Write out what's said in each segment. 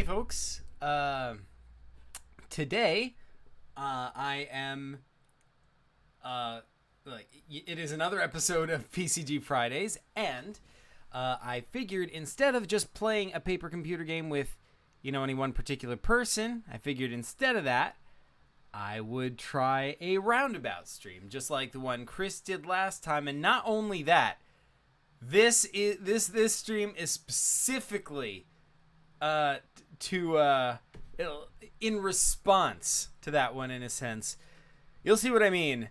folks. Today, I am, it is another episode of PCG Fridays, and I figured instead of just playing a paper computer game with, any one particular person, I figured instead of that, I would try a Roundabout stream, just like the one Chris did last time. And not only that, this stream is specifically in response to that one, in a sense. You'll see what I mean.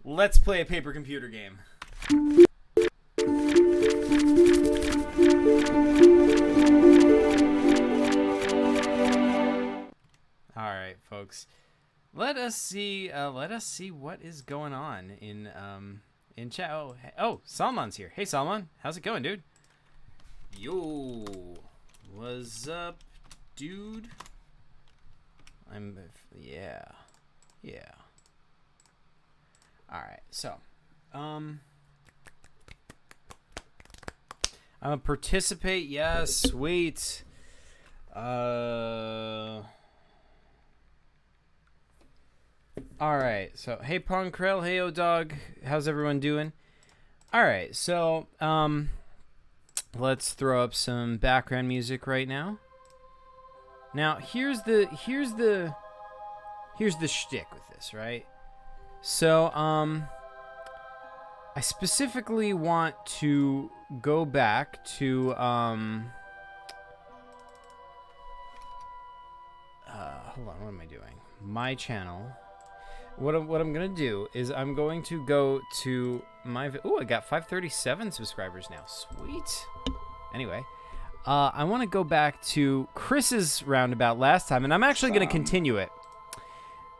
Let's play a paper computer game. All right, folks. Let us see what is going on in chat. Oh, Salman's here. Hey, Salman. How's it going, dude? Yo. What's up, dude? Yeah. All right. So, I'm gonna participate. Yes, sweet. All right. So, hey, Ponkrell. Hey, O-Dog. How's everyone doing? All right. So, let's throw up some background music right now. Now, here's the shtick with this, right? So, I specifically want to go back to hold on, what am I doing? My channel. What I'm gonna do is I'm going to go to my. Oh, I got 537 subscribers now. Sweet. Anyway, I want to go back to Chris's Roundabout last time, and I'm actually gonna continue it.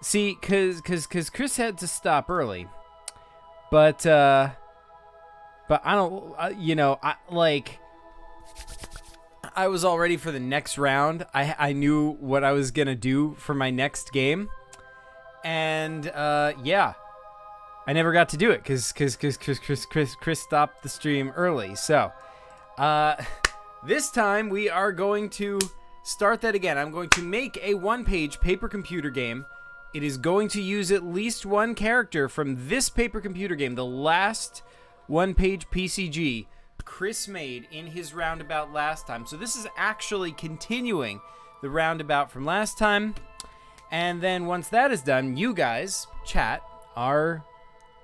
See, cause Chris had to stop early, but I don't. I was all ready for the next round. I knew what I was gonna do for my next game. And, yeah, I never got to do it because Chris stopped the stream early. So, this time we are going to start that again. I'm going to make a one-page paper computer game. It is going to use at least one character from this paper computer game, the last one-page PCG Chris made in his Roundabout last time. So this is actually continuing the Roundabout from last time. And then once that is done, you guys, chat, are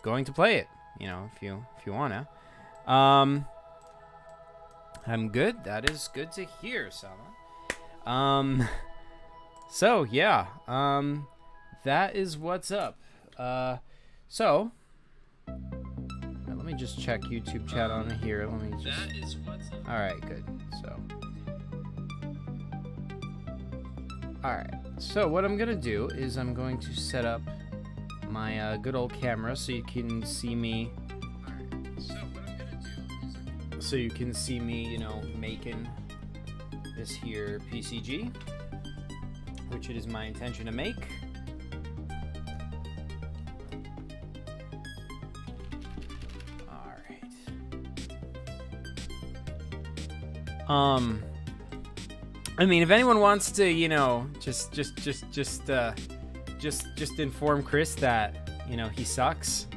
going to play it. If you wanna. I'm good. That is good to hear, Sama. So yeah. That is what's up. Let me just check YouTube chat on here. That is what's up. All right, good. All right. So what I'm gonna do is I'm going to set up my good old camera so you can see me. So you can see me, making this here PCG, which it is my intention to make. All right. I mean, if anyone wants to, just inform Chris that, he sucks,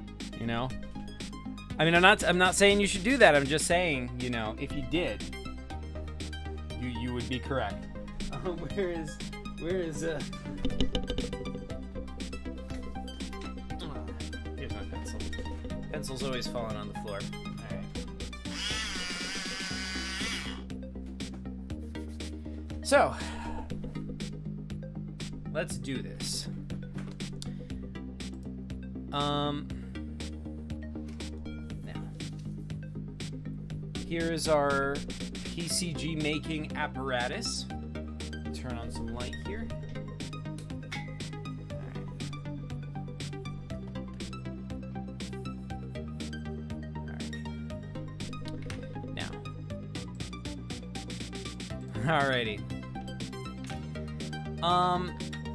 I mean, I'm not saying you should do that. I'm just saying, if you did, you would be correct. Where is here's my pencil. Pencil's always falling on the floor. All right. So, let's do this. Now, here is our PCG making apparatus. Turn on some light here. Alrighty.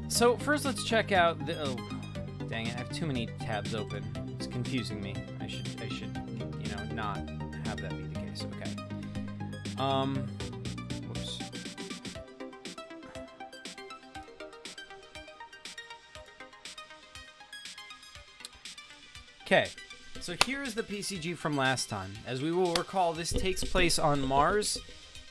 So first let's check out the, oh, dang it, I have too many tabs open. It's confusing me. I should, not have that be the case. Okay. Whoops. Okay, so here is the PCG from last time. As we will recall, this takes place on Mars.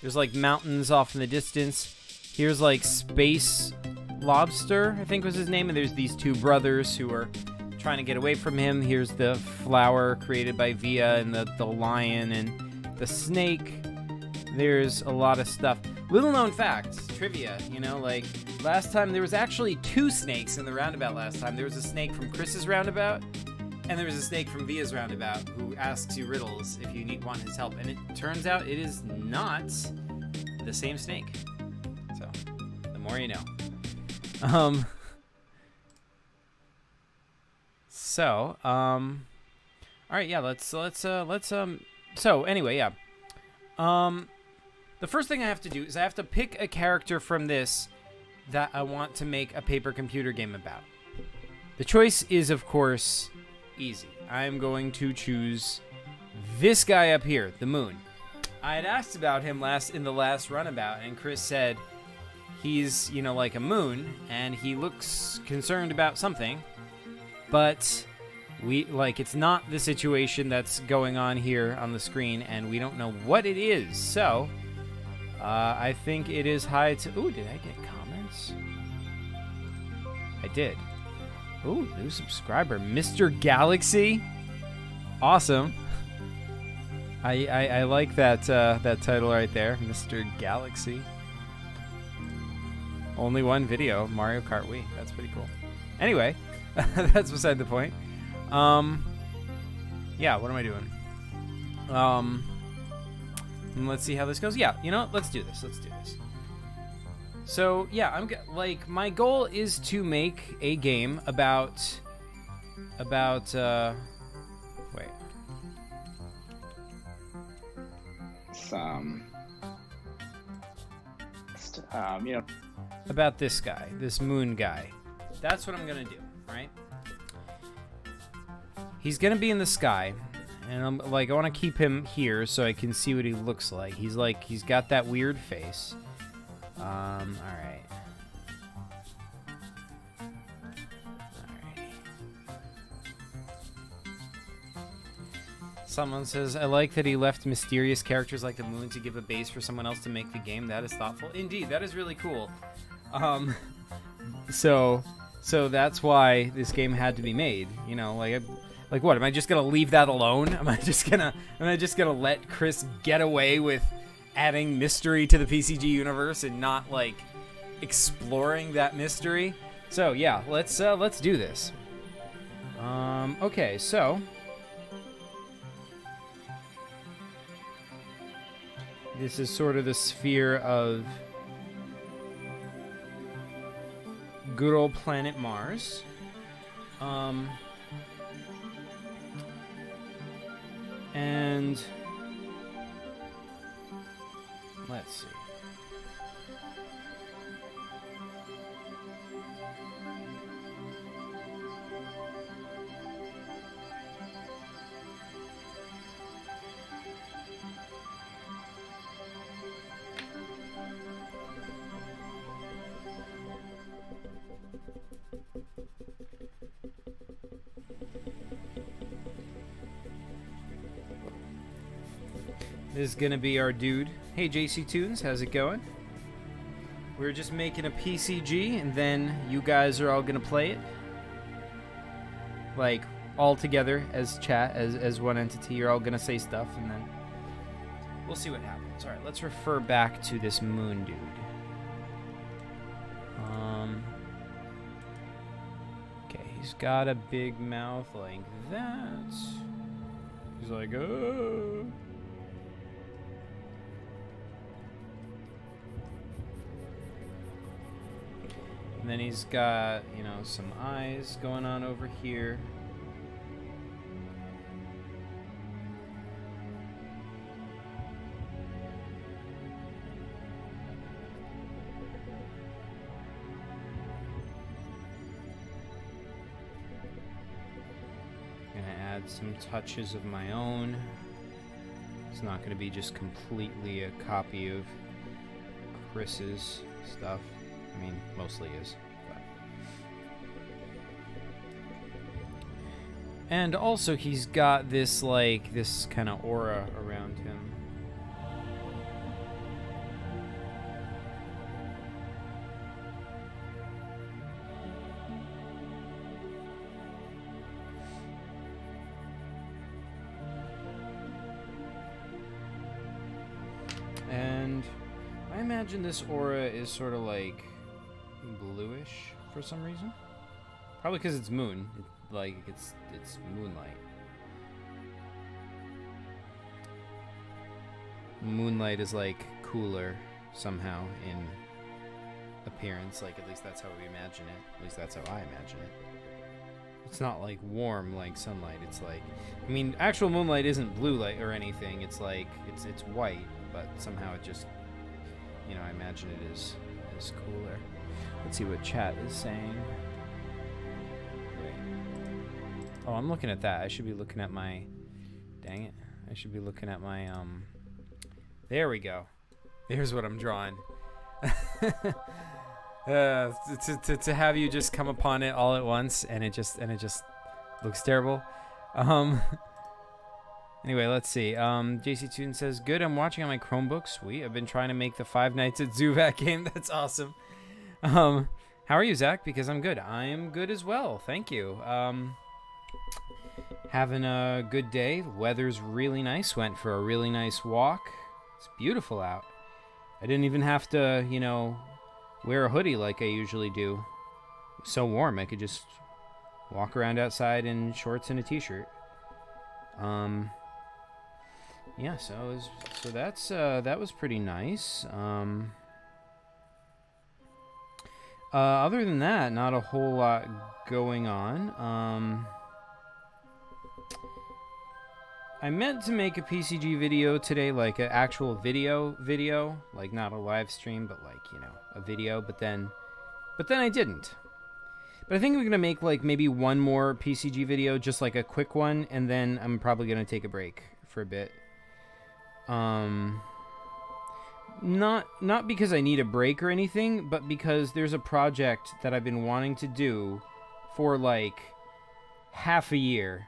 There's like mountains off in the distance. Here's like Space Lobster, I think was his name, and there's these two brothers who are trying to get away from him. Here's the flower created by Via, and the lion and the snake. There's a lot of stuff. Little known fact, trivia, you know, like last time there was actually 2 snakes in the roundabout last time. There was a snake from Chris's roundabout, and there was a snake from Via's roundabout who asks you riddles if you want his help. And it turns out it is not the same snake. So, the more you know. All right, yeah, so anyway, yeah. The first thing I have to do is I have to pick a character from this that I want to make a paper computer game about. The choice is, of course, easy. I'm going to choose this guy up here, the Moon. I had asked about him in the last runabout, and Chris said he's, you know, like a moon, and he looks concerned about something, but it's not the situation that's going on here on the screen, and we don't know what it is. So I think it is high to... Ooh, did I get comments? I did. Ooh, new subscriber, Mr. Galaxy. Awesome. I like that title right there, Mr. Galaxy. Only one video, Mario Kart Wii. That's pretty cool. Anyway, that's beside the point. Yeah, what am I doing? Let's see how this goes. Yeah, you know what? Let's do this. So, yeah, my goal is to make a game about wait. You know, about this guy, this moon guy. That's what I'm gonna do, right? He's gonna be in the sky, and I want to keep him here so I can see what he looks like. He's got that weird face. All right. Someone says, I like that he left mysterious characters like the moon to give a base for someone else to make the game. That is thoughtful. Indeed, that is really cool. So that's why this game had to be made. You know, like what? Am I just gonna leave that alone? Am I just gonna let Chris get away with adding mystery to the PCG universe and not like exploring that mystery? So yeah, let's do this. Okay, so this is sort of the sphere of good old planet Mars. And let's see. This is gonna be our dude. Hey JC Tunes, how's it going? We're just making a PCG, and then you guys are all gonna play it, like all together as chat, as one entity. You're all gonna say stuff, and then we'll see what happens. All right, let's refer back to this moon dude. Okay, he's got a big mouth like that. He's like, oh. And then he's got, you know, some eyes going on over here. Gonna add some touches of my own. It's not gonna be just completely a copy of Chris's stuff. I mean, mostly is. And also he's got this, like, this kind of aura around him. And I imagine this aura is sort of like bluish for some reason. Probably because it's moon. Like it's moonlight. Moonlight is like cooler somehow in appearance. Like at least that's how we imagine it. At least that's how I imagine it. It's not like warm like sunlight. It's like, I mean, actual moonlight isn't blue light or anything. It's like it's white, but somehow it just, you know, I imagine it is cooler. Let's see what chat is saying. Oh, I'm looking at that. I should be looking at my... Dang it. I should be looking at my, There we go. There's what I'm drawing. To have you just come upon it all at once, and it just looks terrible. Anyway, let's see. JC Toon says, good, I'm watching on my Chromebook. Sweet. I've been trying to make the Five Nights at Zuvak game. That's awesome. How are you, Zach? Because I'm good. I am good as well. Thank you. Having a good day. The weather's really nice. Went for a really nice walk. It's beautiful out. I didn't even have to, you know, wear a hoodie like I usually do. It's so warm. I could just walk around outside in shorts and a t-shirt. Yeah, so that's that was pretty nice. Other than that, not a whole lot going on. I meant to make a PCG video today, like an actual video, like not a live stream, but like, you know, a video, but then I didn't. But I think we're going to make like maybe one more PCG video, just like a quick one, and then I'm probably going to take a break for a bit. Not because I need a break or anything, but because there's a project that I've been wanting to do for like half a year.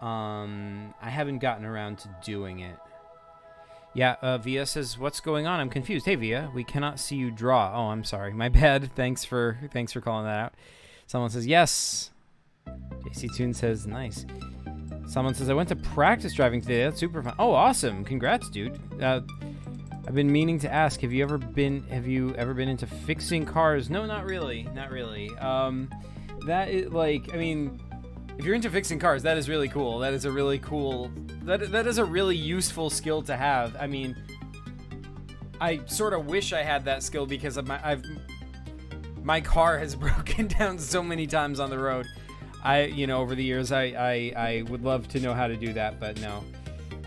I haven't gotten around to doing it. Yeah, Via says, what's going on? I'm confused. Hey, Via, we cannot see you draw. Oh, I'm sorry. My bad. Thanks for calling that out. Someone says, yes. JC Toon says, nice. Someone says, I went to practice driving today. That's super fun. Oh, awesome. Congrats, dude. I've been meaning to ask, have you ever been into fixing cars? No, not really. Not really. That is like, I mean, if you're into fixing cars, that is really cool. That is a really cool, that is a really useful skill to have. I mean, I sort of wish I had that skill because of my car has broken down so many times on the road. Over the years, I would love to know how to do that, but no.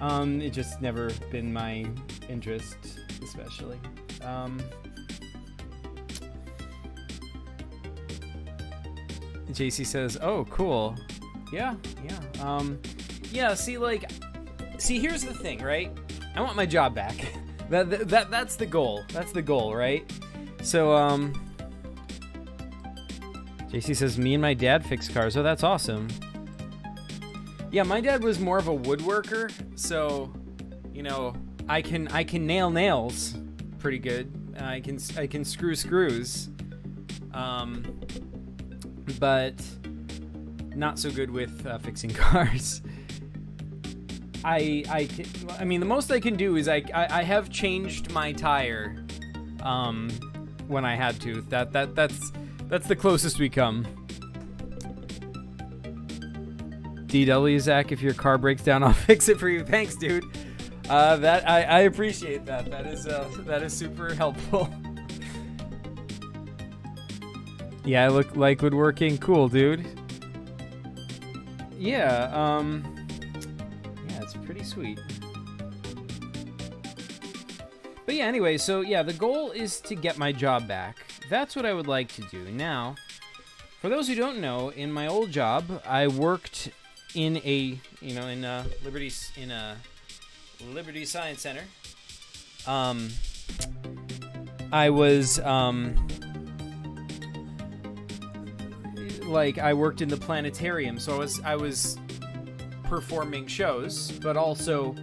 It just never been my interest, especially. JC says, oh, cool. Yeah. See, here's the thing, right? I want my job back. That's the goal. That's the goal, right? So, JC says, me and my dad fix cars. Oh, that's awesome. Yeah, my dad was more of a woodworker, so, you know, I can nail nails pretty good. I can screw screws. But not so good with fixing cars. I mean, the most I can do is I have changed my tire when I had to. That's the closest we come. DW, Zach, if your car breaks down, I'll fix it for you. Thanks, dude. That I appreciate that. That is super helpful. Yeah, I look like woodworking. Cool, dude. Yeah, it's pretty sweet. But yeah, anyway, so yeah, the goal is to get my job back. That's what I would like to do. Now, for those who don't know, in my old job, I worked in a Liberty Science Center. I was like I worked in the planetarium, so I was performing shows, but also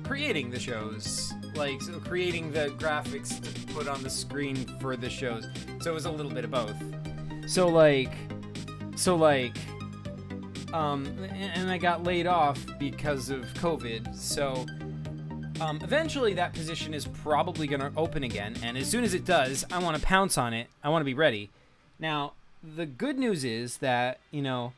creating the shows, like so creating the graphics to put on the screen for the shows. So it was a little bit of both. So like, and I got laid off because of COVID. So eventually that position is probably going to open again, and as soon as it does, I want to pounce on it. I want to be ready. Now, the good news is that, you know,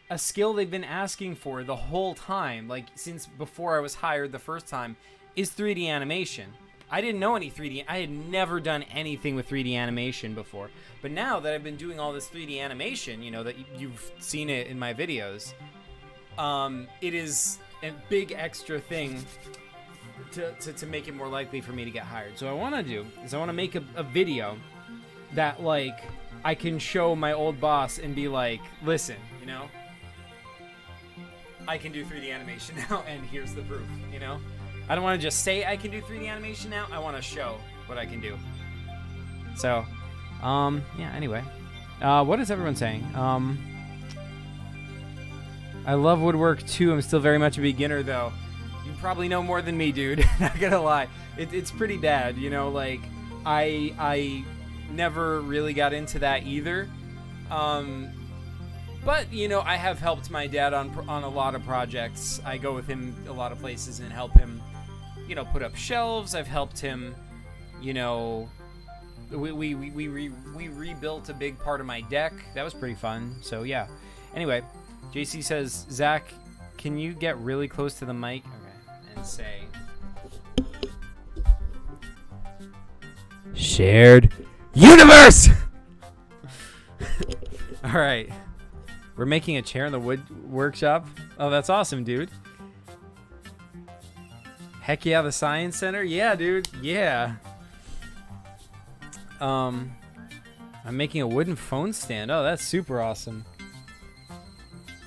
a skill they've been asking for the whole time, like since before I was hired the first time, is 3D animation. I didn't know any 3D. I had never done anything with 3D animation before. But now that I've been doing all this 3D animation, you know, that you've seen it in my videos, it is a big extra thing to make it more likely for me to get hired. So what I want to do is I want to make a video that, like, I can show my old boss and be like, listen, you know, I can do 3D animation now, and here's the proof, you know? I don't want to just say I can do 3D animation now. I want to show what I can do. So, yeah, anyway. What is everyone saying? I love woodwork, too. I'm still very much a beginner, though. You probably know more than me, dude. Not gonna lie. It's pretty bad, you know? Like, I never really got into that either. But, you know, I have helped my dad on a lot of projects. I go with him a lot of places and help him, you know, put up shelves. I've helped him, you know, we rebuilt a big part of my deck. That was pretty fun. So, yeah. Anyway, JC says, Zach, can you get really close to the mic? Okay. And say, shared universe! All right. We're making a chair in the wood workshop. Oh, that's awesome, dude. Heck yeah, the Science Center. Yeah, dude. Yeah. I'm making a wooden phone stand. Oh, that's super awesome.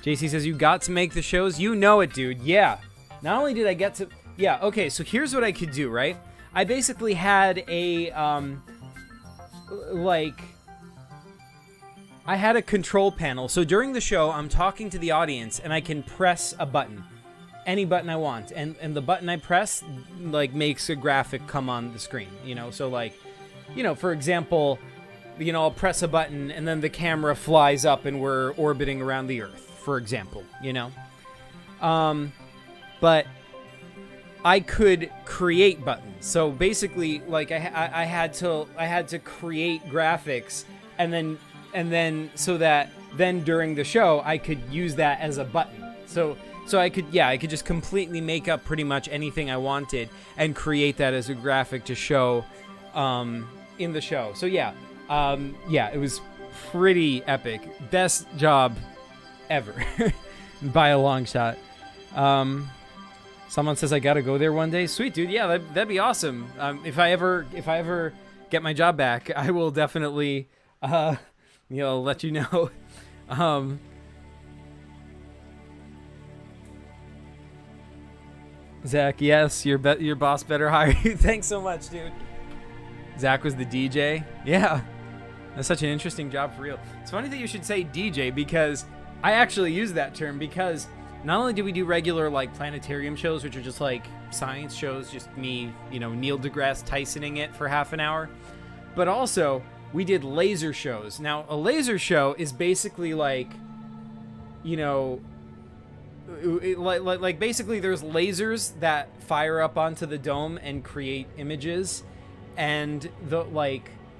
JC says, you got to make the shows. You know it, dude. Yeah. Not only did I get to... Yeah, okay, so here's what I could do, right? I basically had a, I had a control panel. So during the show, I'm talking to the audience, and I can press a button. Any button I want. And the button I press, like, makes a graphic come on the screen, you know? So, like, you know, for example, you know, I'll press a button, and then the camera flies up, and we're orbiting around the Earth, for example, you know? But I could create buttons. So basically, like, I had to create graphics, and then so that then during the show I could use that as a button. So I could just completely make up pretty much anything I wanted and create that as a graphic to show in the show. So yeah, it was pretty epic. Best job ever by a long shot. Someone says I gotta go there one day. Sweet, dude. Yeah, that'd be awesome. If I ever get my job back, I will definitely you know, let you know. Zach, yes, your boss better hire you. Thanks so much, dude. Zach was the DJ. Yeah, that's such an interesting job for real. It's funny that you should say DJ, because I actually use that term, because not only do we do regular, like, planetarium shows, which are just like science shows, just me, you know, Neil deGrasse Tysoning it for half an hour, but also we did laser shows. Now, a laser show is basically like, you know, like basically there's lasers that fire up onto the dome and create images, and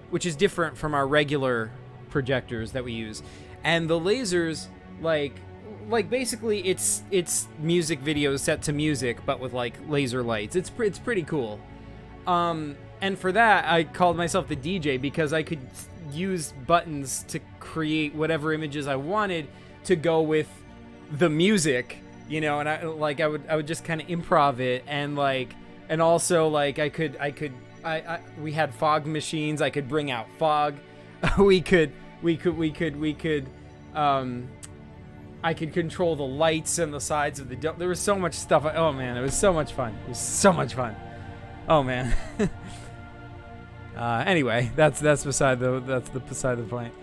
which is different from our regular projectors that we use. And the lasers, like basically it's music videos set to music, but with, like, laser lights. It's pretty cool. And for that, I called myself the DJ, because I could use buttons to create whatever images I wanted to go with the music, you know. And I would just kind of improv it, and also we had fog machines. I could bring out fog. I could control the lights and the sides of the dome. There was so much stuff. Oh man, it was so much fun. It was so much fun. Oh man. Anyway, that's beside the point.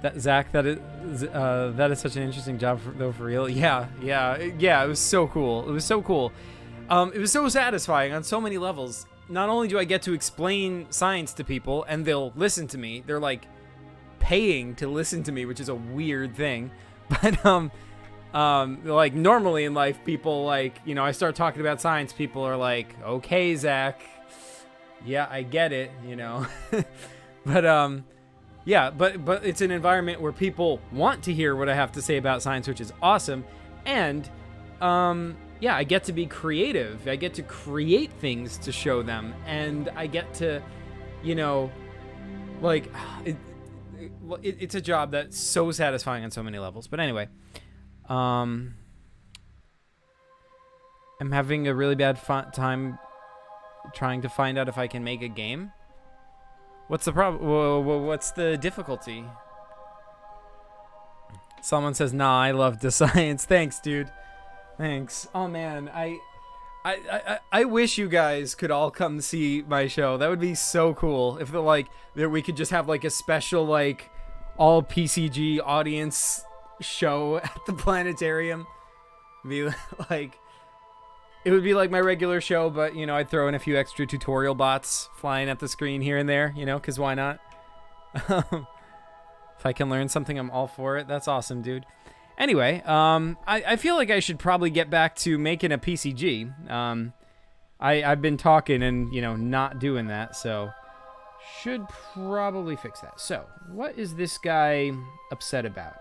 That Zach, that is such an interesting job for real. Yeah. It was so cool. It was so cool. It was so satisfying on so many levels. Not only do I get to explain science to people and they'll listen to me, they're like paying to listen to me, which is a weird thing. But like normally in life, people like, you know, I start talking about science, people are like, okay, Zach, yeah, I get it, you know. But yeah, but it's an environment where people want to hear what I have to say about science, which is awesome. And yeah, I get to be creative. I get to create things to show them, and I get to, you know, like it's a job that's so satisfying on so many levels. But anyway, I'm having a really bad time trying to find out if I can make a game. What's the problem? What's the difficulty? Someone says, "Nah, I love the science." Thanks, dude. Thanks. Oh man, I wish you guys could all come see my show. That would be so cool if we could just have like a special like all PCG audience show at the planetarium. Be like, it would be like my regular show, but you know, I'd throw in a few extra tutorial bots flying at the screen here and there, you know, because why not? If I can learn something, I'm all for it. That's awesome, dude. Anyway, I feel like I should probably get back to making a PCG. I've been talking and, you know, not doing that, so should probably fix that. So, what is this guy upset about?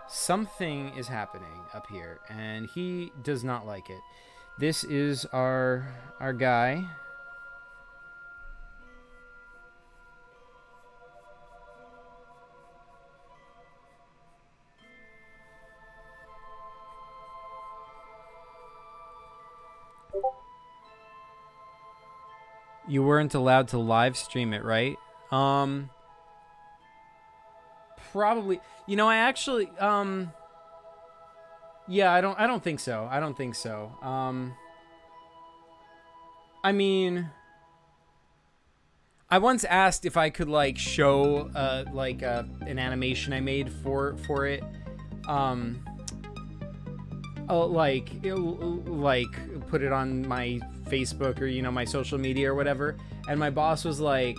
Something is happening up here, and he does not like it. This is our guy. You weren't allowed to live stream it, right? Probably. You know, I actually yeah, I don't think so. I don't think so. I mean, I once asked if I could like show an animation I made for it. Like put it on my Facebook or, you know, my social media or whatever, and my boss was like,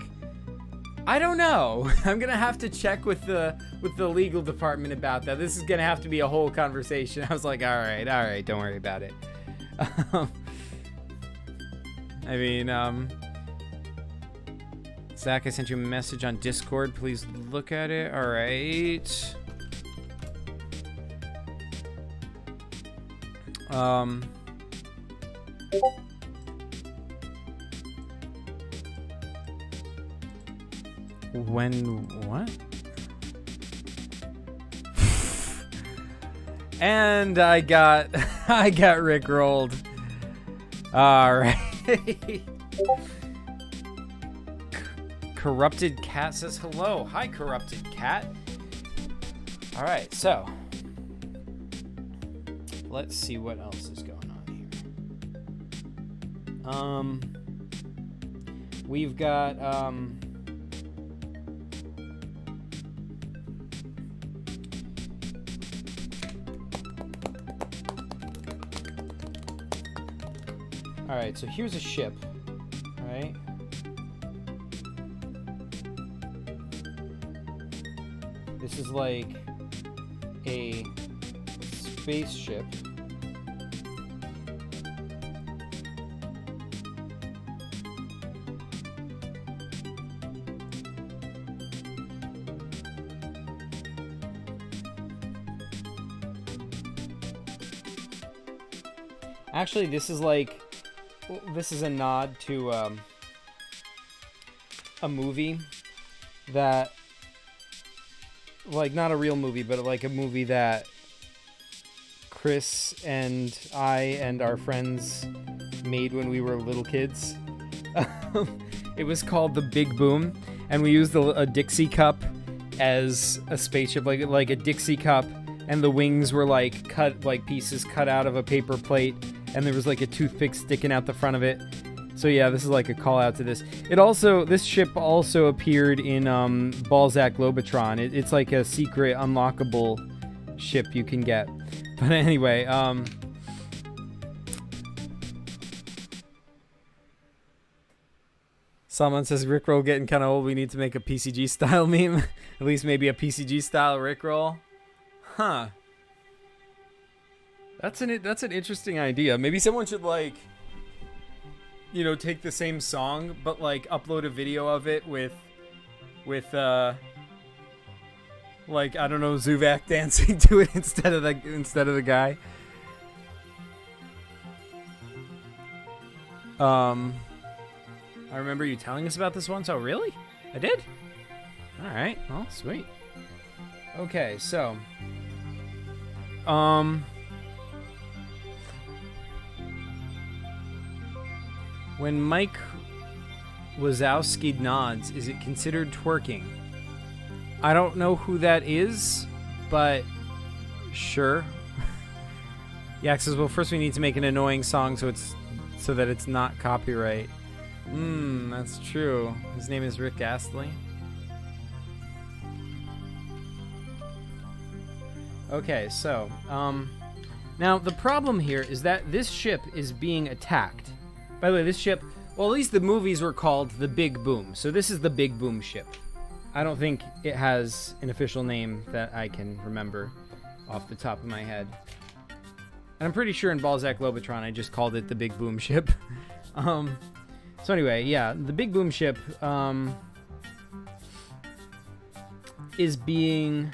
I don't know. I'm gonna have to check with the legal department about that. This is gonna have to be a whole conversation. I was like, all right, don't worry about it. I mean, Zach, I sent you a message on Discord. Please look at it. All right. What? And I got rickrolled. All right. Corrupted Cat says hello. Hi, Corrupted Cat. All right, so let's see what else is going on here. We've got all right, so here's a ship, all right? This is like a spaceship. Actually, this is a nod to a movie that, like, not a real movie, but like a movie that Chris and I and our friends made when we were little kids. It was called The Big Boom, and we used a Dixie cup as a spaceship, like a Dixie cup, and the wings were like cut, like pieces cut out of a paper plate, and there was like a toothpick sticking out the front of it, So yeah, this is like a call out to this. This ship also appeared in Balzac Globatron. It's like a secret unlockable ship you can get. But anyway, someone says Rickroll getting kind of old. We need to make a PCG style meme. At least maybe a PCG style Rickroll. Huh. That's an interesting idea. Maybe someone should like, you know, take the same song but like upload a video of it with like, I don't know, Zuvak dancing to it instead of the guy. I remember you telling us about this once. Oh, really? I did? All right. Well, sweet. Okay, so when Mike Wazowski nods, is it considered twerking? I don't know who that is, but sure. Yak says, well, first we need to make an annoying song so that it's not copyright. That's true. His name is Rick Astley. Okay, so, now the problem here is that this ship is being attacked. By the way, this ship, well, at least the movies were called the Big Boom, so this is the Big Boom ship. I don't think it has an official name that I can remember off the top of my head. And I'm pretty sure in Balzac Globatron I just called it the Big Boom ship. So anyway, yeah, the Big Boom ship is being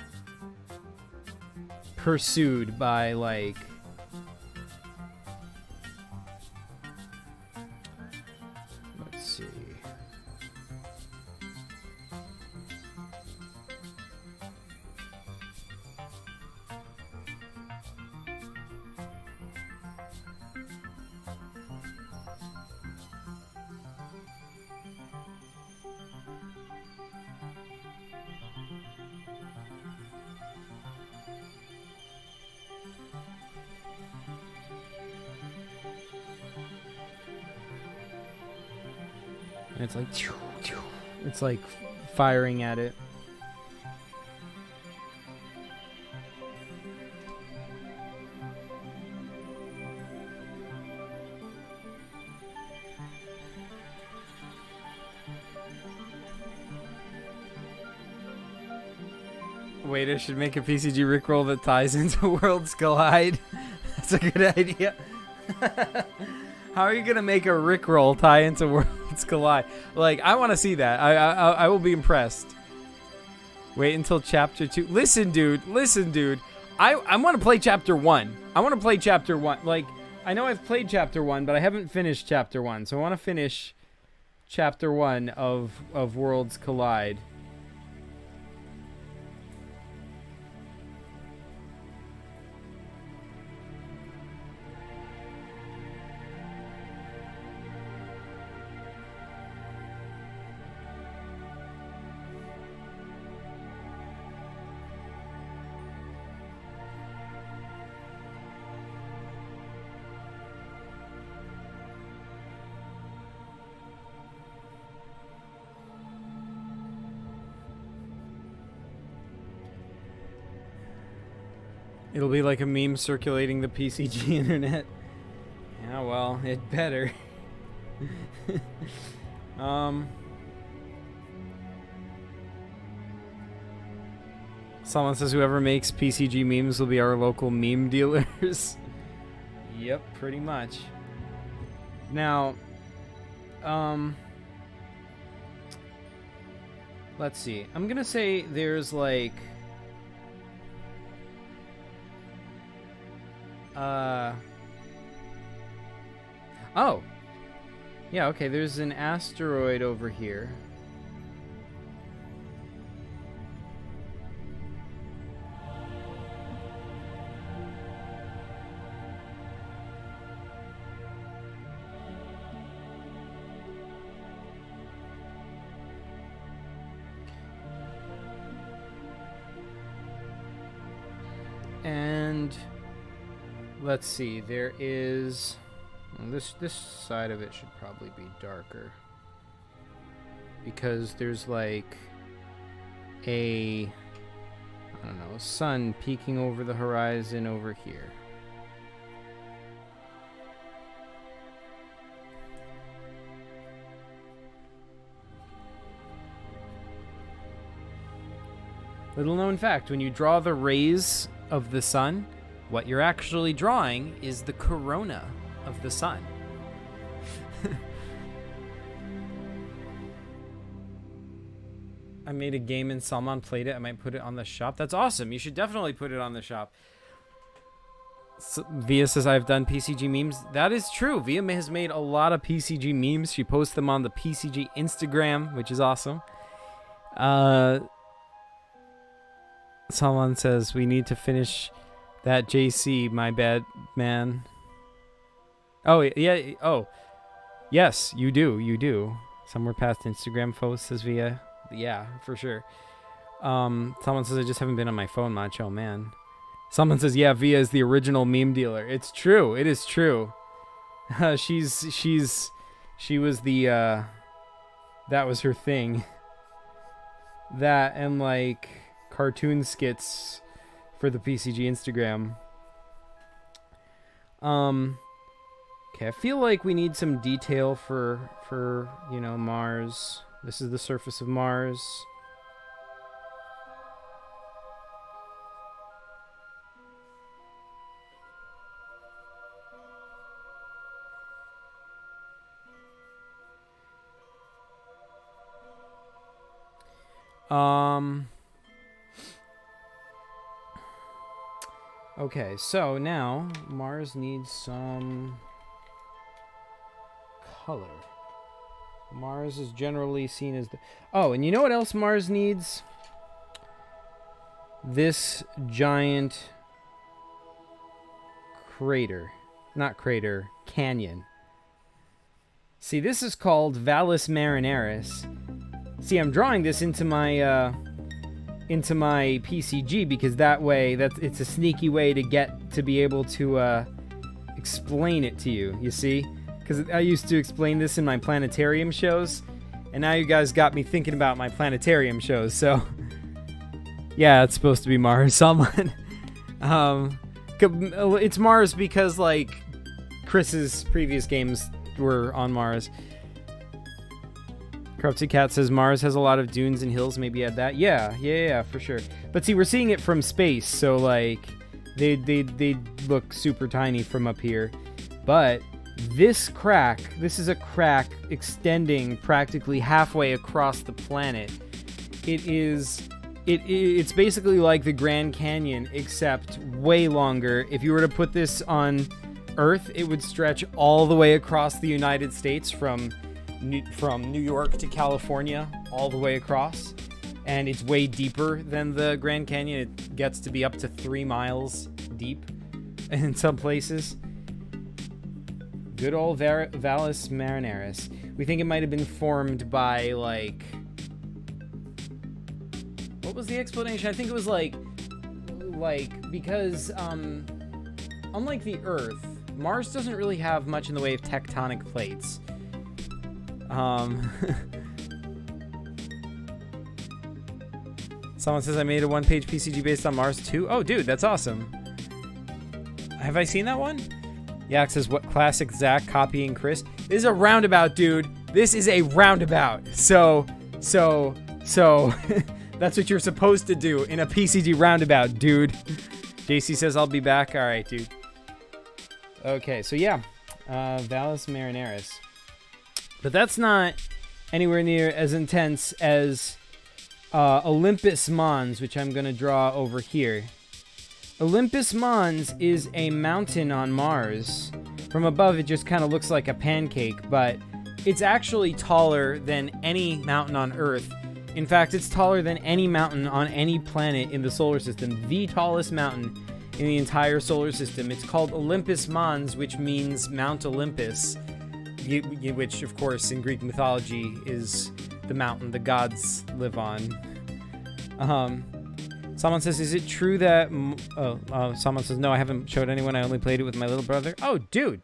pursued by, like, let's see. And it's like, it's like firing at it. Wait, I should make a PCG Rickroll that ties into Worlds Collide. That's a good idea. How are you gonna make a Rickroll tie into Worlds Collide? Like, I want to see that. I will be impressed. Wait until chapter 2. Listen, dude. I want to play chapter 1. I want to play chapter 1. Like, I know I've played chapter 1, but I haven't finished chapter 1. So I want to finish chapter 1 of Worlds Collide. It'll be like a meme circulating the PCG internet. Yeah, well, it better. Someone says whoever makes PCG memes will be our local meme dealers. Yep, pretty much. Now, let's see. I'm gonna say there's like oh. Yeah, okay, there's an asteroid over here. And let's see, there is Well, this side of it should probably be darker. Because there's like a, I don't know, sun peeking over the horizon over here. Little known fact, when you draw the rays of the sun, what you're actually drawing is the corona of the sun. I made a game and Salman played it. I might put it on the shop. That's awesome. You should definitely put it on the shop. So, Via says, I've done PCG memes. That is true. Via has made a lot of PCG memes. She posts them on the PCG Instagram, which is awesome. Someone says, we need to finish that JC. My bad, man. Oh, yeah. Oh, yes, you do. You do. Somewhere past Instagram posts, says Via. Yeah, for sure. Someone says, I just haven't been on my phone much. Oh, man. Someone says, yeah, Via is the original meme dealer. It's true. It is true. She was the, that was her thing. That and, like, cartoon skits for the PCG Instagram. Okay, I feel like we need some detail for, you know, Mars. This is the surface of Mars. Okay, so now Mars needs some color. Mars is generally seen as the... Oh, and you know what else Mars needs? This giant crater. Not crater, canyon. See, this is called Valles Marineris. See, I'm drawing this into my PCG because that way, it's a sneaky way to get to be able to explain it to you. You see, because I used to explain this in my planetarium shows, and now you guys got me thinking about my planetarium shows. So, yeah, it's supposed to be Mars. Someone, it's Mars because like Chris's previous games were on Mars. Corrupted Cat says Mars has a lot of dunes and hills. Maybe add that. Yeah, for sure. But see, we're seeing it from space, so like they look super tiny from up here. But this is a crack extending practically halfway across the planet. It's basically like the Grand Canyon, except way longer. If you were to put this on Earth, it would stretch all the way across the United States from New York to California, all the way across, and it's way deeper than the Grand Canyon. It gets to be up to 3 miles deep in some places. Good old Valles Marineris. We think it might have been formed by, like... What was the explanation? I think it was like because, unlike the Earth, Mars doesn't really have much in the way of tectonic plates. Someone says I made a one-page PCG based on Mars too. Oh, dude, that's awesome. Have I seen that one? Yak says, what classic Zach copying Chris? This is a roundabout, dude. This is a roundabout. So that's what you're supposed to do in a PCG roundabout, dude. JC says I'll be back. All right, dude. Okay, so yeah, Valles Marineris. But that's not anywhere near as intense as Olympus Mons, which I'm going to draw over here. Olympus Mons is a mountain on Mars. From above, it just kind of looks like a pancake, but it's actually taller than any mountain on Earth. In fact, it's taller than any mountain on any planet in the solar system. The tallest mountain in the entire solar system. It's called Olympus Mons, which means Mount Olympus. Which, of course, in Greek mythology is the mountain the gods live on. Someone says, is it true that... someone says, no, I haven't showed anyone. I only played it with my little brother. Oh, dude.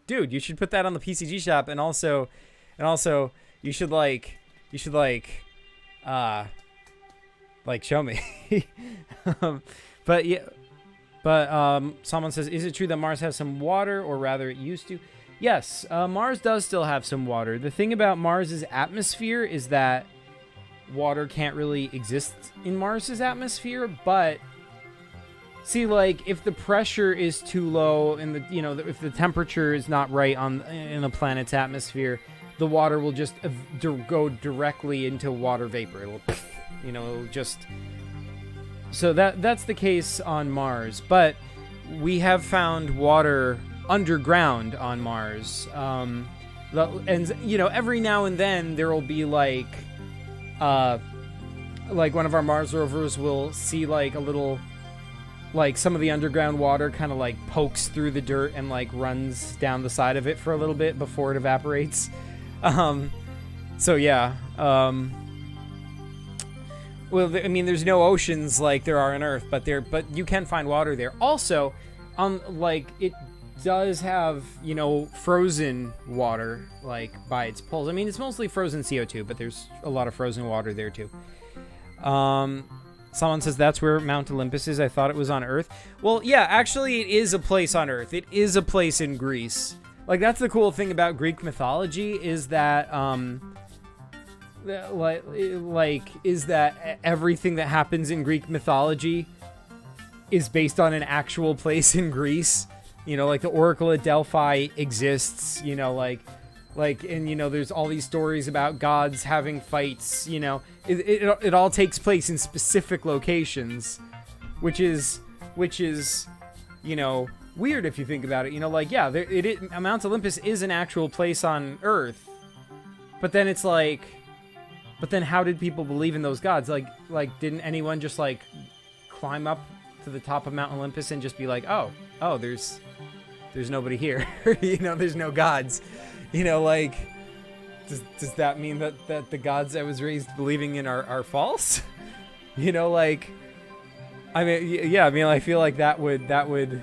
dude, you should put that on the PCG shop, and also, you should show me. But yeah, someone says, is it true that Mars has some water, or rather it used to? Yes, Mars does still have some water. The thing about Mars's atmosphere is that water can't really exist in Mars's atmosphere, but see, like, if the pressure is too low and if the temperature is not right in the planet's atmosphere, the water will just go directly into water vapor. It'll just. So that's the case on Mars, but we have found water underground on Mars. And every now and then there will be like one of our Mars rovers will see like a little, like some of the underground water kind of like pokes through the dirt and like runs down the side of it for a little bit before it evaporates. So yeah. Well, I mean, there's no oceans like there are on Earth, but you can find water there. Also, it does have, frozen water, like, by its poles. I mean, it's mostly frozen CO2, but there's a lot of frozen water there, too. Someone says that's where Mount Olympus is. I thought it was on Earth. Well, yeah, actually, it is a place on Earth. It is a place in Greece. Like, that's the cool thing about Greek mythology, is that, is that everything that happens in Greek mythology is based on an actual place in Greece. Like the Oracle at Delphi exists, and there's all these stories about gods having fights, it all takes place in specific locations, which is, weird if you think about it. Mount Olympus is an actual place on Earth, but then it's like, how did people believe in those gods? Like didn't anyone just like climb up to the top of Mount Olympus and just be like, oh, there's nobody here, there's no gods, does that mean that the gods I was raised believing in are false? I feel like that would.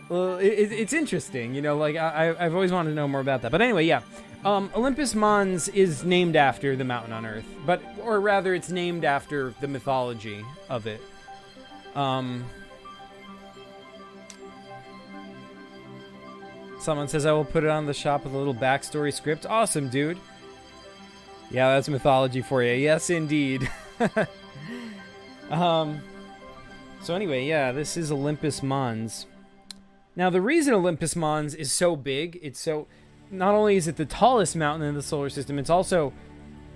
Well, it's interesting, I've always wanted to know more about that. But anyway, yeah. Olympus Mons is named after the mountain on Earth, or rather it's named after the mythology of it. Someone says, I will put it on the shop with a little backstory script. Awesome, dude. Yeah, that's mythology for you. Yes, indeed. So anyway, yeah, this is Olympus Mons. Now, the reason Olympus Mons is so big, not only is it the tallest mountain in the solar system, it's also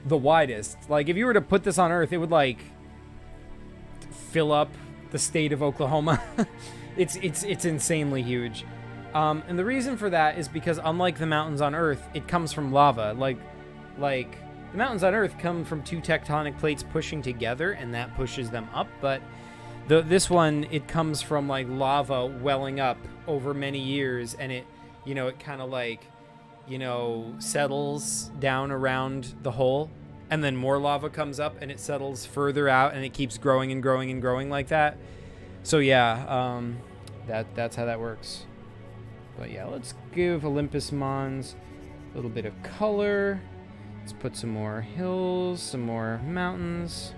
the widest. Like, if you were to put this on Earth, it would, like, fill up the state of Oklahoma. It's insanely huge. And the reason for that is because, unlike the mountains on Earth, it comes from lava. Like the mountains on Earth come from two tectonic plates pushing together, and that pushes them up. But this one, it comes from, like, lava welling up over many years, and it kind of, like, settles down around the hole, and then more lava comes up, and it settles further out, and it keeps growing and growing and growing like that. So yeah, that's how that works. But yeah, let's give Olympus Mons a little bit of color. Let's put some more hills, some more mountains.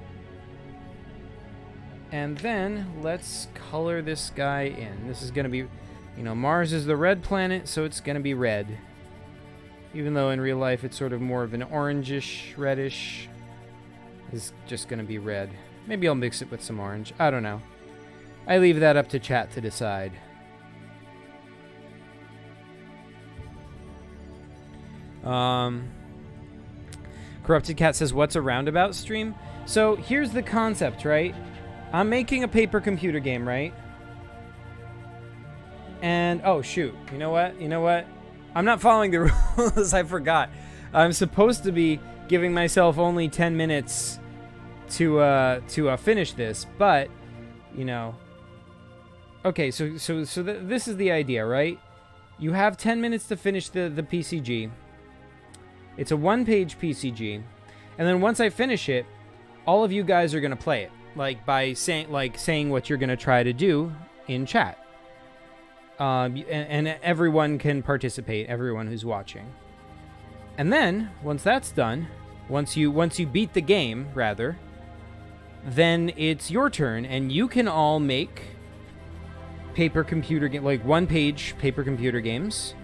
And then let's color this guy in. This is going to be, Mars is the red planet, so it's going to be red. Even though in real life it's sort of more of an orangish, reddish. It's just going to be red. Maybe I'll mix it with some orange. I don't know. I leave that up to chat to decide. Corrupted Cat says, what's a roundabout stream? So here's the concept, right? I'm making a paper computer game, right? And, oh shoot, you know what? I'm not following the rules. I forgot. I'm supposed to be giving myself only 10 minutes to finish this, but, okay, so this is the idea, right? You have 10 minutes to finish the PCG. It's a one-page PCG, and then once I finish it, all of you guys are gonna play it, by saying what you're gonna try to do in chat. and everyone can participate, everyone who's watching. And then, once that's done, once you beat the game, rather, then it's your turn, and you can all make paper computer game, like one-page paper computer games.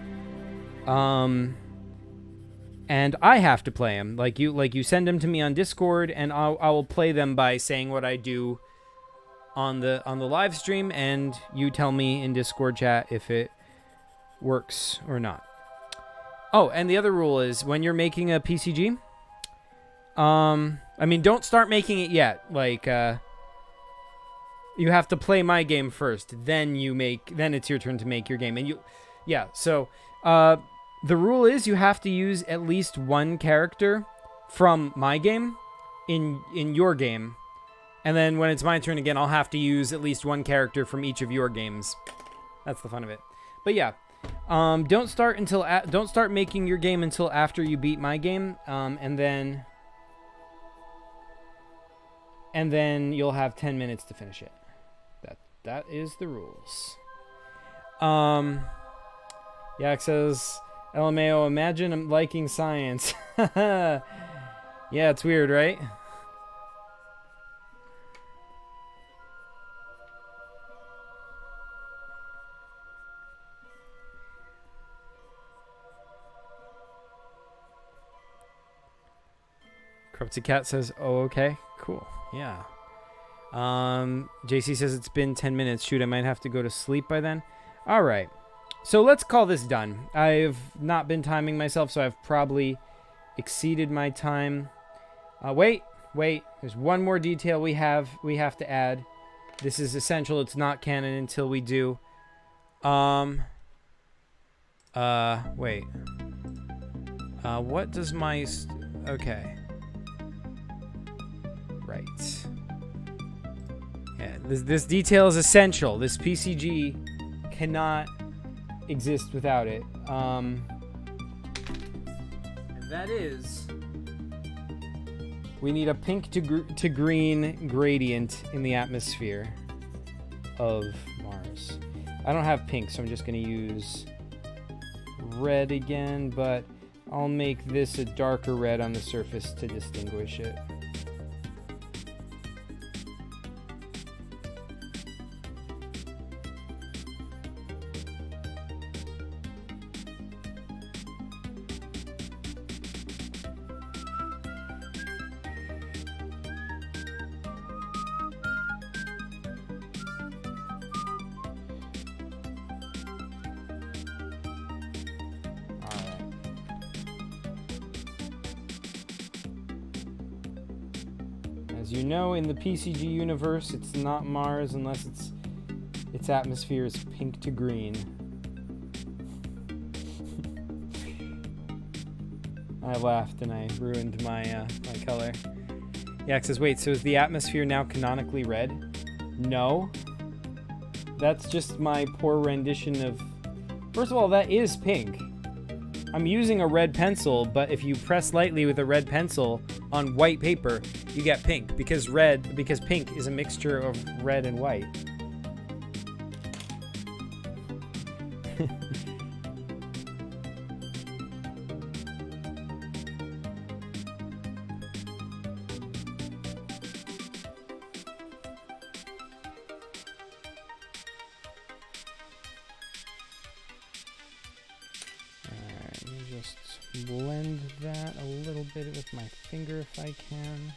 And I have to play them. Like you send them to me on Discord, and I will play them by saying what I do on the live stream, and you tell me in Discord chat if it works or not. Oh, and the other rule is when you're making a PCG, I mean, don't start making it yet. Like, you have to play my game first, then it's your turn to make your game. And so, the rule is you have to use at least one character from my game in your game. And then when it's my turn again, I'll have to use at least one character from each of your games. That's the fun of it. But yeah, don't start making your game until after you beat my game, and then you'll have 10 minutes to finish it. That is the rules. Yak says, LMAO, imagine I'm liking science. Yeah, it's weird, right? Corrupted Cat says, oh, okay, cool, yeah. JC says it's been 10 minutes. Shoot, I might have to go to sleep by then. All right, so let's call this done. I've not been timing myself, so I've probably exceeded my time. Wait, there's one more detail we have to add. This is essential. It's not canon until we do. Wait. What does my... Okay. Right. Yeah, this detail is essential. This PCG cannot exist without it. And that is, we need a pink to green gradient in the atmosphere of Mars. I don't have pink, so I'm just going to use red again, but I'll make this a darker red on the surface to distinguish it. As you know, in the PCG universe, it's not Mars unless its atmosphere is pink to green. I laughed and I ruined my my color. Yak says, wait, so is the atmosphere now canonically red? No. That's just my poor rendition of... First of all, that is pink. I'm using a red pencil, but if you press lightly with a red pencil on white paper, you get pink, because pink is a mixture of red and white. Blend that a little bit with my finger if I can.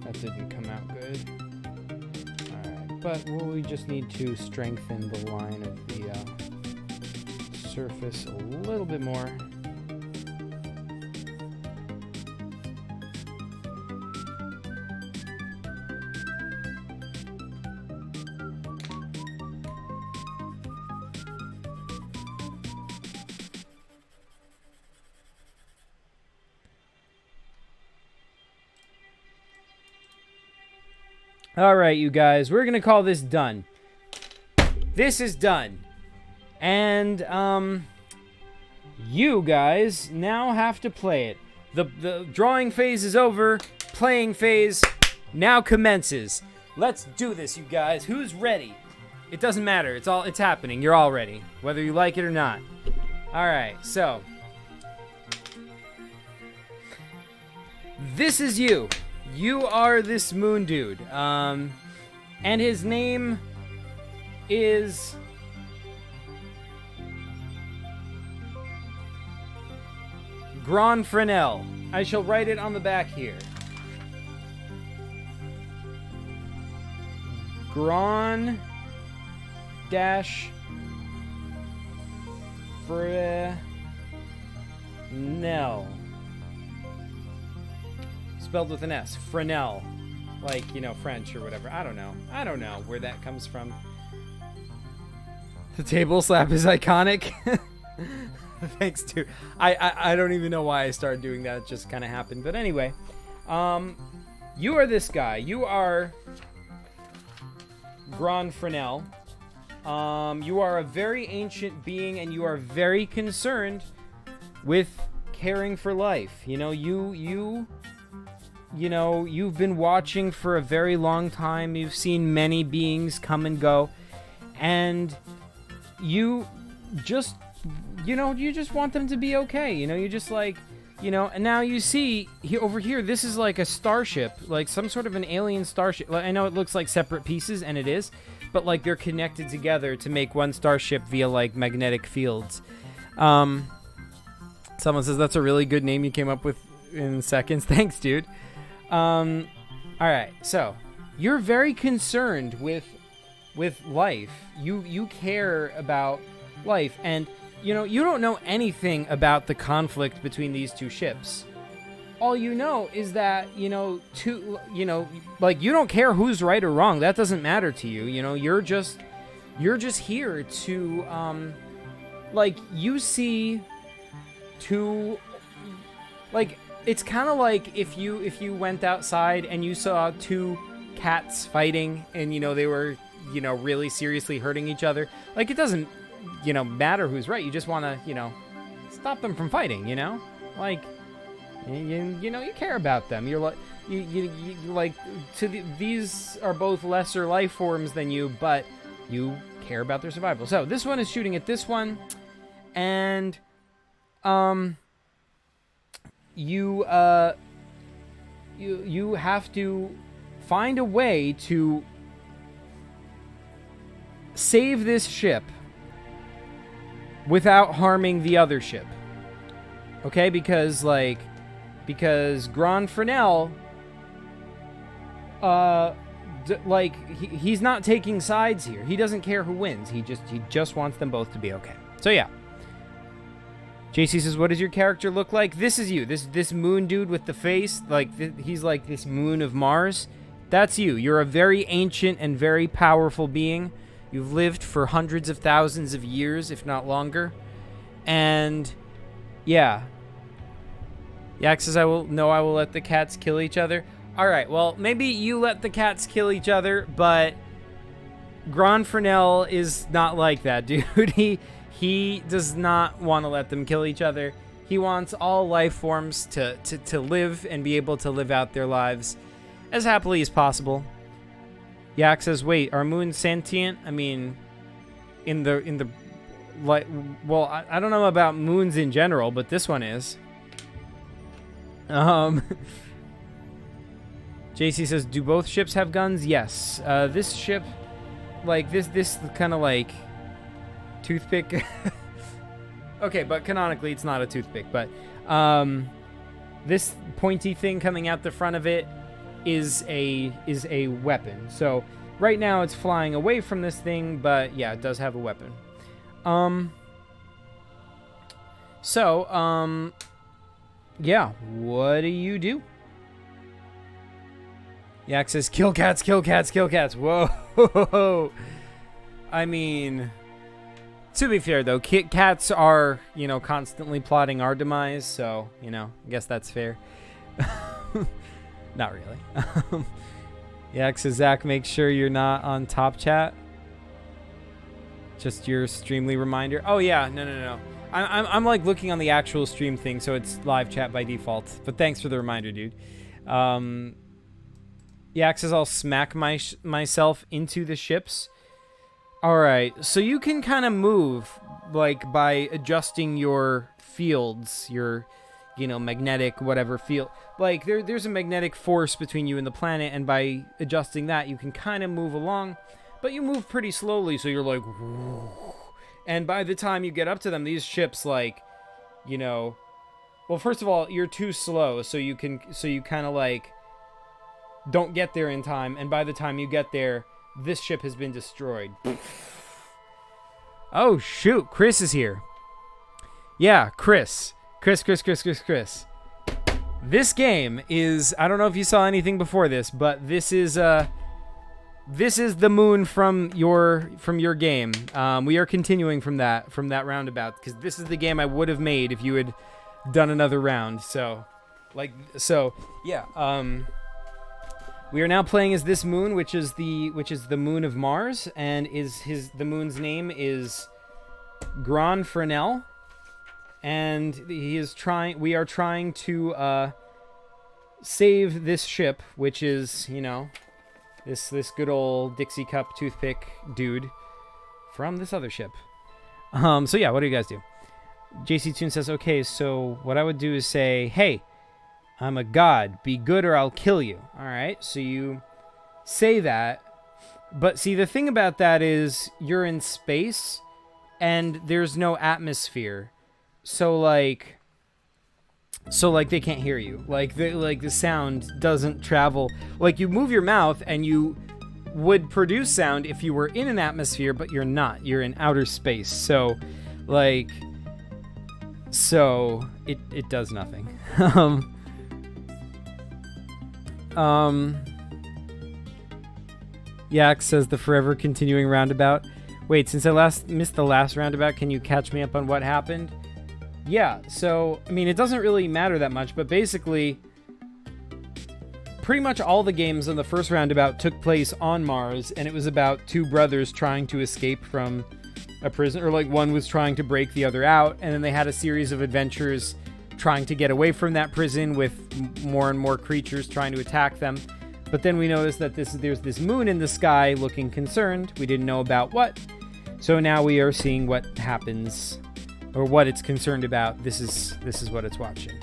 That didn't come out good. Alright, but we just need to strengthen the line of the surface a little bit more. All right, you guys, we're going to call this done. This is done. And, you guys now have to play it. The drawing phase is over. Playing phase now commences. Let's do this, you guys. Who's ready? It doesn't matter. It's happening. You're all ready, whether you like it or not. All right. So this is you. You are this moon dude. And his name is Gran Fresnel. I shall write it on the back here. Gran dash Fresnel. Spelled with an S. Fresnel. Like, you know, French or whatever. I don't know where that comes from. The table slap is iconic. Thanks to... I don't even know why I started doing that. It just kind of happened. But anyway. You are this guy. You are Gran Fresnel. You are a very ancient being, and you are very concerned with caring for life. You know, you've been watching for a very long time. You've seen many beings come and go, and you just want them to be okay. You know, you just like, you know, and now you see over here, this is like a starship, like some sort of an alien starship. I know it looks like separate pieces, and it is, but like they're connected together to make one starship via like magnetic fields. Someone says that's a really good name you came up with in seconds. Thanks, dude. All right, so you're very concerned with life. You care about life, and you know, you don't know anything about the conflict between these two ships. All you know is that, you know, like, you don't care who's right or wrong. That doesn't matter to you. You know, you're just here to, like, you see two, like, it's kind of like if you went outside and you saw two cats fighting and, you know, they were, you know, really seriously hurting each other. Like, it doesn't, you know, matter who's right. You just want to, you know, stop them from fighting, you know? Like, you know, you care about them. You're like, you like, these are both lesser life forms than you, but you care about their survival. So this one is shooting at this one, and you have to find a way to save this ship without harming the other ship. Okay, because Gran Fresnel, he's not taking sides here. He doesn't care who wins. He just wants them both to be okay. So yeah. JC says, what does your character look like? This is you. This moon dude with the face, like, he's like this moon of Mars. That's you. You're a very ancient and very powerful being. You've lived for hundreds of thousands of years, if not longer. And yeah. Yak says, I will let the cats kill each other. All right, well, maybe you let the cats kill each other, but Gran Fresnel is not like that, dude. He does not want to let them kill each other. He wants all life forms to live and be able to live out their lives as happily as possible. Yak says, wait, are moons sentient? I mean, in the like, well, I don't know about moons in general, but this one is. JC says, do both ships have guns? Yes. This ship, like, this kind of like toothpick. Okay, but canonically it's not a toothpick, but this pointy thing coming out the front of it is a weapon. So right now it's flying away from this thing, but yeah, it does have a weapon. Yeah, what do you do? Yak says, kill cats, kill cats, kill cats. Whoa. I mean, to be fair, though, cats are, you know, constantly plotting our demise, so, you know, I guess that's fair. Not really. Yak says, Zach, make sure you're not on top chat. Just your Streamly reminder. Oh, yeah, no. I'm like looking on the actual stream thing, so it's live chat by default. But thanks for the reminder, dude. Yak says I'll smack myself into the ships. All right, so you can kind of move like by adjusting your fields, your, you know, magnetic whatever field. Like there's a magnetic force between you and the planet, and by adjusting that, you can kind of move along, but you move pretty slowly. So you're like, and by the time you get up to them, these ships, like, you know, well, first of all, you're too slow, so you kind of like don't get there in time, and by the time you get there, this ship has been destroyed. Oh shoot, Chris is here. Yeah, Chris. This game is, I don't know if you saw anything before this, but this is the moon from your game. We are continuing from that roundabout, because this is the game I would have made if you had done another round. So yeah. We are now playing as this moon, which is the moon of Mars, and the moon's name is Grand Fresnel, and we are trying to save this ship, which is, you know, this good old Dixie Cup toothpick dude from this other ship. So yeah, what do you guys do? JC Toon says, okay, so what I would do is say, hey, I'm a god. Be good or I'll kill you. All right, so you say that. But see, the thing about that is you're in space and there's no atmosphere. So like they can't hear you. Like the sound doesn't travel. Like you move your mouth and you would produce sound if you were in an atmosphere, but you're not. You're in outer space. So it does nothing. Yak says the forever continuing roundabout. Wait, since I missed the last roundabout, can you catch me up on what happened? Yeah, so, I mean, it doesn't really matter that much, but basically, pretty much all the games on the first roundabout took place on Mars, and it was about two brothers trying to escape from a prison, or like one was trying to break the other out, and then they had a series of adventures trying to get away from that prison with more and more creatures trying to attack them. But then we noticed that there's this moon in the sky looking concerned. We didn't know about what. So now we are seeing what happens, or what it's concerned about. This is what it's watching.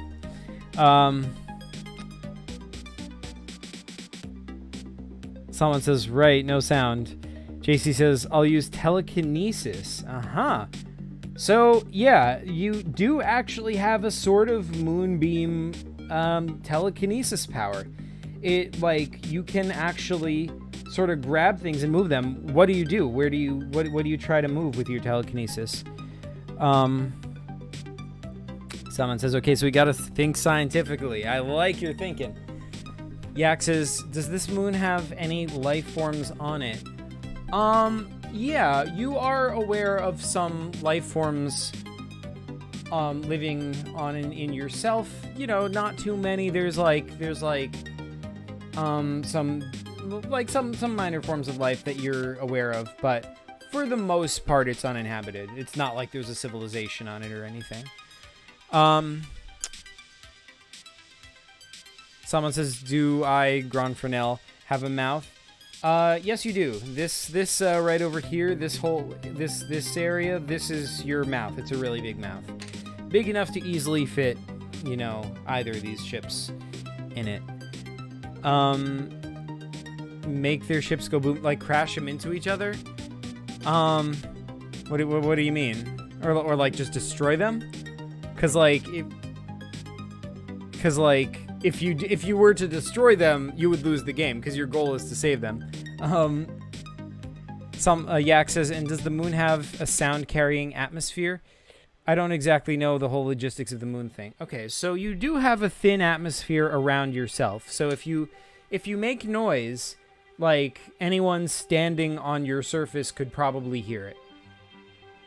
Someone says, right, no sound. JC says, I'll use telekinesis. So, yeah, you do actually have a sort of moonbeam telekinesis power. It, like, you can actually sort of grab things and move them. What do you do? What do you try to move with your telekinesis? Someone says, okay, so we gotta think scientifically. I like your thinking. Yak says, does this moon have any life forms on it? Yeah, you are aware of some life forms living on in yourself. You know, not too many. There's some minor forms of life that you're aware of, but for the most part it's uninhabited. It's not like there's a civilization on it or anything. Someone says, do I, Grand Fresnel, have a mouth? Yes, you do. This right over here, this area, this is your mouth. It's a really big mouth. Big enough to easily fit, you know, either of these ships in it. Make their ships go boom, like crash them into each other? What do you mean? Or like just destroy them? Cause if you were to destroy them, you would lose the game, because your goal is to save them. Yak says, and does the moon have a sound-carrying atmosphere? I don't exactly know the whole logistics of the moon thing. Okay, so you do have a thin atmosphere around yourself. So if you make noise, like anyone standing on your surface could probably hear it.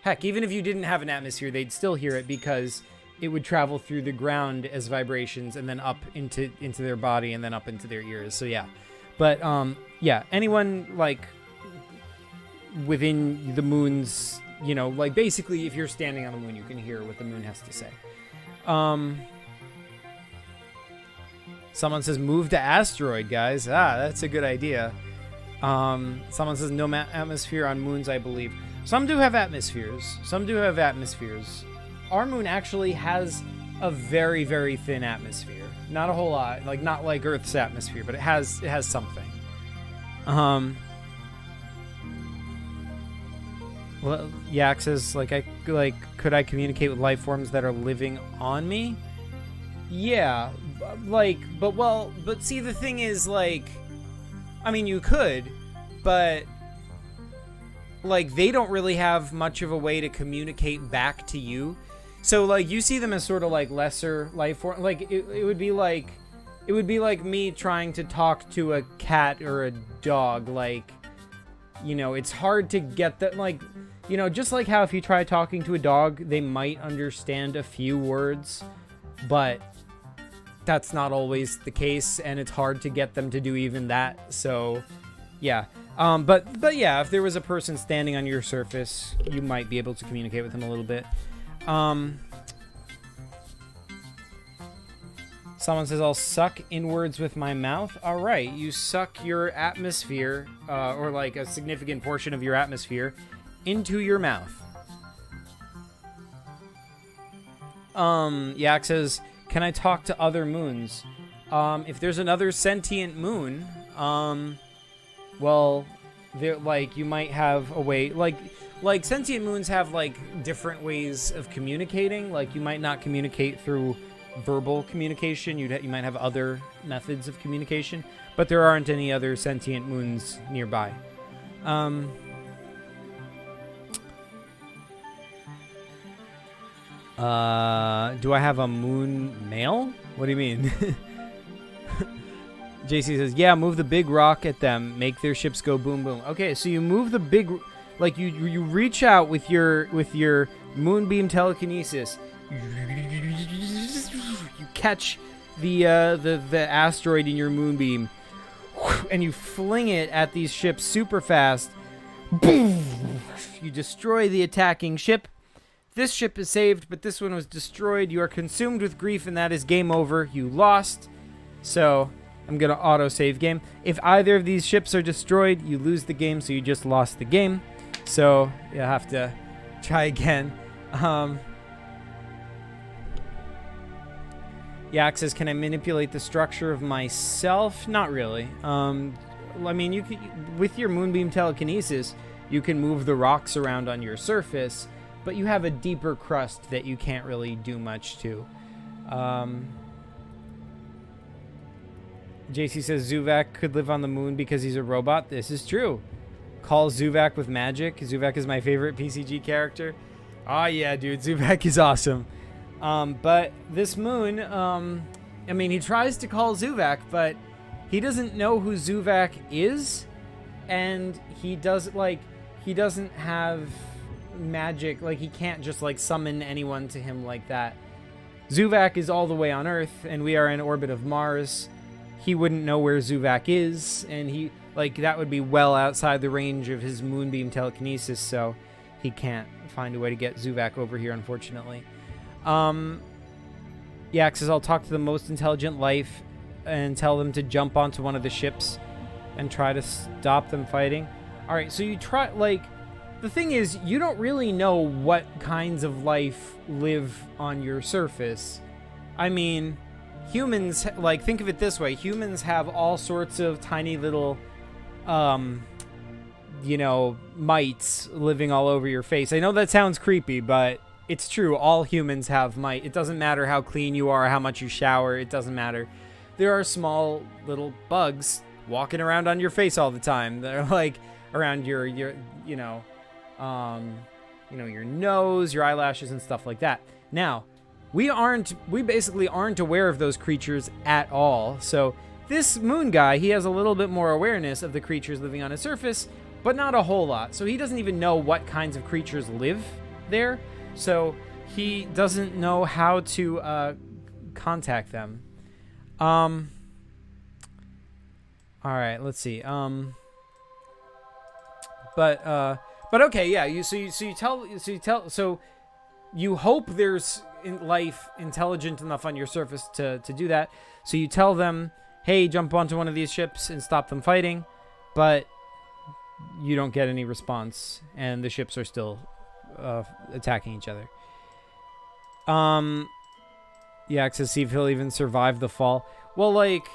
Heck, even if you didn't have an atmosphere, they'd still hear it, because it would travel through the ground as vibrations and then up into their body and then up into their ears. So yeah. But yeah, anyone like within the moon's you know, like basically if you're standing on the moon, you can hear what the moon has to say. Someone says move to asteroid, guys. That's a good idea. Someone says no atmosphere on moons, I believe. Some do have atmospheres. Our moon actually has a very, very thin atmosphere. Not a whole lot, like not like Earth's atmosphere, but it has something. Well, Yak says could I communicate with life forms that are living on me? Yeah, but see, the thing is, like, I mean, you could, but like they don't really have much of a way to communicate back to you. So like you see them as sort of like lesser life form. Like it would be like me trying to talk to a cat or a dog. Like, you know, it's hard to get that, like, you know, just like how if you try talking to a dog, they might understand a few words, but that's not always the case, and it's hard to get them to do even that. So yeah. But yeah, if there was a person standing on your surface, you might be able to communicate with them a little bit. Someone says, I'll suck inwards with my mouth. All right, you suck your atmosphere, or like a significant portion of your atmosphere, into your mouth. Yak says, can I talk to other moons? If there's another sentient moon, well, there, like, you might have a way, like sentient moons have like different ways of communicating. Like, you might not communicate through verbal communication. You might have other methods of communication, but there aren't any other sentient moons nearby. Do I have a moon male? What do you mean? JC says, yeah, move the big rock at them, make their ships go boom boom. Okay, so you move the big, like you reach out with your moonbeam telekinesis. You catch the asteroid in your moonbeam, and you fling it at these ships super fast. You destroy the attacking ship. This ship is saved, but this one was destroyed. You are consumed with grief, and that is game over. You lost. So I'm going to auto-save game. If either of these ships are destroyed, you lose the game, so you just lost the game. So you'll have to try again. Yak says, can I manipulate the structure of myself? Not really. I mean, you can, with your moonbeam telekinesis, you can move the rocks around on your surface, but you have a deeper crust that you can't really do much to. JC says Zuvak could live on the moon because he's a robot. This is true. Call Zuvak with magic. Zuvak is my favorite PCG character. Oh yeah, dude, Zuvak is awesome. But this moon, I mean, he tries to call Zuvak, but he doesn't know who Zuvak is, and he doesn't have magic. Like, he can't just like summon anyone to him like that. Zuvak is all the way on Earth, and we are in orbit of Mars. He wouldn't know where Zuvak is, and he, like, that would be well outside the range of his moonbeam telekinesis, so he can't find a way to get Zuvak over here, unfortunately. Yak says, I'll talk to the most intelligent life and tell them to jump onto one of the ships and try to stop them fighting. All right, so you try, like, the thing is, you don't really know what kinds of life live on your surface. I mean, humans, like, think of it this way. Humans have all sorts of tiny little, you know, mites living all over your face. I know that sounds creepy, but it's true. All humans have mite. It doesn't matter how clean you are, how much you shower. It doesn't matter. There are small little bugs walking around on your face all the time. They're like around your you know, your nose, your eyelashes, and stuff like that. Now, we basically aren't aware of those creatures at all. So this moon guy, he has a little bit more awareness of the creatures living on his surface, but not a whole lot. So he doesn't even know what kinds of creatures live there. So he doesn't know how to contact them. All right, let's see. But But okay, yeah. So you hope there's life intelligent enough on your surface to do that. So you tell them, hey, jump onto one of these ships and stop them fighting, but you don't get any response, and the ships are still attacking each other. Yeah, to see if he'll even survive the fall. Well, like,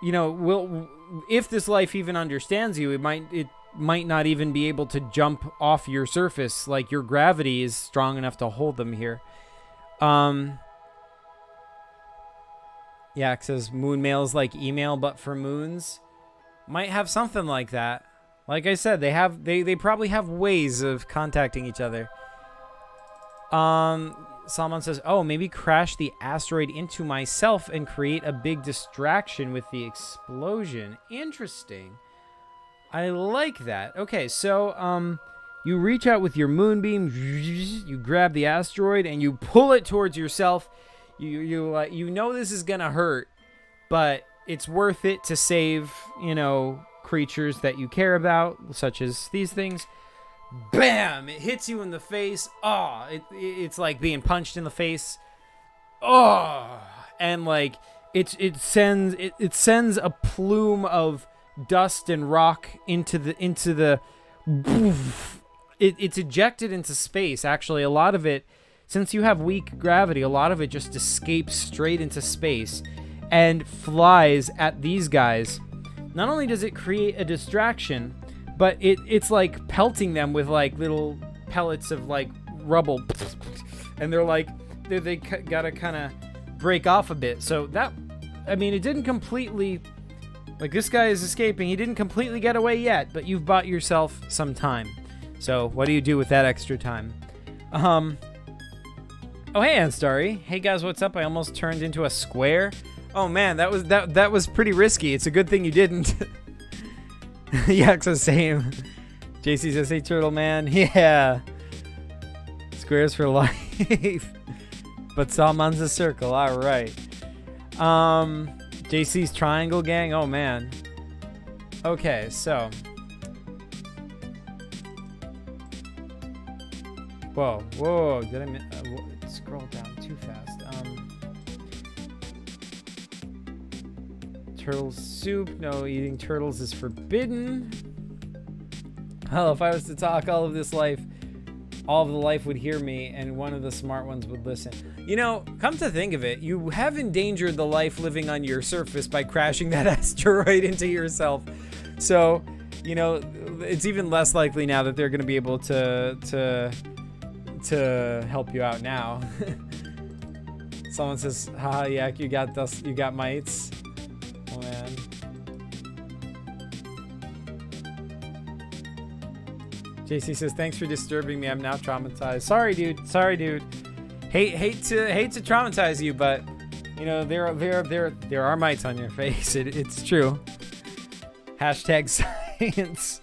you know, if this life even understands you, it might not even be able to jump off your surface. Like, your gravity is strong enough to hold them here. Yeah, it says moon mail is like email, but for moons. Might have something like that. Like I said, they probably have ways of contacting each other. Salman says, oh, maybe crash the asteroid into myself and create a big distraction with the explosion. Interesting. I like that. Okay, so you reach out with your moonbeam, you grab the asteroid, and you pull it towards yourself. You know this is gonna hurt, but it's worth it to save, you know, creatures that you care about, such as these things. Bam! It hits you in the face. Oh, it's like being punched in the face. Oh, and like it sends a plume of dust and rock into the it's ejected into space. Actually, a lot of it, since you have weak gravity, a lot of it just escapes straight into space and flies at these guys. Not only does it create a distraction, but it's like pelting them with like little pellets of like rubble, and they're like they gotta kind of break off a bit. So that, I mean, it didn't completely, like, this guy is escaping. He didn't completely get away yet, but you've bought yourself some time. So what do you do with that extra time? Oh, hey, Anstarry. Hey guys, what's up? I almost turned into a square. Oh man, that was pretty risky. It's a good thing you didn't. Yeah, it's the same. JC says, hey, Turtle Man. Yeah. Squares for life. But Salman's a circle. All right. JC's Triangle Gang. Oh, man. Okay, so. Whoa. Did I scroll down too fast? Turtle soup. No, eating turtles is forbidden. Hell, if I was to talk all of this life, all of the life would hear me, and one of the smart ones would listen. You know, come to think of it, you have endangered the life living on your surface by crashing that asteroid into yourself. So, you know, it's even less likely now that they're going to be able to help you out now. Someone says, haha, Yak, you got mites. Oh, man. JC says, thanks for disturbing me. I'm now traumatized. Sorry, dude. Hate to traumatize you, but you know, there are mites on your face. It's true. Hashtag science.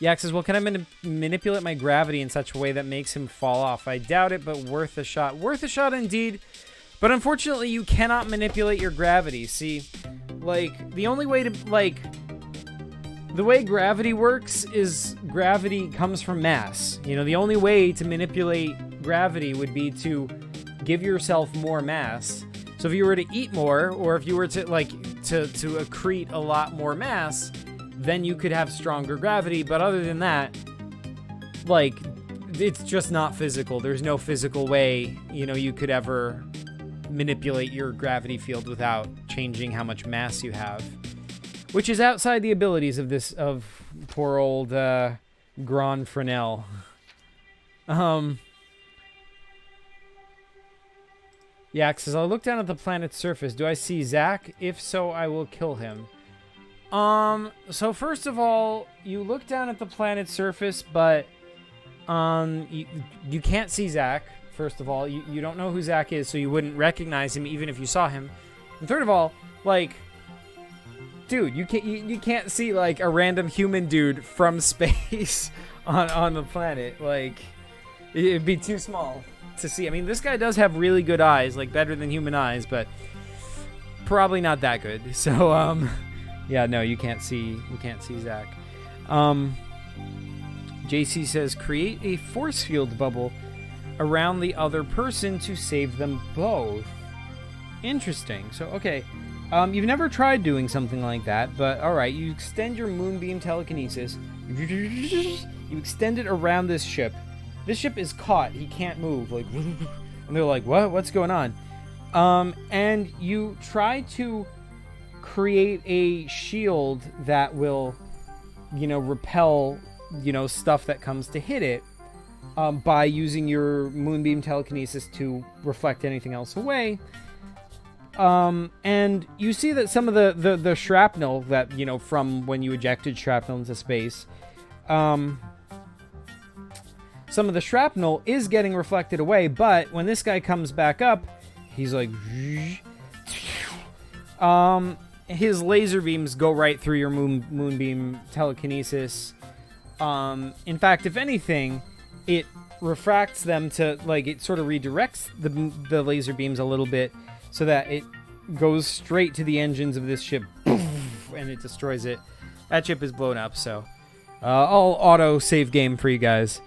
Yak says, well, can I manipulate my gravity in such a way that makes him fall off? I doubt it, but worth a shot. Worth a shot indeed. But unfortunately, you cannot manipulate your gravity. See, like, the only way to, like, the way gravity works is gravity comes from mass. You know, the only way to manipulate gravity would be to give yourself more mass. So if you were to eat more, or if you were to, like, to accrete a lot more mass, then you could have stronger gravity. But other than that, like, it's just not physical. There's no physical way, you know, you could ever manipulate your gravity field without changing how much mass you have, which is outside the abilities of poor old Gran Fresnel. Yak says, I'll look down at the planet's surface. Do I see Zach? If so, I will kill him. So first of all, you look down at the planet's surface, but you can't see Zach. First of all, you don't know who Zach is, so you wouldn't recognize him even if you saw him. And third of all, like, dude, you can't see like a random human dude from space on the planet. Like, it'd be too small to see. I mean, this guy does have really good eyes, like better than human eyes, but probably not that good. So Yeah, no, you can't see Zach. JC says, create a force field bubble around the other person to save them both. Interesting. So, okay. You've never tried doing something like that, but alright, you extend your moonbeam telekinesis. You extend it around this ship. This ship is caught. He can't move. Like, and they're like, what? What's going on? And you try to create a shield that will, repel, stuff that comes to hit it, by using your moonbeam telekinesis to reflect anything else away. And you see that some of the shrapnel that, from when you ejected shrapnel into space, some of the shrapnel is getting reflected away, but when this guy comes back up, he's like, his laser beams go right through your moonbeam telekinesis. In fact, if anything, it refracts them to, like, it sort of redirects the laser beams a little bit so that it goes straight to the engines of this ship, and it destroys it. That ship is blown up, so I'll auto save game for you guys.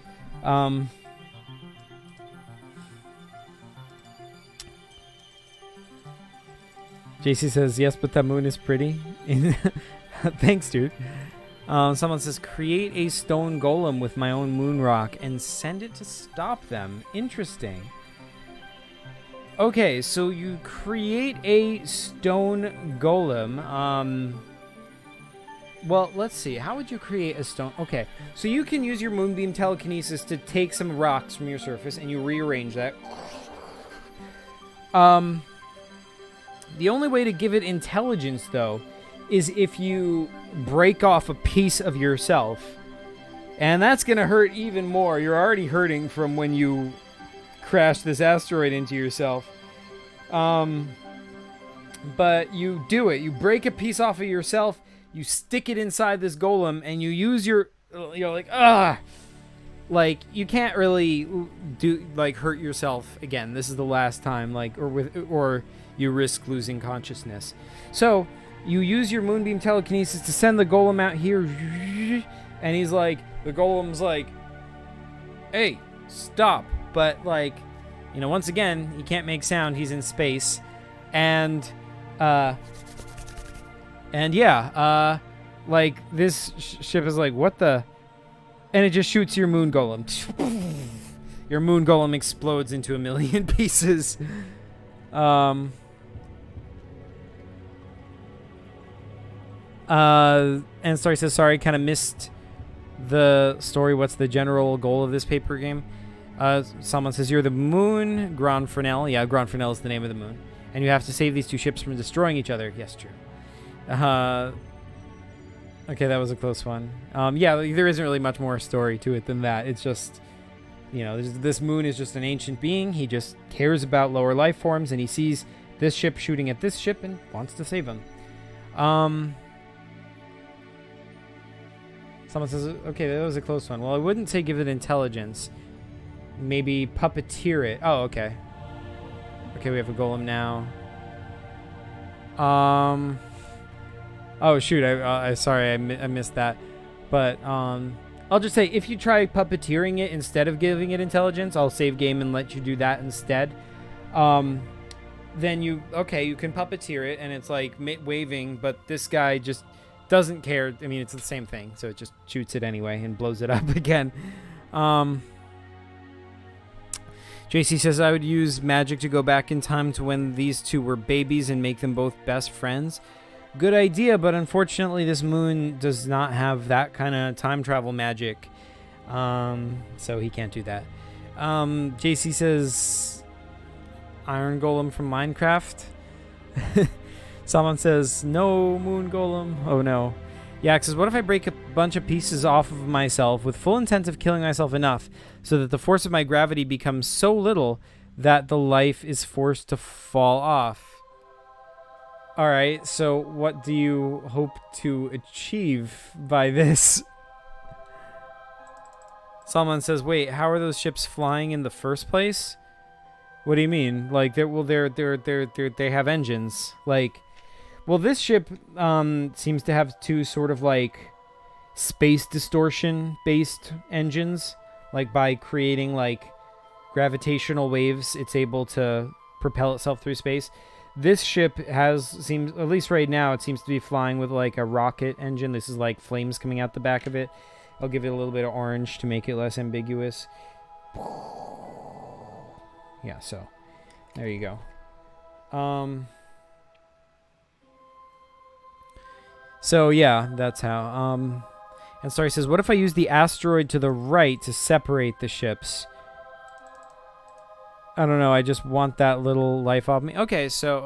JC says, yes, but that moon is pretty. Thanks, dude. Someone says, create a stone golem with my own moon rock and send it to stop them. Interesting. Okay, so you create a stone golem. Well, let's see. How would you create a stone? Okay, so you can use your moonbeam telekinesis to take some rocks from your surface and you rearrange that. The only way to give it intelligence, though, is if you break off a piece of yourself. And that's going to hurt even more. You're already hurting from when you crash this asteroid into yourself. But you do it. You break a piece off of yourself, you stick it inside this golem, and you use your, like, you can't really hurt yourself again. This is the last time, or you risk losing consciousness. So you use your moonbeam telekinesis to send the golem out here, and he's like, the golem's like, hey, stop. But, like, once again, he can't make sound. He's in space. And this ship is like, what the? And it just shoots your moon golem. Your moon golem explodes into a million pieces. And Story says, sorry, kind of missed the story. What's the general goal of this paper game? Someone says, you're the moon, Grand Fresnel. Yeah, Grand Fresnel is the name of the moon. And you have to save these two ships from destroying each other. Yes, true. Okay, that was a close one. Yeah, there isn't really much more story to it than that. It's just, this moon is just an ancient being. He just cares about lower life forms, and he sees this ship shooting at this ship and wants to save them. Someone says, okay, that was a close one. Well, I wouldn't say give it intelligence. Maybe puppeteer it. Oh, okay. Okay, we have a golem now. Oh, shoot. Sorry, I missed that. But I'll just say, if you try puppeteering it instead of giving it intelligence, I'll save game and let you do that instead. Then you can puppeteer it, and it's like waving, but this guy just doesn't care. I mean, it's the same thing, so it just shoots it anyway and blows it up again. JC says, I would use magic to go back in time to when these two were babies and make them both best friends. Good idea, but unfortunately this moon does not have that kind of time travel magic. So he can't do that. JC says, Iron Golem from Minecraft. Someone says, no moon golem. Oh no. Yak says, what if I break a bunch of pieces off of myself with full intent of killing myself enough so that the force of my gravity becomes so little that the life is forced to fall off? Alright, so what do you hope to achieve by this? Someone says, wait, how are those ships flying in the first place? What do you mean? Like, they have engines. Like, Well, this ship seems to have two sort of like space distortion based engines. Like by creating like gravitational waves, it's able to propel itself through space. This ship seems, at least right now, it seems to be flying with like a rocket engine. This is like flames coming out the back of it. I'll give it a little bit of orange to make it less ambiguous. Yeah, so there you go. So yeah, that's how. And Starry says, what if I use the asteroid to the right to separate the ships? I don't know, I just want that little life off me. Okay, so,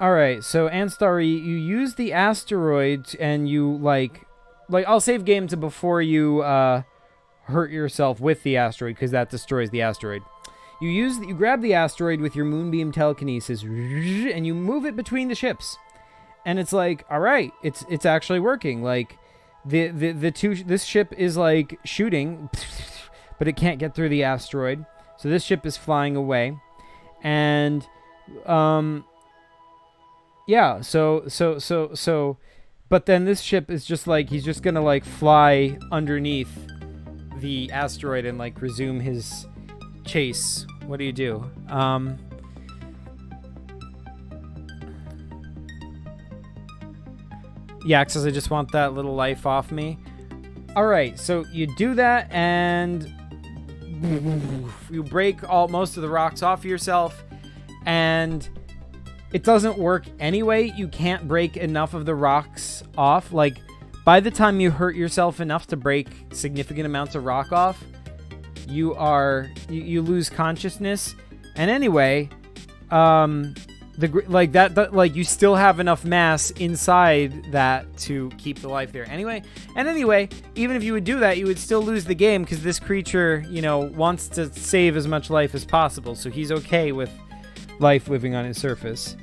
alright, so Anstarry, you use the asteroid and you, like, I'll save game to before you, hurt yourself with the asteroid, because that destroys the asteroid. You grab the asteroid with your moonbeam telekinesis, and you move it between the ships. And it's like, alright, it's actually working. Like, this ship is, like, shooting, but it can't get through the asteroid. So this ship is flying away. And, yeah, so, but then this ship is just like, he's just gonna like fly underneath the asteroid and like resume his chase. What do you do? Yeah, because I just want that little life off me. Alright, so you do that and you break most of the rocks off yourself, and it doesn't work anyway. You can't break enough of the rocks off. Like, by the time you hurt yourself enough to break significant amounts of rock off, you lose consciousness. And anyway, you still have enough mass inside that to keep the life there. Anyway, even if you would do that, you would still lose the game, because this creature, wants to save as much life as possible. So he's okay with life living on his surface.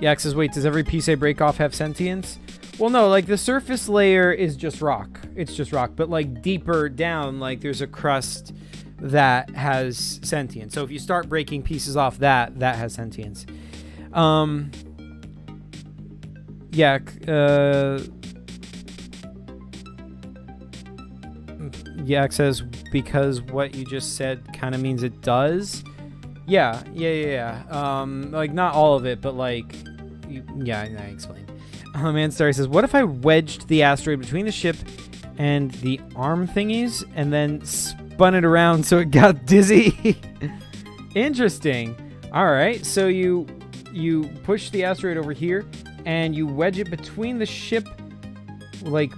Yak says, wait, does every piece I break off have sentience? Well, no, like, the surface layer is just rock. It's just rock. But, like, deeper down, like, there's a crust that has sentience. So if you start breaking pieces off that has sentience. Yak says, because what you just said kind of means it does. Yeah. Like, not all of it, but like, I explained. Manstar says, what if I wedged the asteroid between the ship and the arm thingies and then spun it around so it got dizzy? Interesting. All right, so you push the asteroid over here and you wedge it between the ship. Like,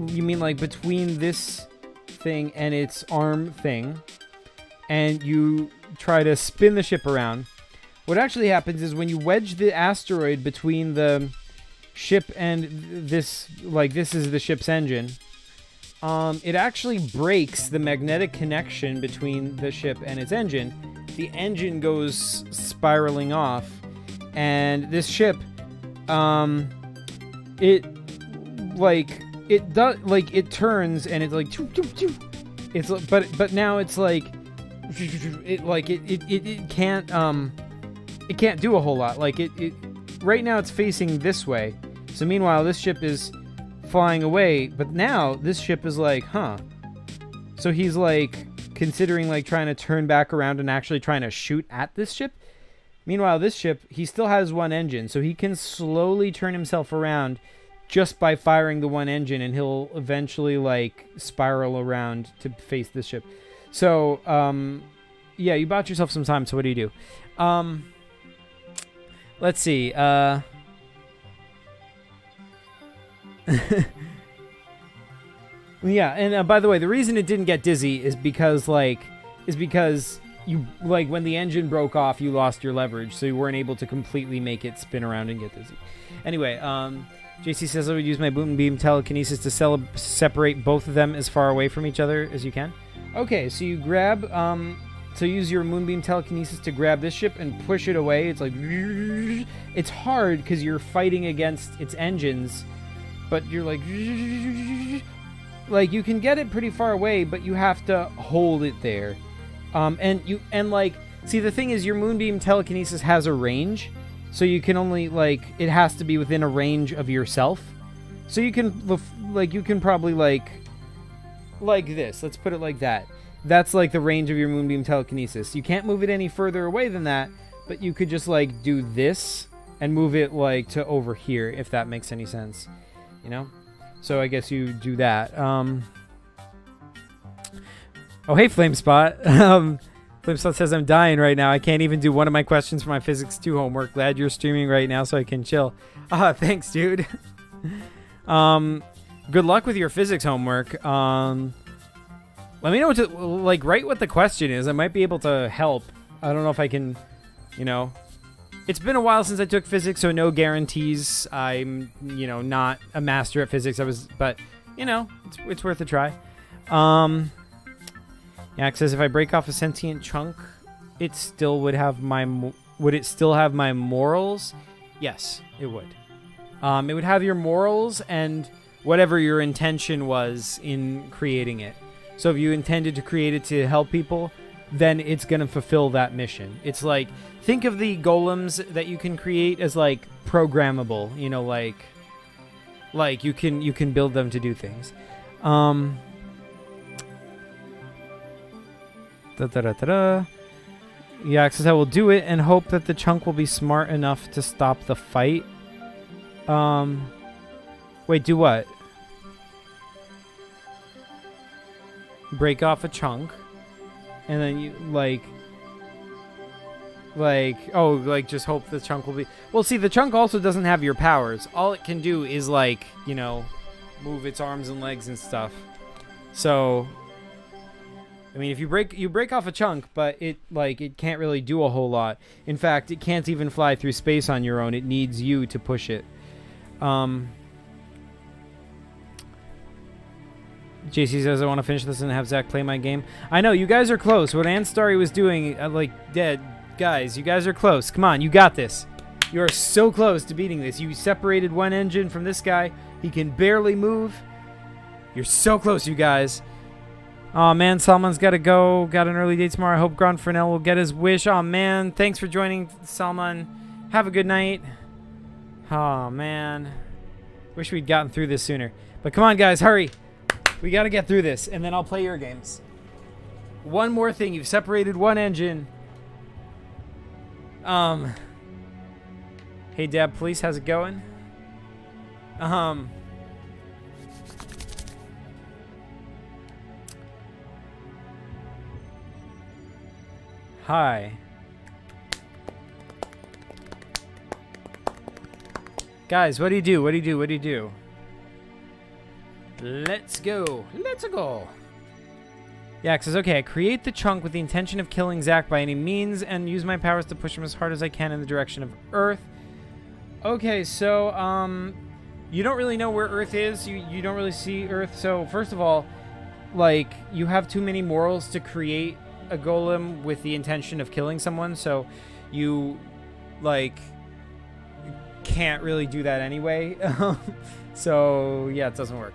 you mean like between this thing and its arm thing, and you try to spin the ship around. What actually happens is when you wedge the asteroid between the ship and this, like, this is the ship's engine, it actually breaks the magnetic connection between the ship and its engine. The engine goes spiraling off, and this ship, it turns and it's like, it's, but now it's like, it can't do a whole lot. Like, it right now it's facing this way. So meanwhile, this ship is flying away, but now this ship is like, so he's like considering like trying to turn back around and actually trying to shoot at this ship. Meanwhile, this ship, he still has one engine, so he can slowly turn himself around just by firing the one engine, and he'll eventually like spiral around to face this ship. So, yeah, you bought yourself some time, so what do you do? Let's see, yeah, and by the way, the reason it didn't get dizzy is because you, like, when the engine broke off, you lost your leverage, so you weren't able to completely make it spin around and get dizzy. Anyway, JC says I would use my moonbeam telekinesis to separate both of them as far away from each other as you can. Okay, so you grab, so use your moonbeam telekinesis to grab this ship and push it away. It's like, it's hard because you're fighting against its engines, but you're like, you can get it pretty far away, but you have to hold it there. And like, see, the thing is, your moonbeam telekinesis has a range, so you can only, like, it has to be within a range of yourself. So you can, like, you can probably, like this. Let's put it like that. That's, like, the range of your moonbeam telekinesis. You can't move it any further away than that, but you could just, like, do this and move it, like, to over here, if that makes any sense. You know? So I guess you do that. Oh, hey, Flamespot. Flamespot says, I'm dying right now. I can't even do one of my questions for my Physics 2 homework. Glad you're streaming right now so I can chill. Thanks, dude. Good luck with your physics homework. Let me know write what the question is. I might be able to help. I don't know if I can, you know. It's been a while since I took physics, so no guarantees. I'm, you know, not a master at physics. But, you know, it's worth a try. Yeah, it says if I break off a sentient chunk, it still would have would it still have my morals? Yes, it would. It would have your morals and whatever your intention was in creating it. So if you intended to create it to help people, then it's going to fulfill that mission. It's like, think of the golems that you can create as like programmable, you know, like you can build them to do things. Yeah, it says I will do it and hope that the chunk will be smart enough to stop the fight. Wait, do what? Break off a chunk, and then you just hope the chunk will be. Well, see, the chunk also doesn't have your powers. All it can do is like, you know, move its arms and legs and stuff. So, I mean, if you break off a chunk, but it can't really do a whole lot. In fact, it can't even fly through space on your own. It needs you to push it. JC says, I want to finish this and have Zach play my game. I know, you guys are close. What Anstarry was doing, guys, you guys are close. Come on, you got this. You are so close to beating this. You separated one engine from this guy. He can barely move. You're so close, you guys. Oh man, Salman's got to go. Got an early date tomorrow. I hope Grand Fresnel will get his wish. Oh man, thanks for joining, Salman. Have a good night. Oh man. Wish we'd gotten through this sooner. But come on, guys, hurry. We got to get through this, and then I'll play your games. One more thing. You've separated one engine. Hey, Dab Police, how's it going? Hi. Guys, what do you do? What do you do? What do you do? Let's go. Let's go. Yeah, it says, okay, I create the chunk with the intention of killing Zach by any means and use my powers to push him as hard as I can in the direction of Earth. Okay, so, you don't really know where Earth is. You don't really see Earth. So, first of all, like, you have too many morals to create a golem with the intention of killing someone. So, you, like, can't really do that anyway. So, yeah, it doesn't work.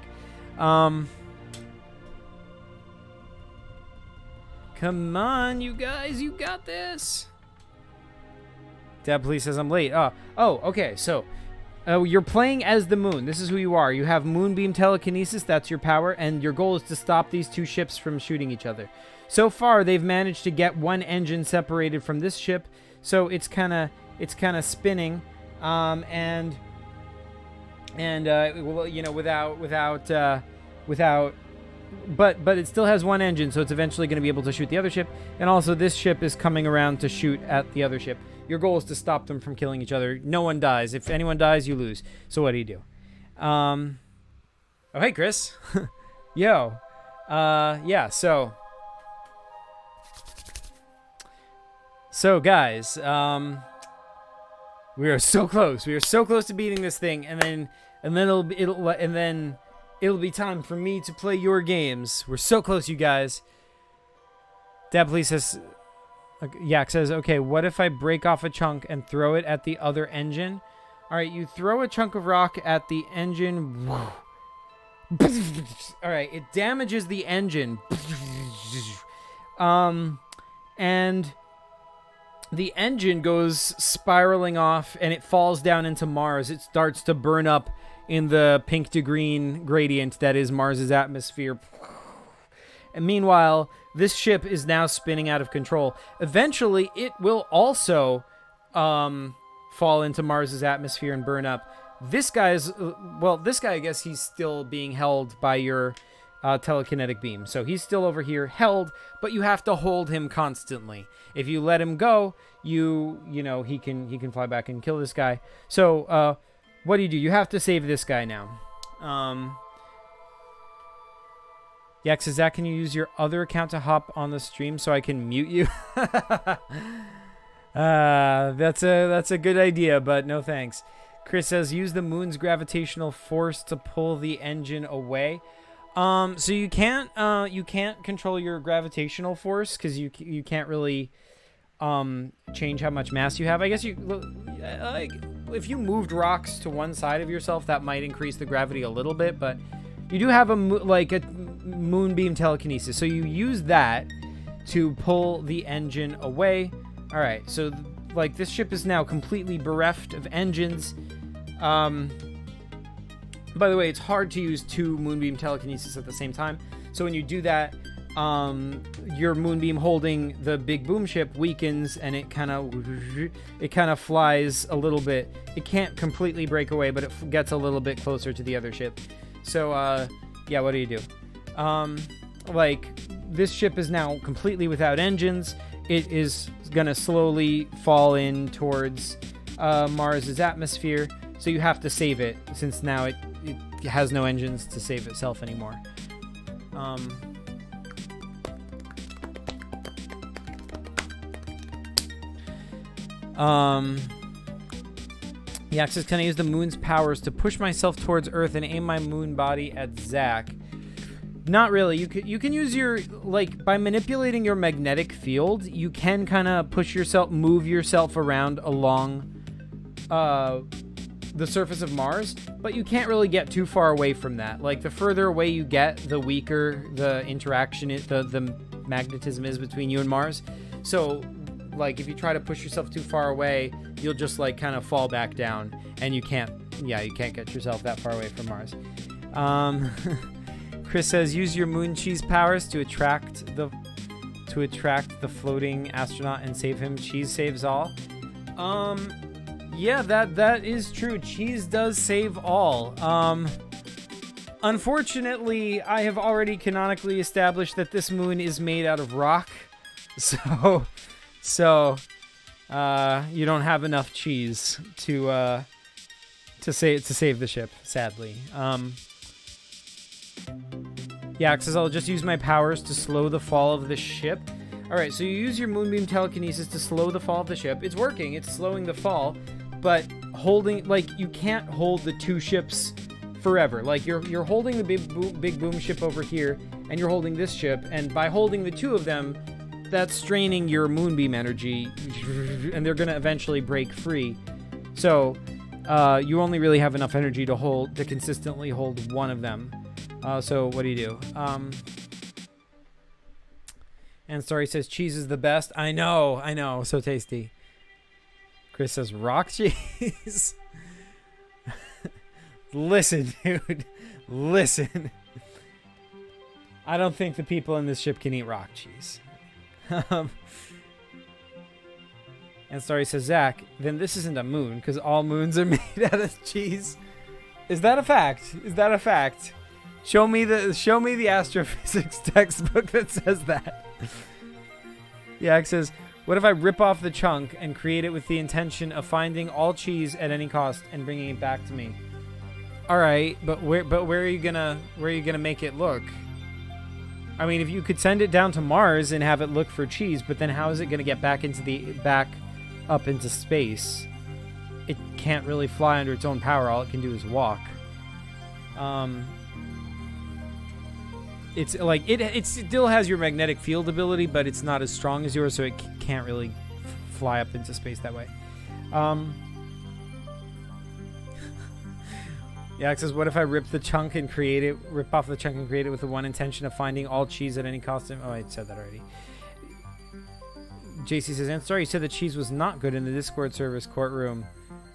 Come on, you guys, you got this. Dad Police says I'm late. Oh, okay. So, you're playing as the moon. This is who you are. You have moonbeam telekinesis. That's your power, and your goal is to stop these two ships from shooting each other. So far, they've managed to get one engine separated from this ship, so it's kind of spinning, and well, you know, but it still has one engine, so it's eventually going to be able to shoot the other ship. And also, this ship is coming around to shoot at the other ship. Your goal is to stop them from killing each other. No one dies. If anyone dies, you lose. So what do you do? Oh, hey, Chris. Yo. Yeah, so guys, we are so close. We are so close to beating this thing, and then it'll be time for me to play your games. We're so close, you guys. Dad Police says, Yak says, okay, what if I break off a chunk and throw it at the other engine? All right, you throw a chunk of rock at the engine. All right, it damages the engine. and the engine goes spiraling off, and it falls down into Mars. It starts to burn up in the pink to green gradient that is Mars's atmosphere. And meanwhile, this ship is now spinning out of control. Eventually, it will also fall into Mars's atmosphere and burn up. This guy, I guess he's still being held by your telekinetic beam. So he's still over here held, but you have to hold him constantly. If you let him go, you know, he can fly back and kill this guy. So what do? You have to save this guy now. Yeah, so Zach, can you use your other account to hop on the stream so I can mute you? That's a good idea, but no thanks. Chris says, use the moon's gravitational force to pull the engine away. So you can't control your gravitational force because you can't really change how much mass you have. I guess like if you moved rocks to one side of yourself, that might increase the gravity a little bit, but you do have a moonbeam telekinesis. So you use that to pull the engine away. All right, so like this ship is now completely bereft of engines. By the way, it's hard to use two moonbeam telekinesis at the same time. So when you do that, your moonbeam holding the big boom ship weakens, and it kind of flies a little bit. It can't completely break away, but it gets a little bit closer to the other ship. So yeah, what do you do? Like this ship is now completely without engines. It is gonna slowly fall in towards Mars's atmosphere. So you have to save it, since now it has no engines to save itself anymore. Yeah, says, can I use the moon's powers to push myself towards Earth and aim my moon body at Zach? Not really. You can use your, like, by manipulating your magnetic field, you can kind of move yourself around along the surface of Mars, but you can't really get too far away from that. Like, the further away you get, the weaker the interaction the magnetism is between you and Mars. So, like, if you try to push yourself too far away, you'll just, like, kind of fall back down, and you can't get yourself that far away from Mars. Chris says, use your moon cheese powers to attract the floating astronaut and save him. Cheese saves all. Yeah, that is true. Cheese does save all. Unfortunately, I have already canonically established that this moon is made out of rock. So you don't have enough cheese to save the ship, sadly. Yeah, because I'll just use my powers to slow the fall of the ship. Alright, so you use your moonbeam telekinesis to slow the fall of the ship. It's working, it's slowing the fall, but you can't hold the two ships forever. Like, you're holding the big boom ship over here, and you're holding this ship, and by holding the two of them, that's straining your moonbeam energy, and they're going to eventually break free. So, you only really have enough energy to consistently hold one of them. So what do you do? And Story says, cheese is the best. I know. So tasty. Chris says, rock cheese. Listen, dude. Listen. I don't think the people in this ship can eat rock cheese. And Story says, Zach, then this isn't a moon, because all moons are made out of cheese. Is that a fact? Show me the astrophysics textbook that says that. Yeah, it says, what if I rip off the chunk and create it with the intention of finding all cheese at any cost and bringing it back to me? All right, but where are you gonna make it look? I mean, if you could send it down to Mars and have it look for cheese, but then how is it gonna get back up into space? It can't really fly under its own power. All it can do is walk. It's like it still has your magnetic field ability, but it's not as strong as yours, so it can't really fly up into space that way. Yeah, it says, what if I rip off the chunk and create it with the one intention of finding all cheese at any cost? Oh, I said that already. JC says, and sorry, you said the cheese was not good in the Discord service courtroom.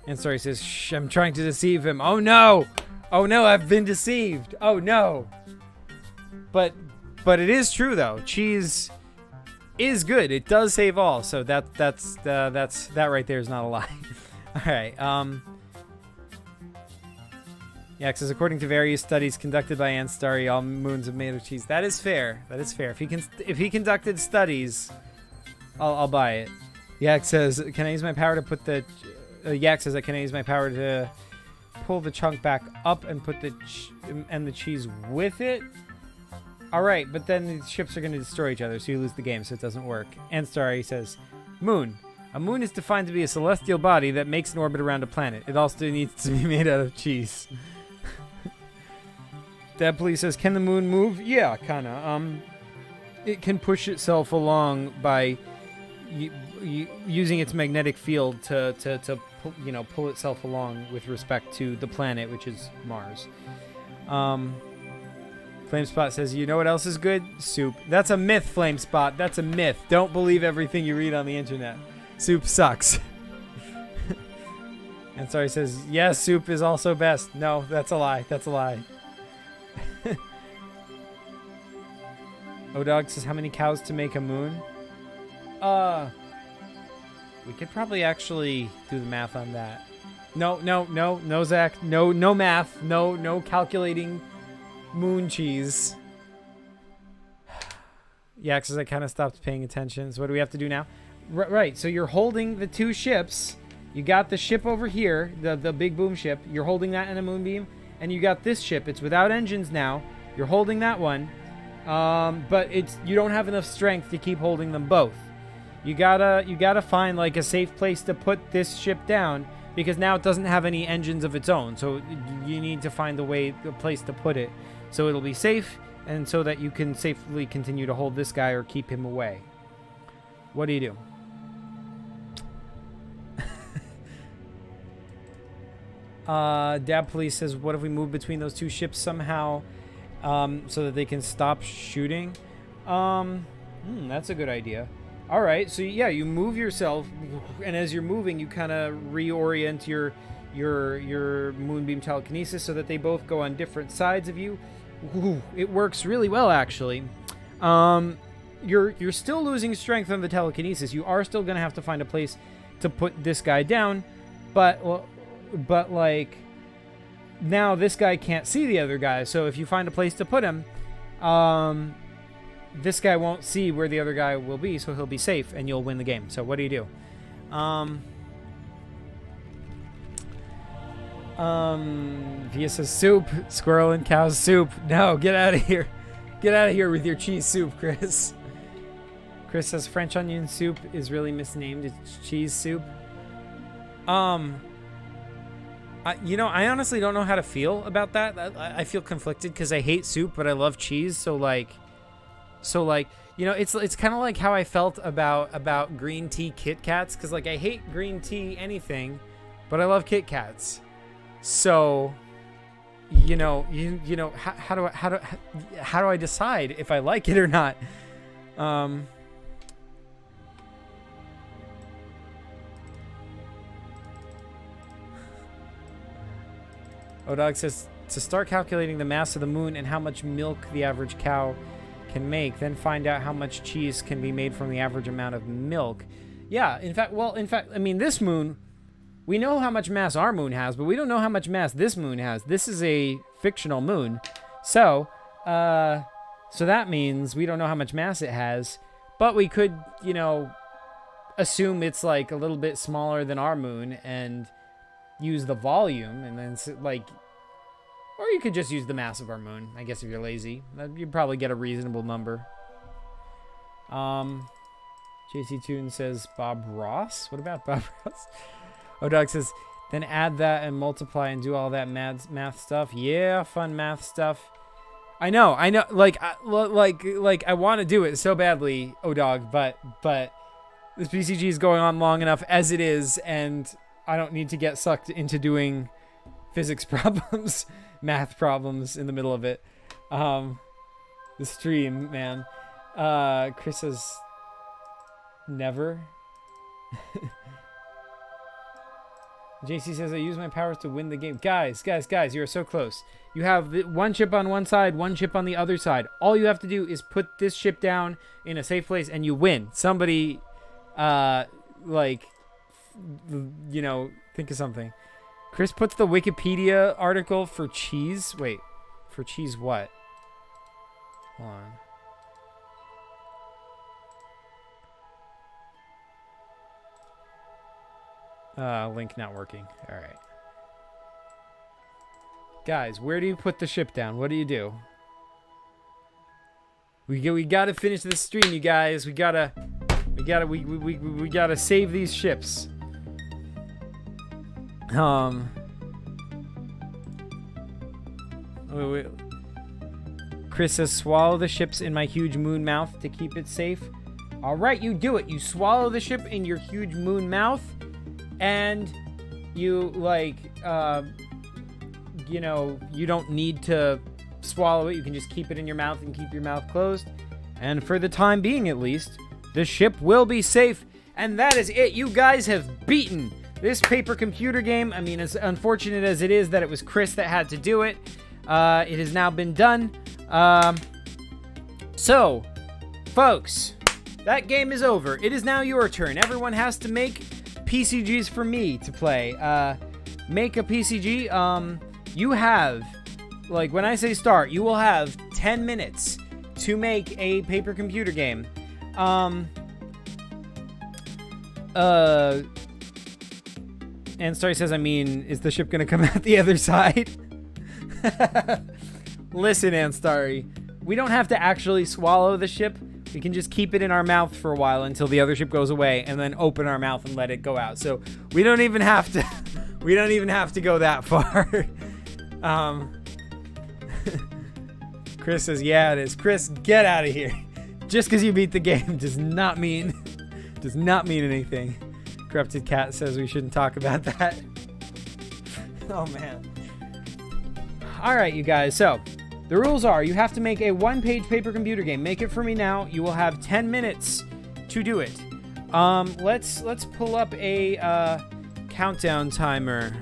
And sorry says, shh, I'm trying to deceive him. Oh no! Oh no, I've been deceived. Oh no. But it is true though. Cheese is good. It does save all. So that right there is not a lie. All right. Yeah, because according to various studies conducted by Ansari, all moons are made of cheese. That is fair. That is fair. If he conducted studies, I'll buy it. Yak says, can I use my power to put the... Yak says, can I use my power to pull the chunk back up and put the cheese with it? All right, but then the ships are going to destroy each other, so you lose the game, so it doesn't work. Ansari says, moon. A moon is defined to be a celestial body that makes an orbit around a planet. It also needs to be made out of cheese. Dad Police says, can the moon move? Yeah, kind of. It can push itself along by using its magnetic field to pull itself along with respect to the planet, which is Mars. Flamespot says, you know what else is good? Soup. That's a myth, Flamespot. That's a myth. Don't believe everything you read on the internet. Soup sucks. And sorry says, yes, soup is also best. No, that's a lie. That's a lie. O-Dog says, how many cows to make a moon? We could probably actually do the math on that. No, Zach. No math. No calculating moon cheese. Yeah, because I kind of stopped paying attention. So what do we have to do now? Right, so you're holding the two ships. You got the ship over here, the big boom ship. You're holding that in a moonbeam. And you got this ship. It's without engines now. You're holding that one. But you don't have enough strength to keep holding them both. You gotta find like a safe place to put this ship down, because now it doesn't have any engines of its own. So you need to find a place to put it so it'll be safe, and so that you can safely continue to hold this guy or keep him away. What do you do? Dab Police says, what if we move between those two ships somehow, so that they can stop shooting? That's a good idea. All right, so yeah, you move yourself, and as you're moving, you kind of reorient your moonbeam telekinesis so that they both go on different sides of you. Ooh, it works really well, actually. You're still losing strength on the telekinesis. You are still gonna have to find a place to put this guy down, but like now this guy can't see the other guy. So if you find a place to put him, this guy won't see where the other guy will be, so he'll be safe, and you'll win the game. So what do you do? Via says soup, squirrel and cow soup. No, get out of here. Get out of here with your cheese soup, Chris. Chris says French onion soup is really misnamed. It's cheese soup. I honestly don't know how to feel about that. I feel conflicted because I hate soup, but I love cheese. So it's kind of like how I felt about green tea Kit Kats, because like I hate green tea anything, but I love Kit Kats. So, how do I decide if I like it or not? O-Dog says, to start calculating the mass of the moon and how much milk the average cow can make, then find out how much cheese can be made from the average amount of milk. Yeah, in fact, I mean, this moon, we know how much mass our moon has, but we don't know how much mass this moon has. This is a fictional moon. So that means we don't know how much mass it has, but we could, assume it's like a little bit smaller than our moon and use the volume, and then or you could just use the mass of our moon, I guess, if you're lazy. You'd probably get a reasonable number. JC Toon says Bob Ross. What about Bob Ross? O-Dog says, then add that and multiply and do all that math stuff. Yeah, fun math stuff. I know. Like I want to do it so badly, O-Dog, but this PCG is going on long enough as it is, and I don't need to get sucked into doing physics problems, math problems in the middle of it. The stream, man. Chris says, Never. JC says, I use my powers to win the game. Guys, you are so close. You have one ship on one side, one ship on the other side. All you have to do is put this ship down in a safe place and you win. Somebody, like, you know, think of something. Chris puts the Wikipedia article for cheese. Wait, for cheese what? Hold on. Link not working. All right. Guys, where do you put the ship down? What do you do? We gotta finish this stream, you guys. We gotta save these ships. Wait. Chris says, swallow the ships in my huge moon mouth to keep it safe. All right, you do it. You swallow the ship in your huge moon mouth, and you, like, you know, you don't need to swallow it. You can just keep it in your mouth and keep your mouth closed. And for the time being, at least, the ship will be safe. And that is it. You guys have beaten this paper computer game. I mean, as unfortunate as it is that it was Chris that had to do it, it has now been done. So, folks, that game is over. It is now your turn. Everyone has to make PCGs for me to play. Make a PCG. You have, like, when I say start, you will have 10 minutes to make a paper computer game. And Starry says, I mean, is the ship gonna come out the other side? Listen, Anstarry, we don't have to actually swallow the ship. We can just keep it in our mouth for a while until the other ship goes away, and then open our mouth and let it go out. So we don't even have to. We don't even have to go that far. Chris says, "Yeah, it is." Chris, get out of here. Just because you beat the game does not mean anything. Corrupted Cat says we shouldn't talk about that. Oh man. All right, you guys. So the rules are: you have to make a one-page paper computer game. Make it for me now. You will have 10 minutes to do it. Let's pull up a countdown timer.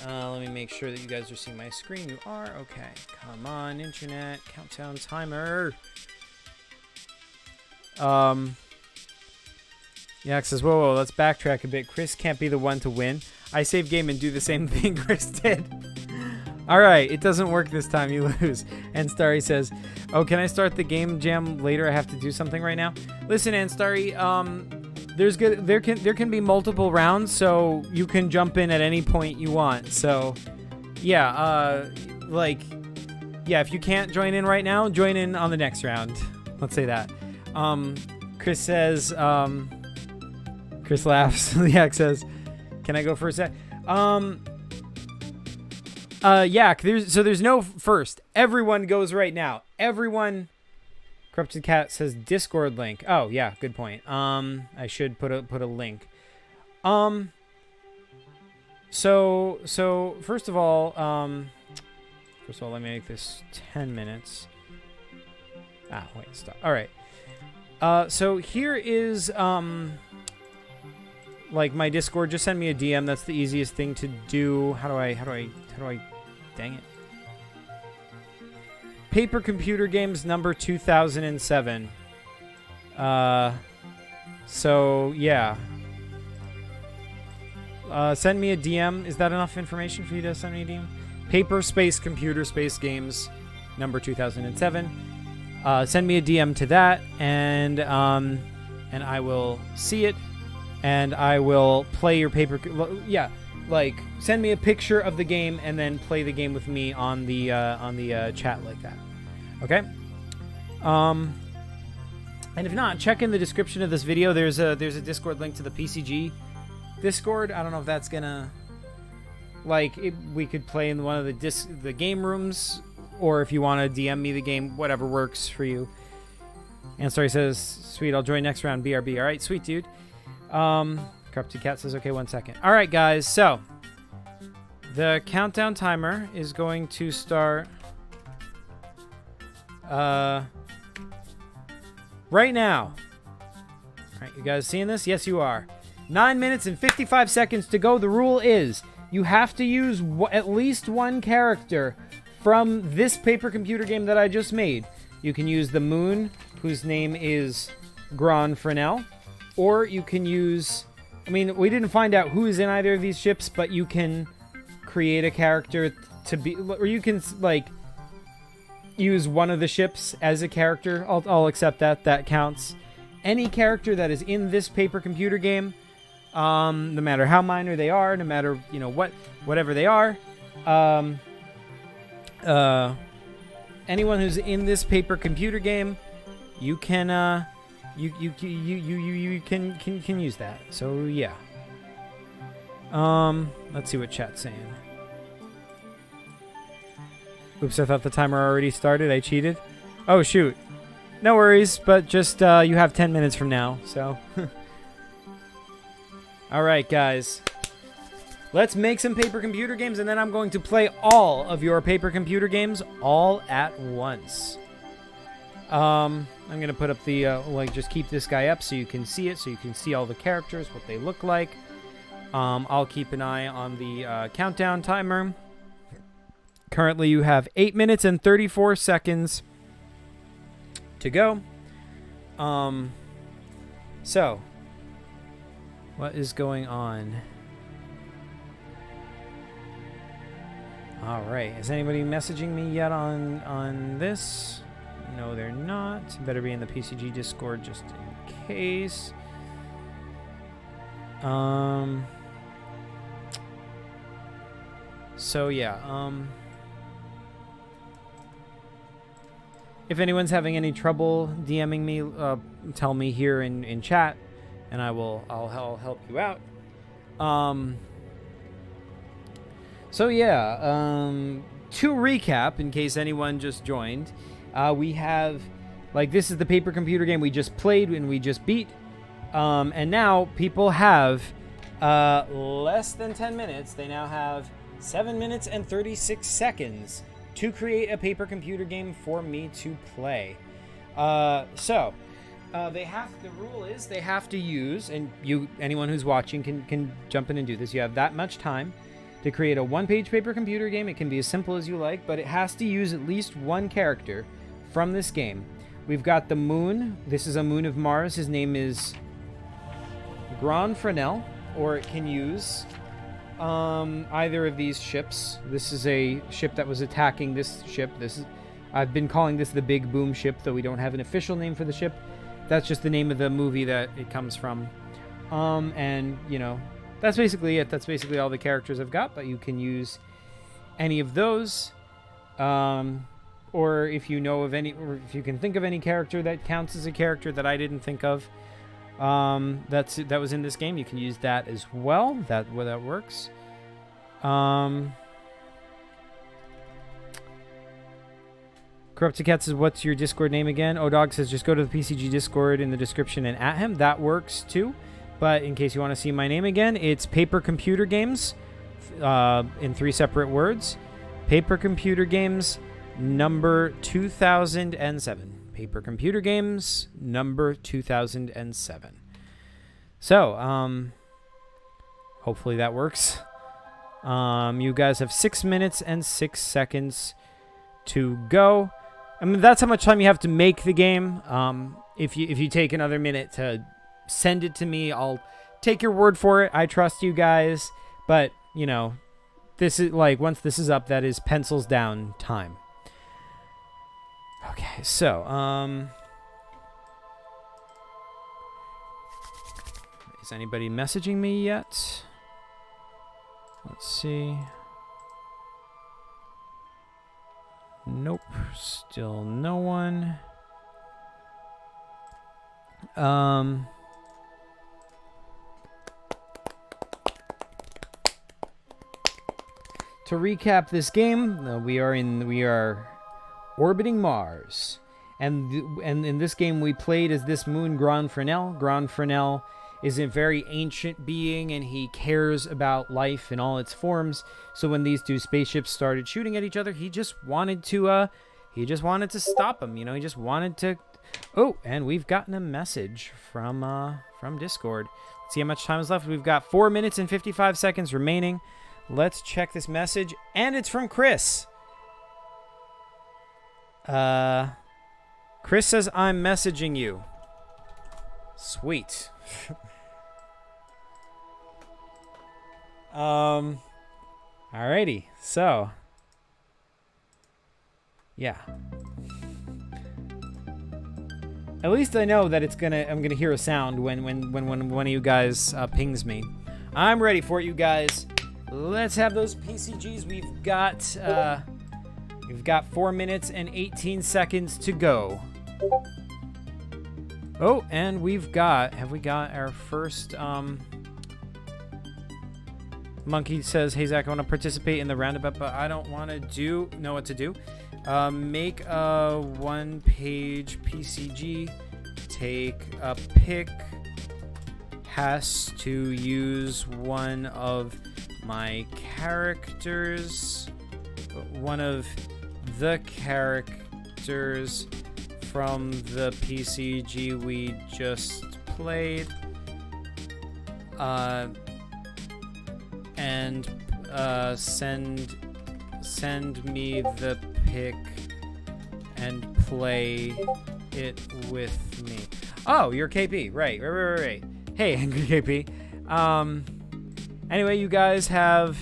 Let me make sure that you guys are seeing my screen. You are? Okay. Come on, internet. Countdown timer. Yak says, whoa, let's backtrack a bit. Chris can't be the one to win. I save game and do the same thing Chris did. Alright, it doesn't work this time. You lose. And Starry says, oh, can I start the game jam later? I have to do something right now. Listen, Anstarry, there can be multiple rounds, so you can jump in at any point you want. So, yeah, if you can't join in right now, join in on the next round. Let's say that. Chris says, Chris laughs. Yak says, can I go for a sec? Yak, there's no first. Everyone goes right now. Everyone. Corrupted Cat says Discord link. Oh yeah, good point. I should put a link. So first of all, let me make this 10 minutes. Wait, stop. All right. So here is like my Discord. Just send me a DM. That's the easiest thing to do. How do I? Dang it. Paper computer games number 2007. So yeah. Send me a DM. Is that enough information for you to send me a DM? Paper space computer space games number 2007. Send me a DM to that, and I will see it, and I will play your paper. Yeah, like send me a picture of the game, and then play the game with me on the chat like that. Okay. And if not, check in the description of this video. There's a Discord link to the PCG Discord. I don't know if that's gonna we could play in one of the game rooms. Or if you want to DM me the game, whatever works for you. And Story says, sweet, I'll join next round, BRB. All right, sweet, dude. Corrupted Cat says, okay, 1 second. All right, guys, so the countdown timer is going to start right now. All right, you guys seeing this? Yes, you are. 9 minutes and 55 seconds to go. The rule is you have to use at least one character from this paper computer game that I just made. You can use the moon, whose name is Gran Fresnel, or you can use... I mean, we didn't find out who is in either of these ships, but you can create a character to be... Or you can, like, use one of the ships as a character. I'll accept that. That counts. Any character that is in this paper computer game, no matter how minor they are, no matter, you know, whatever they are, anyone who's in this paper computer game, you can you can use that. So yeah. Let's see what chat's saying. Oops, I thought the timer already started. I cheated. Oh shoot. No worries, but just you have 10 minutes from now, so. All right, guys. Let's make some paper computer games, and then I'm going to play all of your paper computer games all at once. I'm going to put up the, just keep this guy up so you can see it, so you can see all the characters, what they look like. I'll keep an eye on the countdown timer. Currently, you have 8 minutes and 34 seconds to go. So, what is going on? All right, is anybody messaging me yet on this? No, they're not. Better be in the PCG Discord just in case. So yeah, if anyone's having any trouble DMing me, tell me here in chat, and I'll help you out. So yeah, to recap, in case anyone just joined, we have, this is the paper computer game we just played and we just beat, and now people have less than 10 minutes. They now have 7 minutes and 36 seconds to create a paper computer game for me to play. The rule is they have to use, and anyone who's watching can jump in and do this. You have that much time to create a one-page paper computer game. It can be as simple as you like, but it has to use at least one character from this game. We've got the moon. This is a moon of Mars. His name is Gran Fresnel, or it can use either of these ships. This is a ship that was attacking this ship. I've been calling this the Big Boom ship, though we don't have an official name for the ship. That's just the name of the movie that it comes from. And, you know, that's basically it. That's basically all the characters I've got, but you can use any of those. Or if you know of any, or if you can think of any character that counts as a character that I didn't think of, that was in this game, you can use that as well. That works. Corrupted Cat says, what's your Discord name again? Odog says, just go to the PCG Discord in the description and at him. That works too. But in case you want to see my name again, it's Paper Computer Games, in 3 separate words. Paper Computer Games number 2007. Paper Computer Games number 2007. So, hopefully that works. You guys have 6 minutes and 6 seconds to go. I mean, that's how much time you have to make the game. If you take another minute to send it to me, I'll take your word for it. I trust you guys. But, you know, this is once this is up, that is pencils down time. Okay, so, is anybody messaging me yet? Let's see. Nope, still no one. To recap this game, we are orbiting Mars, and in this game we played as this moon Gran Fresnel. Gran Fresnel is a very ancient being, and he cares about life in all its forms. So when these two spaceships started shooting at each other, he just wanted to stop them. You know, he just wanted to Oh, and we've gotten a message from Discord. Let's see how much time is left. We've got 4 minutes and 55 seconds remaining. Let's check this message, and it's from Chris. Chris says, I'm messaging you. Sweet. Alrighty, so yeah. At least I know that I'm gonna hear a sound when one of you guys pings me. I'm ready for it, you guys. Let's have those PCGs. We've got 4 minutes and 18 seconds to go. Oh, and have we got our first Monkey says, hey Zach, I want to participate in the roundabout, but I don't want to know what to do. Make a 1-page PCG, take a pic, has to use one of my characters, one of the characters from the PCG we just played, and send me the pic and play it with me. Oh, you're KP, right. Hey, Angry KP. Anyway, you guys have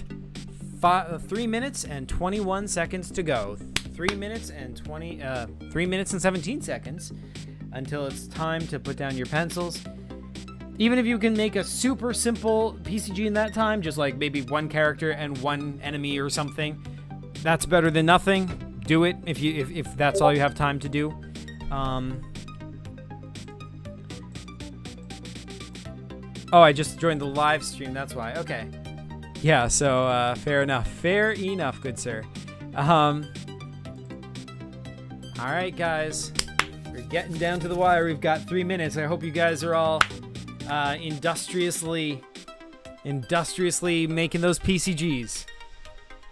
3 minutes and 21 seconds to go. 3 minutes and 17 seconds until it's time to put down your pencils. Even if you can make a super simple PCG in that time, just like maybe one character and one enemy or something, that's better than nothing. Do it if that's all you have time to do. Oh, I just joined the live stream. That's why. Okay. Yeah. So fair enough. Fair enough, good sir. All right, guys. We're getting down to the wire. We've got 3 minutes. I hope you guys are all industriously making those PCGs.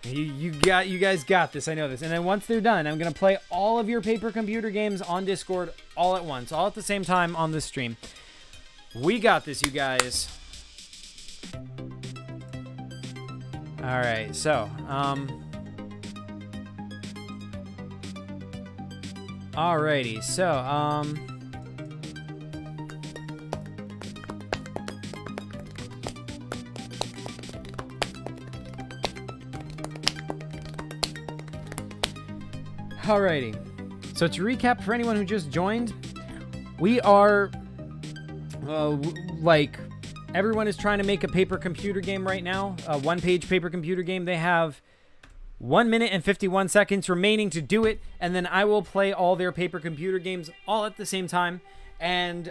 You guys got this. I know this. And then once they're done, I'm gonna play all of your paper computer games on Discord all at once, all at the same time on this stream. We got this, you guys. All right, so alrighty, so alrighty. So to recap for anyone who just joined, we are like everyone is trying to make a paper computer game right now, a 1-page paper computer game. They have 1 minute and 51 seconds remaining to do it, and then I will play all their paper computer games all at the same time. And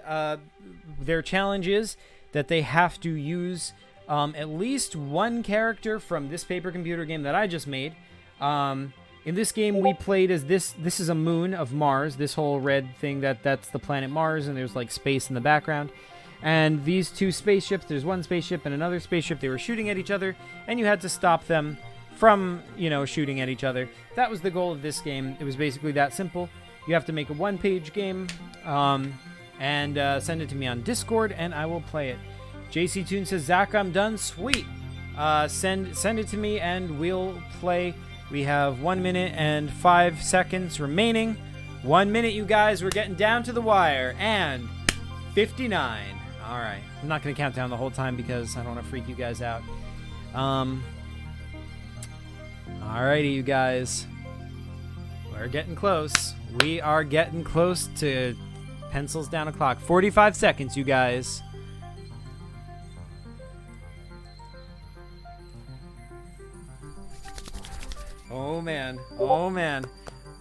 their challenge is that they have to use at least one character from this paper computer game that I just made. In this game, we played as this is a moon of Mars, this whole red thing, that's the planet Mars, and there's like space in the background. And these two spaceships, there's one spaceship and another spaceship, they were shooting at each other, and you had to stop them from, shooting at each other. That was the goal of this game. It was basically that simple. You have to make a 1-page game, and send it to me on Discord, and I will play it. JC Toon says, Zach, I'm done. Sweet. Send it to me, and we'll play. We have 1 minute and 5 seconds remaining. 1 minute, you guys. We're getting down to the wire. And 59. All right. I'm not going to count down the whole time because I don't want to freak you guys out. Alrighty, you guys. We're getting close. We are getting close to pencils down a clock. 45 seconds, you guys. Oh, man. Oh, man.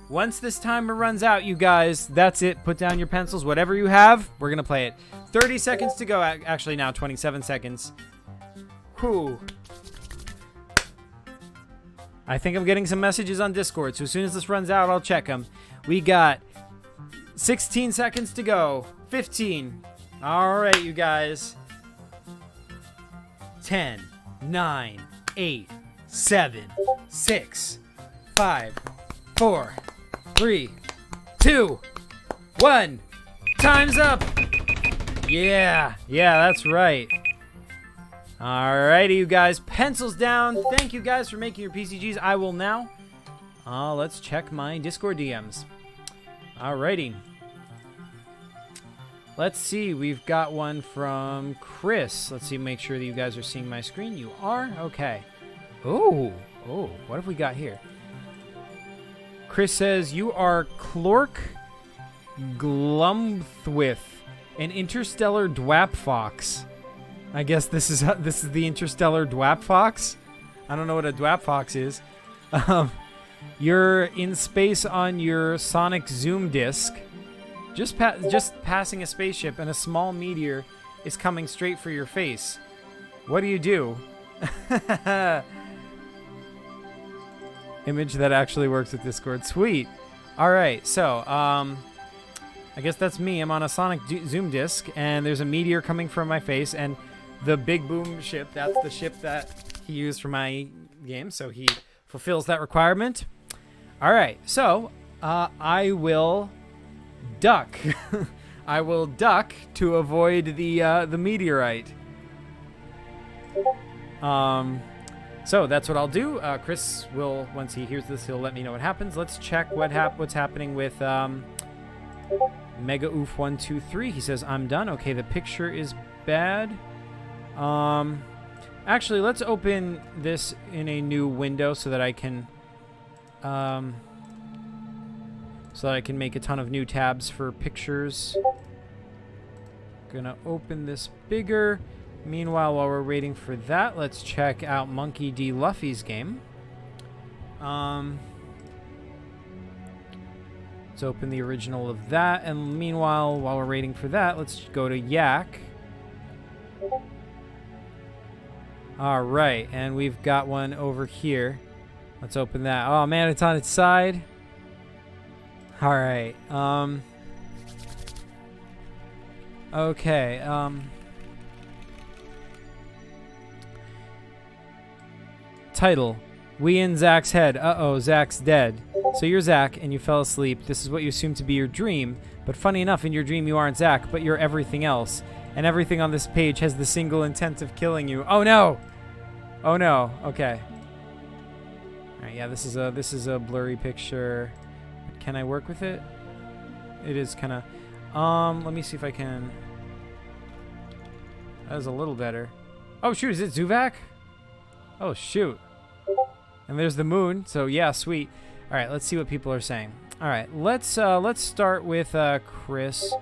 Once this timer runs out, you guys, that's it. Put down your pencils. Whatever you have, we're going to play it. 30 seconds to go. Actually, now 27 seconds. Whew. I think I'm getting some messages on Discord, so as soon as this runs out, I'll check them. We got 16 seconds to go. 15. All right, you guys. 10, 9, 8, 7, 6, 5, 4, 3, 2, 1. time's up. Yeah, that's right. Alrighty, you guys. Pencils down. Thank you guys for making your PCGs. I will now. Let's check my Discord DMs. Alrighty. Let's see. We've got one from Chris. Let's see. Make sure that you guys are seeing my screen. You are? Okay. Oh, what have we got here? Chris says, you are Clork Glumthwith, an interstellar dwap fox. I guess this is the interstellar dwap fox. I don't know what a dwap fox is. You're in space on your sonic zoom disc, just passing a spaceship, and a small meteor is coming straight for your face. What do you do? Image that actually works with Discord. Sweet. All right, so I guess that's me. I'm on a sonic zoom disc, and there's a meteor coming from my face, and the big boom ship, that's the ship that he used for my game, so he fulfills that requirement. All right, so I will duck. I will duck to avoid the meteorite. So that's what I'll do. Chris will, once he hears this, he'll let me know what happens. Let's check what's happening with Mega Oof 123. He says I'm done. Okay, the picture is bad. Actually, let's open this in a new window so that I can make a ton of new tabs for pictures. Gonna open this bigger. Meanwhile, while we're waiting for that, let's check out Monkey D. Luffy's game. Let's open the original of that, and meanwhile, while we're waiting for that, let's go to Yak. All right, and we've got one over here. Let's open that. Oh man, it's on its side. All right. Okay. Title: We in Zach's head. Uh-oh, Zach's dead. So you're Zach, and you fell asleep. This is what you assume to be your dream. But funny enough, in your dream you aren't Zach, but you're everything else. And everything on this page has the single intent of killing you. Oh no! Oh no. Okay. Alright, yeah, this is a blurry picture. Can I work with it? It is kinda let me see if I can. That was a little better. Oh shoot, is it Zuvak? Oh shoot. And there's the moon, so yeah, sweet. Alright, let's see what people are saying. Alright, let's start with Chris.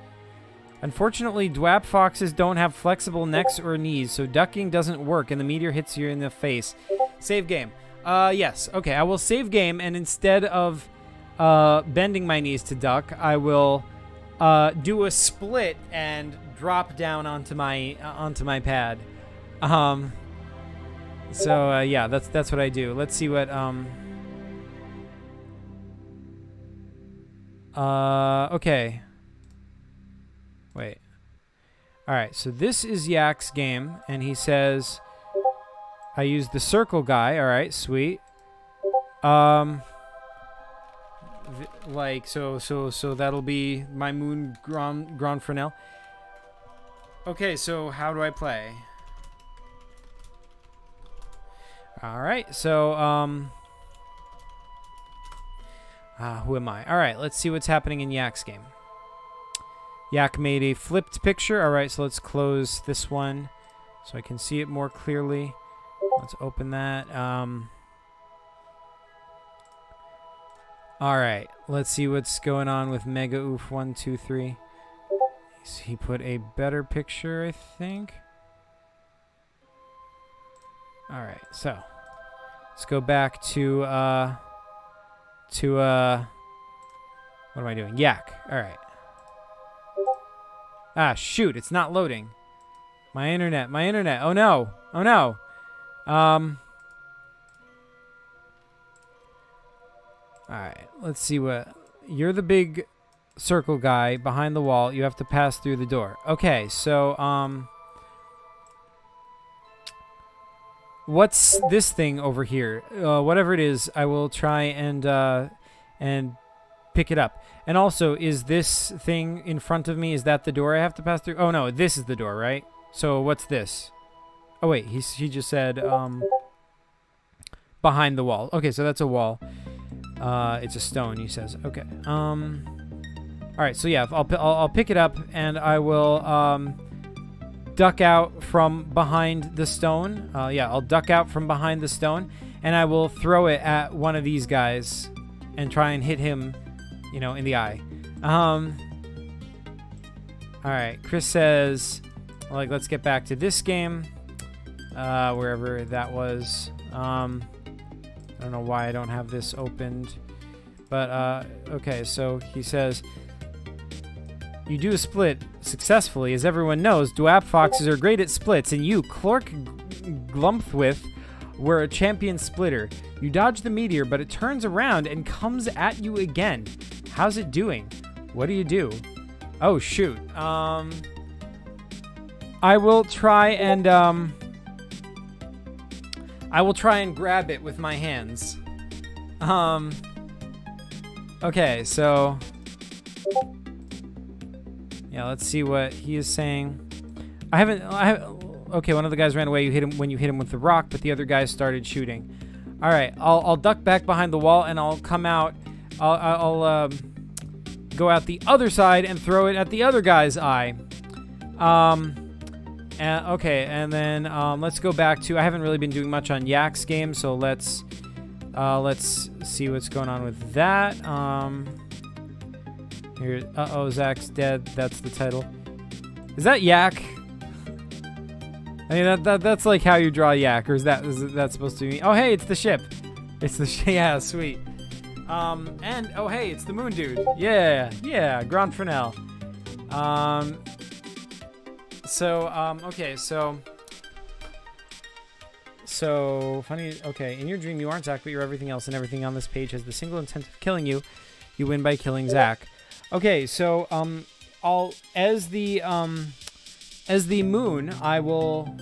Unfortunately, dwap foxes don't have flexible necks or knees, so ducking doesn't work and the meteor hits you in the face. Save game. Yes. Okay, I will save game, and instead of bending my knees to duck, I will do a split and drop down onto my pad. So yeah, that's what I do. Let's see what okay. Wait. All right, so this is Yak's game, and he says I use the circle guy. All right, sweet. Like so that'll be my moon Grand Fresnel. Okay, so how do I play? All right, so who am I? All right, let's see what's happening in Yak's game. Yak made a flipped picture. All right, so let's close this one so I can see it more clearly. Let's open that. All right, let's see what's going on with Mega Oof 123. He put a better picture, I think. All right, so let's go back to what am I doing? Yak. All right. Ah, shoot, it's not loading. My internet. Oh no. All right, let's see what. You're the big circle guy behind the wall. You have to pass through the door. Okay, so what's this thing over here? Whatever it is, I will try and pick it up. And also, is this thing in front of me, is that the door I have to pass through? Oh, no, this is the door, right? So what's this? Oh, wait, he just said behind the wall. Okay, so that's a wall. It's a stone, he says. Okay. All right, so yeah, I'll pick it up, and I will duck out from behind the stone. Yeah, I'll duck out from behind the stone, and I will throw it at one of these guys and try and hit him, you know, in the eye. All right, Chris says, like, let's get back to this game, wherever that was. I don't know why I don't have this opened, but okay, so he says, you do a split successfully. As everyone knows, Dwap Foxes are great at splits, and you, Clork Glumthwith, were a champion splitter. You dodge the meteor, but it turns around and comes at you again. How's it doing? What do you do? Oh, shoot. I will try and grab it with my hands. Okay, so yeah, let's see what he is saying. Okay, one of the guys ran away. You hit him when you hit him with the rock, but the other guys started shooting. All right, I'll duck back behind the wall, and I'll come out. I'll go out the other side and throw it at the other guy's eye. Okay, and then let's go back to. I haven't really been doing much on Yak's game, so let's see what's going on with that. Here, uh-oh, Zach's dead. That's the title. Is that Yak? I mean, that's like how you draw Yak, or is that supposed to be? Oh, hey, it's the ship. It's the yeah, sweet. And oh, hey, it's the moon dude. Yeah, Grand Fresnel. Okay, so funny. Okay, in your dream, you aren't Zach, but you're everything else, and everything on this page has the single intent of killing you. You win by killing Zach. Okay, so as the moon, I will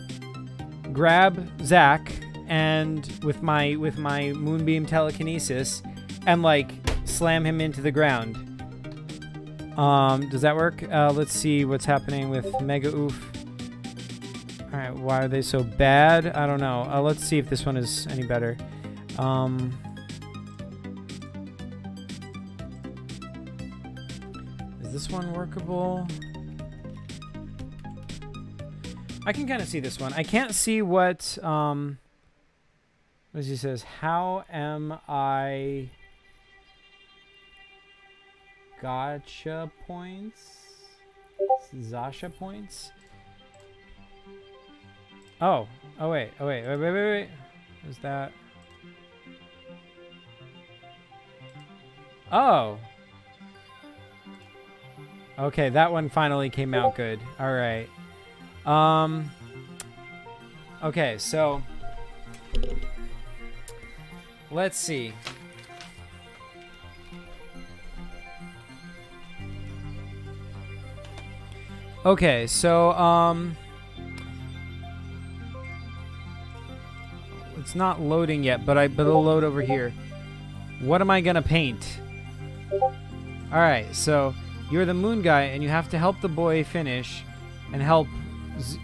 grab Zach and with my moonbeam telekinesis and like slam him into the ground. Does that work? Let's see what's happening with Mega Oof. All right, why are they so bad? I don't know. Let's see if this one is any better. Is this one workable? I can kind of see this one. I can't see what as he says, how am I gotcha points? Zasha points? Oh, wait. Is that? Oh. Okay, that one finally came out good. All right. Okay, so let's see. Okay, so it's not loading yet, but it'll load over here. What am I gonna paint? All right, so you're the moon guy, and you have to help the boy finish, and help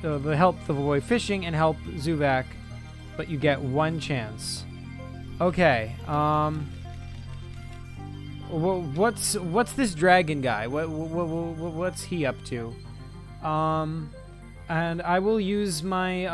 the boy fishing, and help Zuvak, but you get one chance. Okay. What's this dragon guy? What's he up to? And I will use my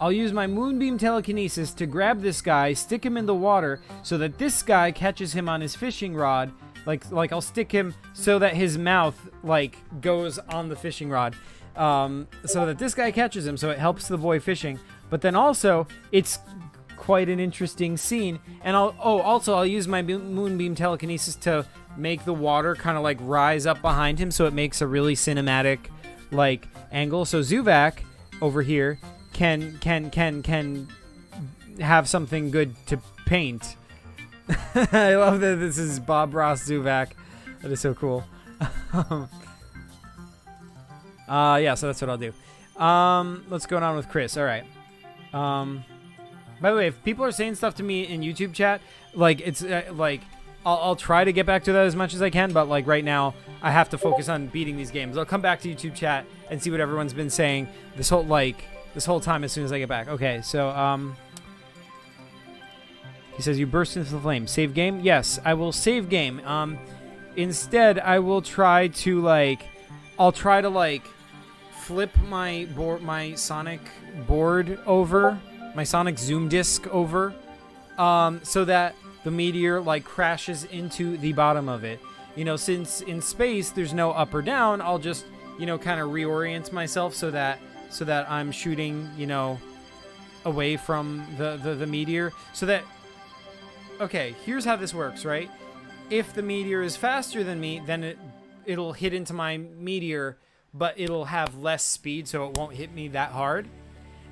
I'll use my moonbeam telekinesis to grab this guy, stick him in the water, so that this guy catches him on his fishing rod. Like I'll stick him so that his mouth like goes on the fishing rod, so that this guy catches him. So it helps the boy fishing. But then also it's quite an interesting scene. And I'll use my moonbeam telekinesis to make the water kind of like rise up behind him, so it makes a really cinematic like angle. So Zuvak over here can have something good to paint. I love that this is Bob Ross Zuvak. That is so cool. Yeah, so that's what I'll do. Let's go on with Chris. All right. By the way, if people are saying stuff to me in YouTube chat, like it's like I'll try to get back to that as much as I can, but like right now I have to focus on beating these games. I'll come back to YouTube chat and see what everyone's been saying this whole time as soon as I get back. Okay, so he says you burst into the flame. Save game? Yes, I will save game. Instead, I will try to I'll try to flip my Sonic board over, my Sonic Zoom disc over, so that the meteor crashes into the bottom of it. You know, since in space there's no up or down, I'll just, you know, kind of reorient myself so that I'm shooting, you know, away from the meteor. So that, okay, here's how this works, right? If the meteor is faster than me, then it'll hit into my meteor, but it'll have less speed, so it won't hit me that hard.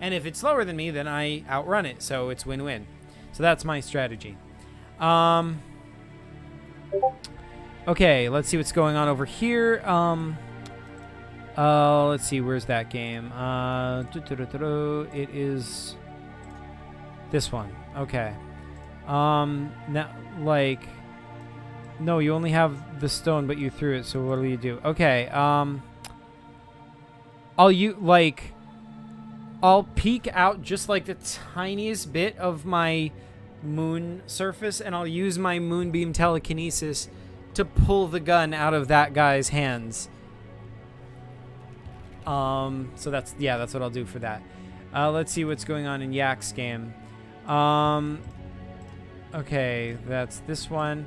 And if it's slower than me, then I outrun it, so it's win-win. So that's my strategy. Okay, let's see what's going on over here. Let's see, where's that game? It is this one. Okay. Now, no, you only have the stone, but you threw it, so what do you do? Okay, I'll peek out just like the tiniest bit of my moon surface, and I'll use my moonbeam telekinesis to pull the gun out of that guy's hands. So that's what I'll do for that. Let's see what's going on in Yak's game. Okay, that's this one.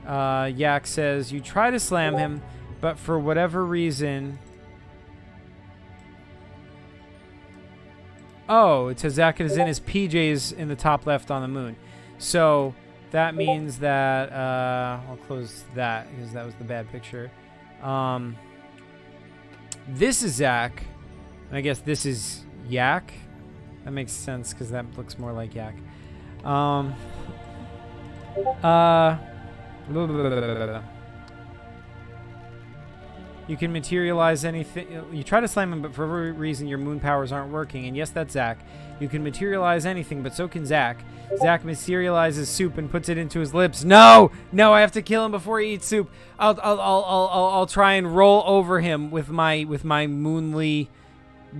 Yak says, you try to slam him, but for whatever reason... Oh, it says Zach is in his PJs in the top left on the moon. So that means that... I'll close that because that was the bad picture. This is Zach. And I guess this is Yak. That makes sense because that looks more like Yak. You can materialize anything. You try to slam him, but for whatever reason your moon powers aren't working. And yes, that's Zach. You can materialize anything, but so can Zach. Zach materializes soup and puts it into his lips. No, I have to kill him before he eats soup. I'll try and roll over him with my moonly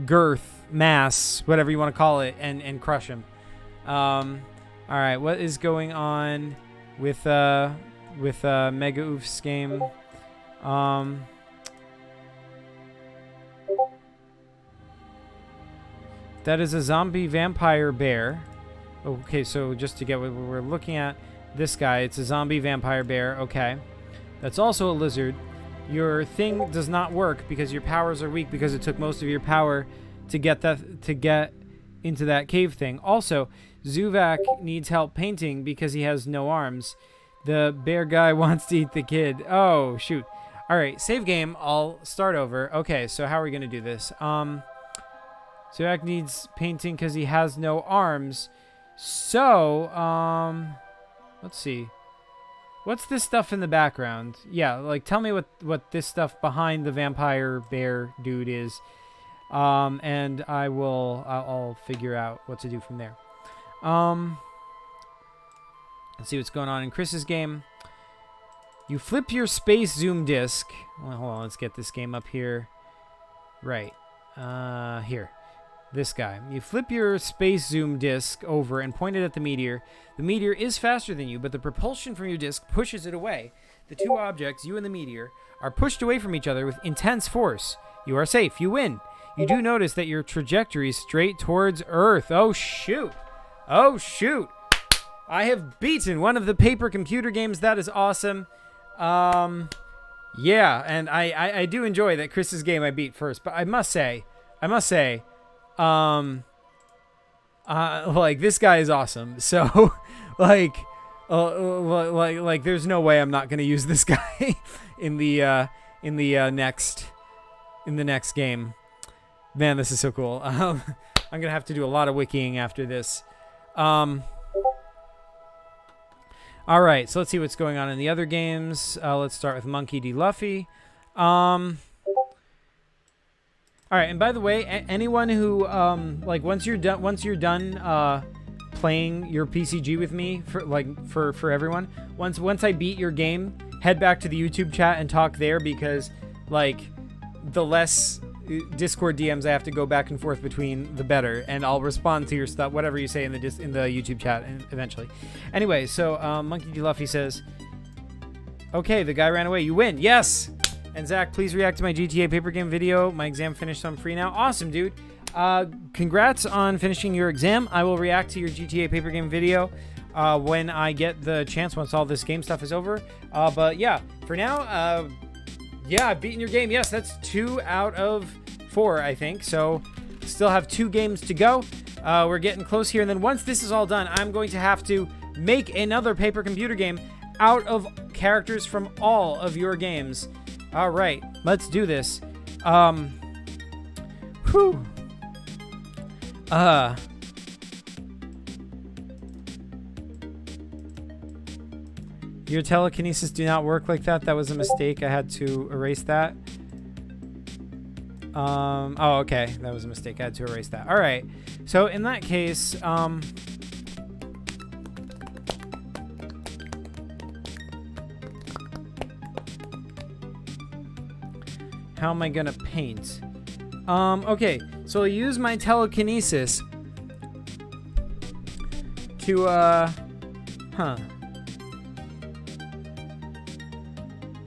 girth mass, whatever you want to call it, and crush him. All right, what is going on with Mega Oof's game? That is a zombie vampire bear. Okay, so just to get what we're looking at, this guy, it's a zombie vampire bear. Okay. That's also a lizard. Your thing does not work because your powers are weak because it took most of your power to get into that cave thing. Also, Zuvak needs help painting because he has no arms. The bear guy wants to eat the kid. Oh, shoot. All right, save game. I'll start over. Okay, so how are we going to do this? Zuvak needs painting because he has no arms. So, let's see. What's this stuff in the background? Yeah, tell me what this stuff behind the vampire bear dude is. And I'll figure out what to do from there. Let's see what's going on in Chris's game. You flip your space zoom disc. Well, hold on, let's get this game up here. Right. Here. This guy. You flip your space zoom disc over and point it at the meteor. The meteor is faster than you, but the propulsion from your disc pushes it away. The two objects, you and the meteor, are pushed away from each other with intense force. You are safe. You win. You do notice that your trajectory is straight towards Earth. Oh, shoot. Oh, shoot. I have beaten one of the paper computer games. That is awesome. Yeah, and I do enjoy that Chris's game I beat first, but I must say, this guy is awesome. So, there's no way I'm not gonna use this guy in the next game. Man, this is so cool. I'm gonna have to do a lot of wikiing after this. All right, so let's see what's going on in the other games. Let's start with Monkey D. Luffy. All right, and by the way, anyone who once you're done playing your PCG with me for everyone. Once I beat your game, head back to the YouTube chat and talk there, because like the less Discord DMs I have to go back and forth between, the better, and I'll respond to your stuff, whatever you say in the YouTube chat eventually. Anyway, so Monkey D. Luffy says, okay, the guy ran away. You win. Yes. And Zach, please react to my GTA paper game video. My exam finished, so I'm free now. Awesome, dude. Congrats on finishing your exam. I will react to your GTA paper game video when I get the chance, once all this game stuff is over. But yeah, for now, yeah, I've beaten your game. Yes, that's 2 out of 4, I think. So still have 2 games to go. We're getting close here. And then once this is all done, I'm going to have to make another paper computer game out of characters from all of your games. All right, let's do this. Whew. Your telekinesis do not work like that. That was a mistake. I had to erase that. Oh, okay. That was a mistake. I had to erase that. All right. So in that case, how am I gonna paint? Okay, so I'll use my telekinesis to, I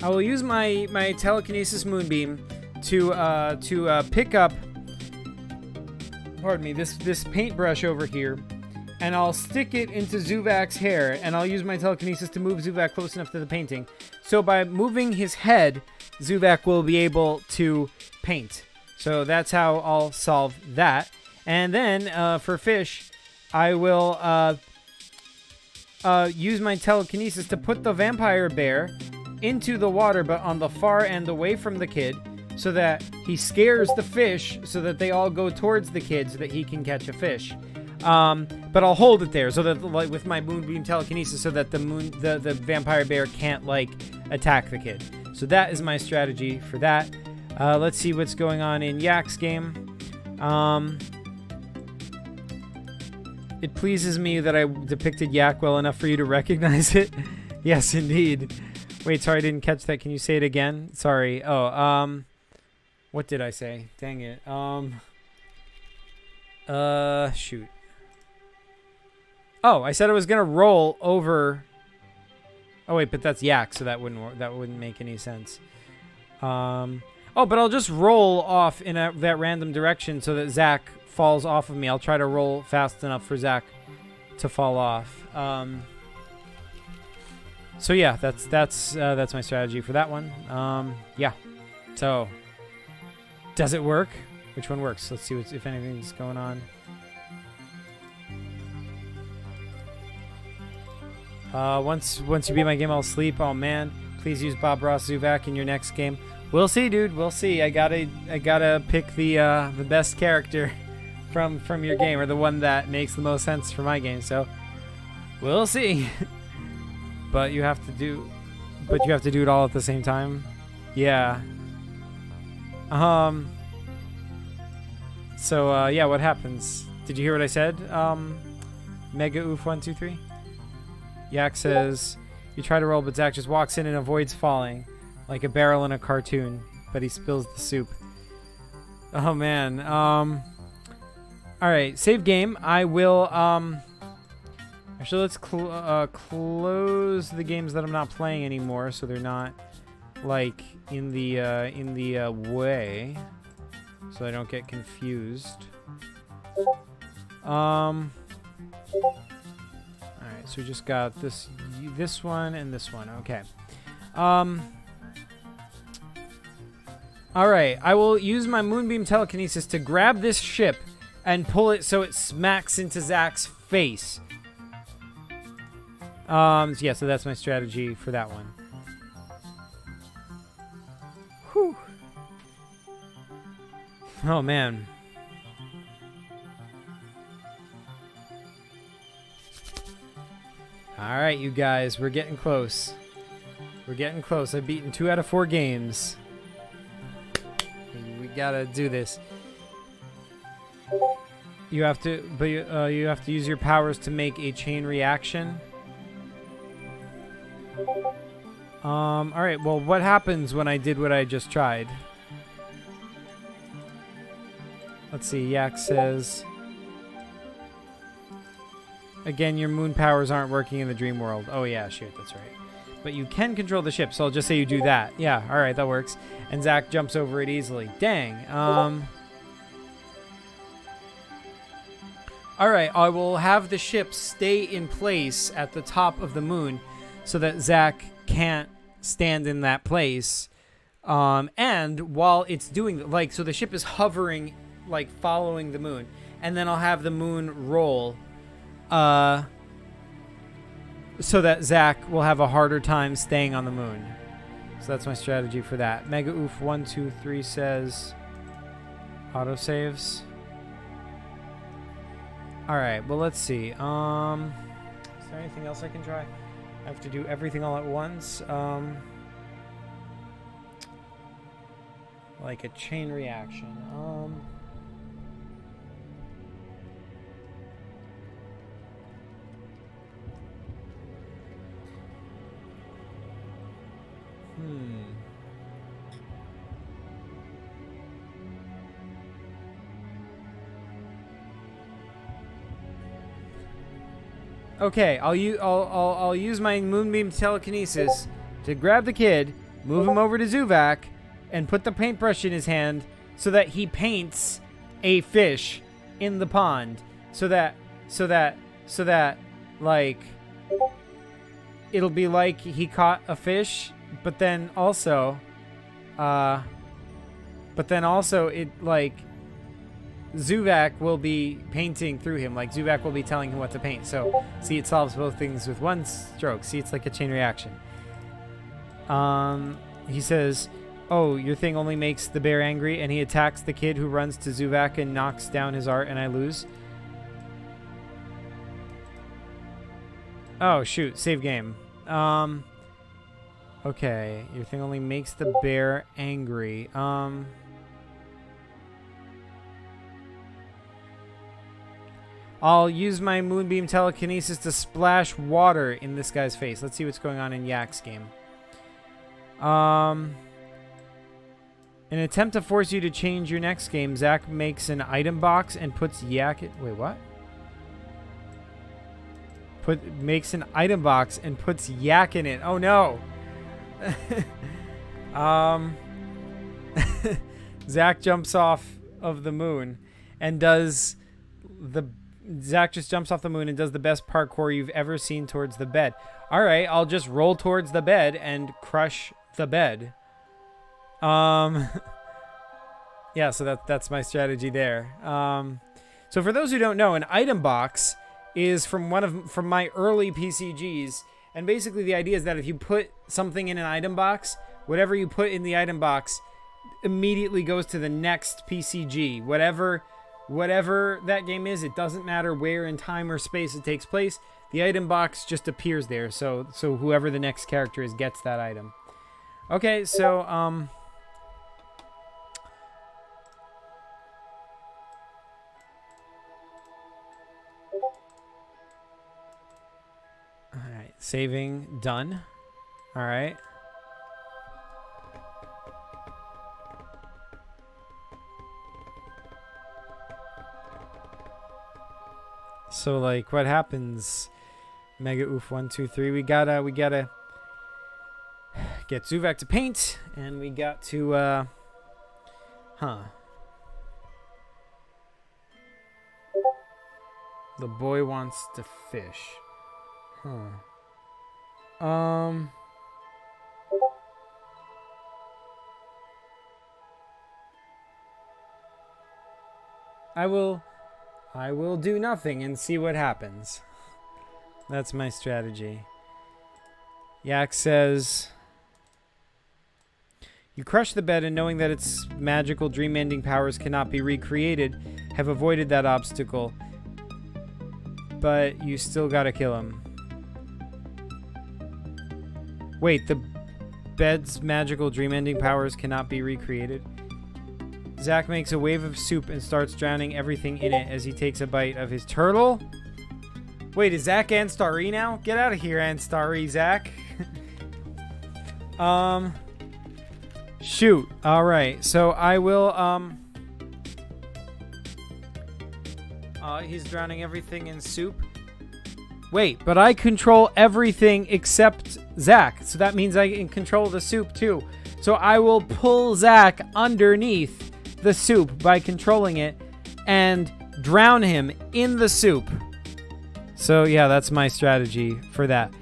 will use my telekinesis moonbeam to pick up, pardon me, this paintbrush over here, and I'll stick it into Zuvak's hair, and I'll use my telekinesis to move Zuvak close enough to the painting. So by moving his head, Zuvak will be able to paint. So that's how I'll solve that. And then for fish, I will use my telekinesis to put the vampire bear into the water, but on the far end away from the kid, so that he scares the fish so that they all go towards the kid so that he can catch a fish. But I'll hold it there so that, like, with my moonbeam telekinesis, so that the vampire bear can't, like, attack the kid. So that is my strategy for that. Let's see what's going on in Yak's game. It pleases me that I depicted Yak well enough for you to recognize it. Yes, indeed. Wait, sorry, I didn't catch that. Can you say it again? Sorry. Oh, what did I say? Dang it. Shoot. Oh, I said I was gonna roll over. Oh wait, but that's Yak, so that wouldn't make any sense. Oh, but I'll just roll off in that random direction so that Zach falls off of me. I'll try to roll fast enough for Zach to fall off. So yeah, that's my strategy for that one. Yeah. So, does it work? Which one works? Let's see if anything's going on. Once you beat my game, I'll sleep. Oh man, please use Bob Ross Zuvak in your next game. We'll see, dude. We'll see. I gotta pick the best character from your game, or the one that makes the most sense for my game. So we'll see. But you have to do it all at the same time. Yeah. So yeah, what happens? Did you hear what I said? Mega oof 123. Yak says, you try to roll, but Zach just walks in and avoids falling, like a barrel in a cartoon, but he spills the soup. Oh man. Alright, save game. I will, actually, let's close the games that I'm not playing anymore, so they're not, like, in the way, so I don't get confused. Alright, so we just got this one and this one. Okay. Alright, I will use my Moonbeam Telekinesis to grab this ship and pull it so it smacks into Zach's face. Yeah, so that's my strategy for that one. Whew. Oh, man. Alright, you guys, we're getting close. We're getting close. I've beaten 2 out of 4 games. We gotta do this. You have to, but you have to use your powers to make a chain reaction. All right. Well, what happens when I did what I just tried? Let's see. Yak says, again, your moon powers aren't working in the dream world. Oh yeah, shoot, that's right. But you can control the ship, so I'll just say you do that. Yeah. All right, that works. And Zach jumps over it easily. Dang. All right, I will have the ship stay in place at the top of the moon so that Zach can't stand in that place. And while it's doing, like, so the ship is hovering, like, following the moon. And then I'll have the moon roll so that Zach will have a harder time staying on the moon. So that's my strategy for that. Mega Oof 123 says autosaves. All right, well, let's see. Is there anything else I can try? I have to do everything all at once. Like a chain reaction. Okay, I'll use my moonbeam telekinesis to grab the kid, move him over to Zuvak, and put the paintbrush in his hand so that he paints a fish in the pond. So that like it'll be like he caught a fish, but then also it like Zuvak will be painting through him. Like Zuvak will be telling him what to paint. So see, it solves both things with one stroke. See, it's like a chain reaction. He says, oh, your thing only makes the bear angry, and he attacks the kid who runs to Zuvak and knocks down his art, and I lose. Oh, shoot. Save game. Okay. Your thing only makes the bear angry. I'll use my moonbeam telekinesis to splash water in this guy's face. Let's see what's going on in Yak's game. In an attempt to force you to change your next game, Zach makes an item box and puts Yak in... Wait, what? Makes an item box and puts Yak in it. Oh, no. Zach jumps off of the moon and does the... Zach just jumps off the moon and does the best parkour you've ever seen towards the bed. All right, I'll just roll towards the bed and crush the bed. Yeah, so that's my strategy there. So for those who don't know, an item box is from my early PCGs, and basically the idea is that if you put something in an item box, whatever you put in the item box immediately goes to the next PCG. Whatever that game is, it doesn't matter where in time or space it takes place. The item box just appears there, so whoever the next character is gets that item. Okay, so all right, saving done. All right. So like, what happens? Mega Oof 123. We gotta get Zuvak to paint, and we got to the boy wants to fish. I will do nothing and see what happens. That's my strategy. Yak says, you crush the bed, and knowing that its magical dream-ending powers cannot be recreated, have avoided that obstacle. But you still gotta kill him. Wait, the bed's magical dream-ending powers cannot be recreated? Zach makes a wave of soup and starts drowning everything in it as he takes a bite of his turtle. Wait, is Zach and Starry now? Get out of here, and Starry, Zach. Shoot. All right. So I will, he's drowning everything in soup. Wait, but I control everything except Zach. So that means I can control the soup too. So I will pull Zach underneath the soup by controlling it and drown him in the soup. So yeah, that's my strategy for that.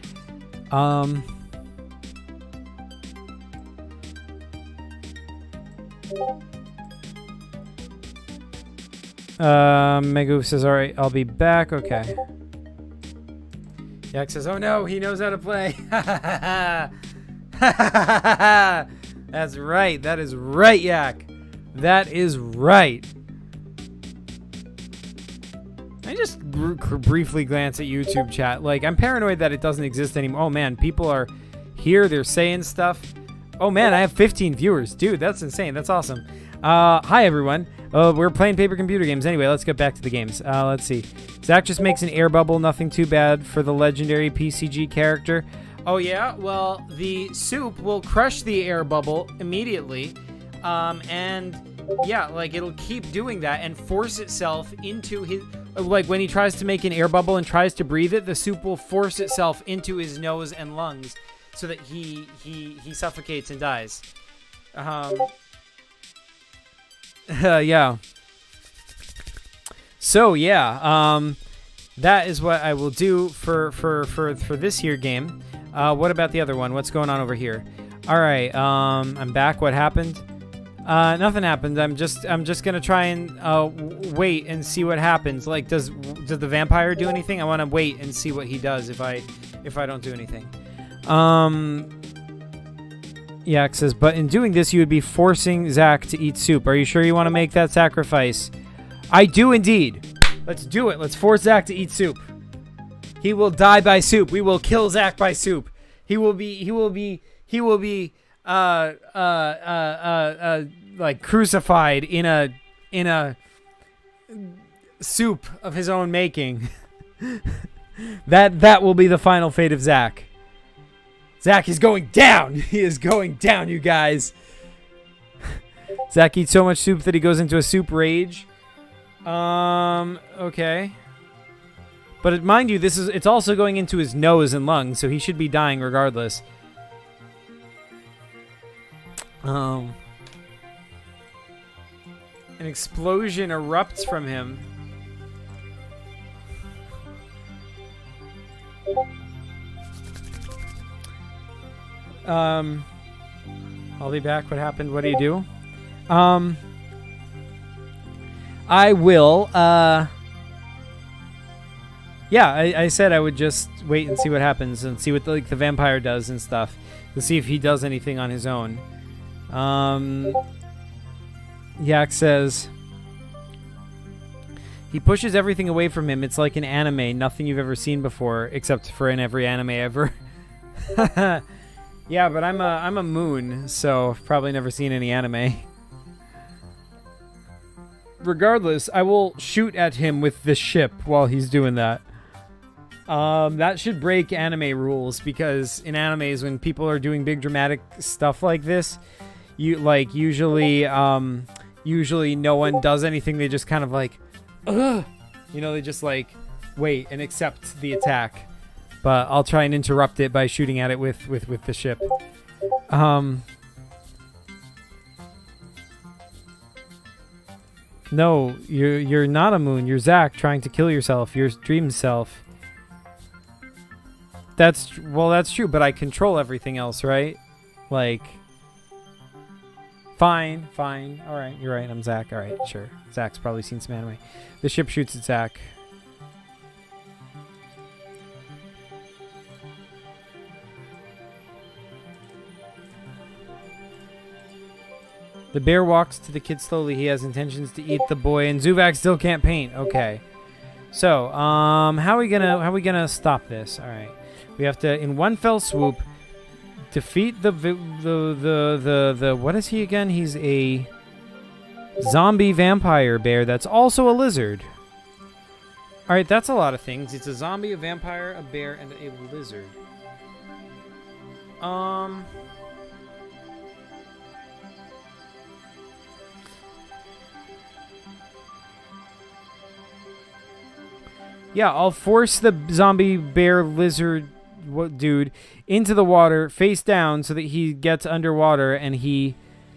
Megoof says, all right, I'll be back. Okay. Yak says, oh no, he knows how to play. That's right. That is right, Yak. That is right. I just briefly glance at YouTube chat. Like, I'm paranoid that it doesn't exist anymore. Oh man, people are here. They're saying stuff. Oh man, I have 15 viewers. Dude, that's insane. That's awesome. Hi everyone. We're playing paper computer games. Anyway, let's get back to the games. Let's see. Zach just makes an air bubble. Nothing too bad for the legendary PCG character. Oh yeah? Well, the soup will crush the air bubble immediately. And yeah, like it'll keep doing that and force itself into his... Like when he tries to make an air bubble and tries to breathe it, the soup will force itself into his nose and lungs so that he suffocates and dies. Yeah. So yeah, that is what I will do for this here game. What about the other one? What's going on over here? All right, I'm back. What happened? Nothing happened. I'm just gonna try and wait and see what happens. Like, does the vampire do anything? I want to wait and see what he does if I don't do anything. Yak says, but in doing this, you would be forcing Zach to eat soup. Are you sure you want to make that sacrifice? I do indeed. Let's do it. Let's force Zach to eat soup. He will die by soup. We will kill Zach by soup. He will be like crucified in a soup of his own making. That will be the final fate of Zach. Zach is going down. He is going down, you guys. Zach eats so much soup that he goes into a soup rage. Okay. But mind you, it's also going into his nose and lungs, so he should be dying regardless. An explosion erupts from him. I'll be back. What happened? What do you do? I will, yeah, I said I would just wait and see what happens and see what the vampire does and stuff to see if he does anything on his own. Yak says he pushes everything away from him. It's like an anime, nothing you've ever seen before, except for in every anime ever. Yeah, but I'm a moon, so I've probably never seen any anime. Regardless, I will shoot at him with the ship while he's doing that. That should break anime rules, because in animes, when people are doing big dramatic stuff like this, usually no one does anything. They just kind of like, ugh, they just like wait and accept the attack. But I'll try and interrupt it by shooting at it with the ship. No, you're not a moon. You're Zach trying to kill yourself. Your dream self. That's true, but I control everything else, right? Like, fine. All right, you're right. I'm Zach. All right, sure. Zach's probably seen some anime. The ship shoots at Zach. The bear walks to the kid slowly. He has intentions to eat the boy, and Zuvak still can't paint. Okay. So, how are we gonna stop this? All right. We have to, in one fell swoop, defeat the what is he again? He's a Zombie vampire bear that's also a lizard. All right, that's a lot of things. It's a zombie, a vampire, a bear, and a lizard. Yeah, I'll force the zombie bear lizard dude into the water face down so that he gets underwater and he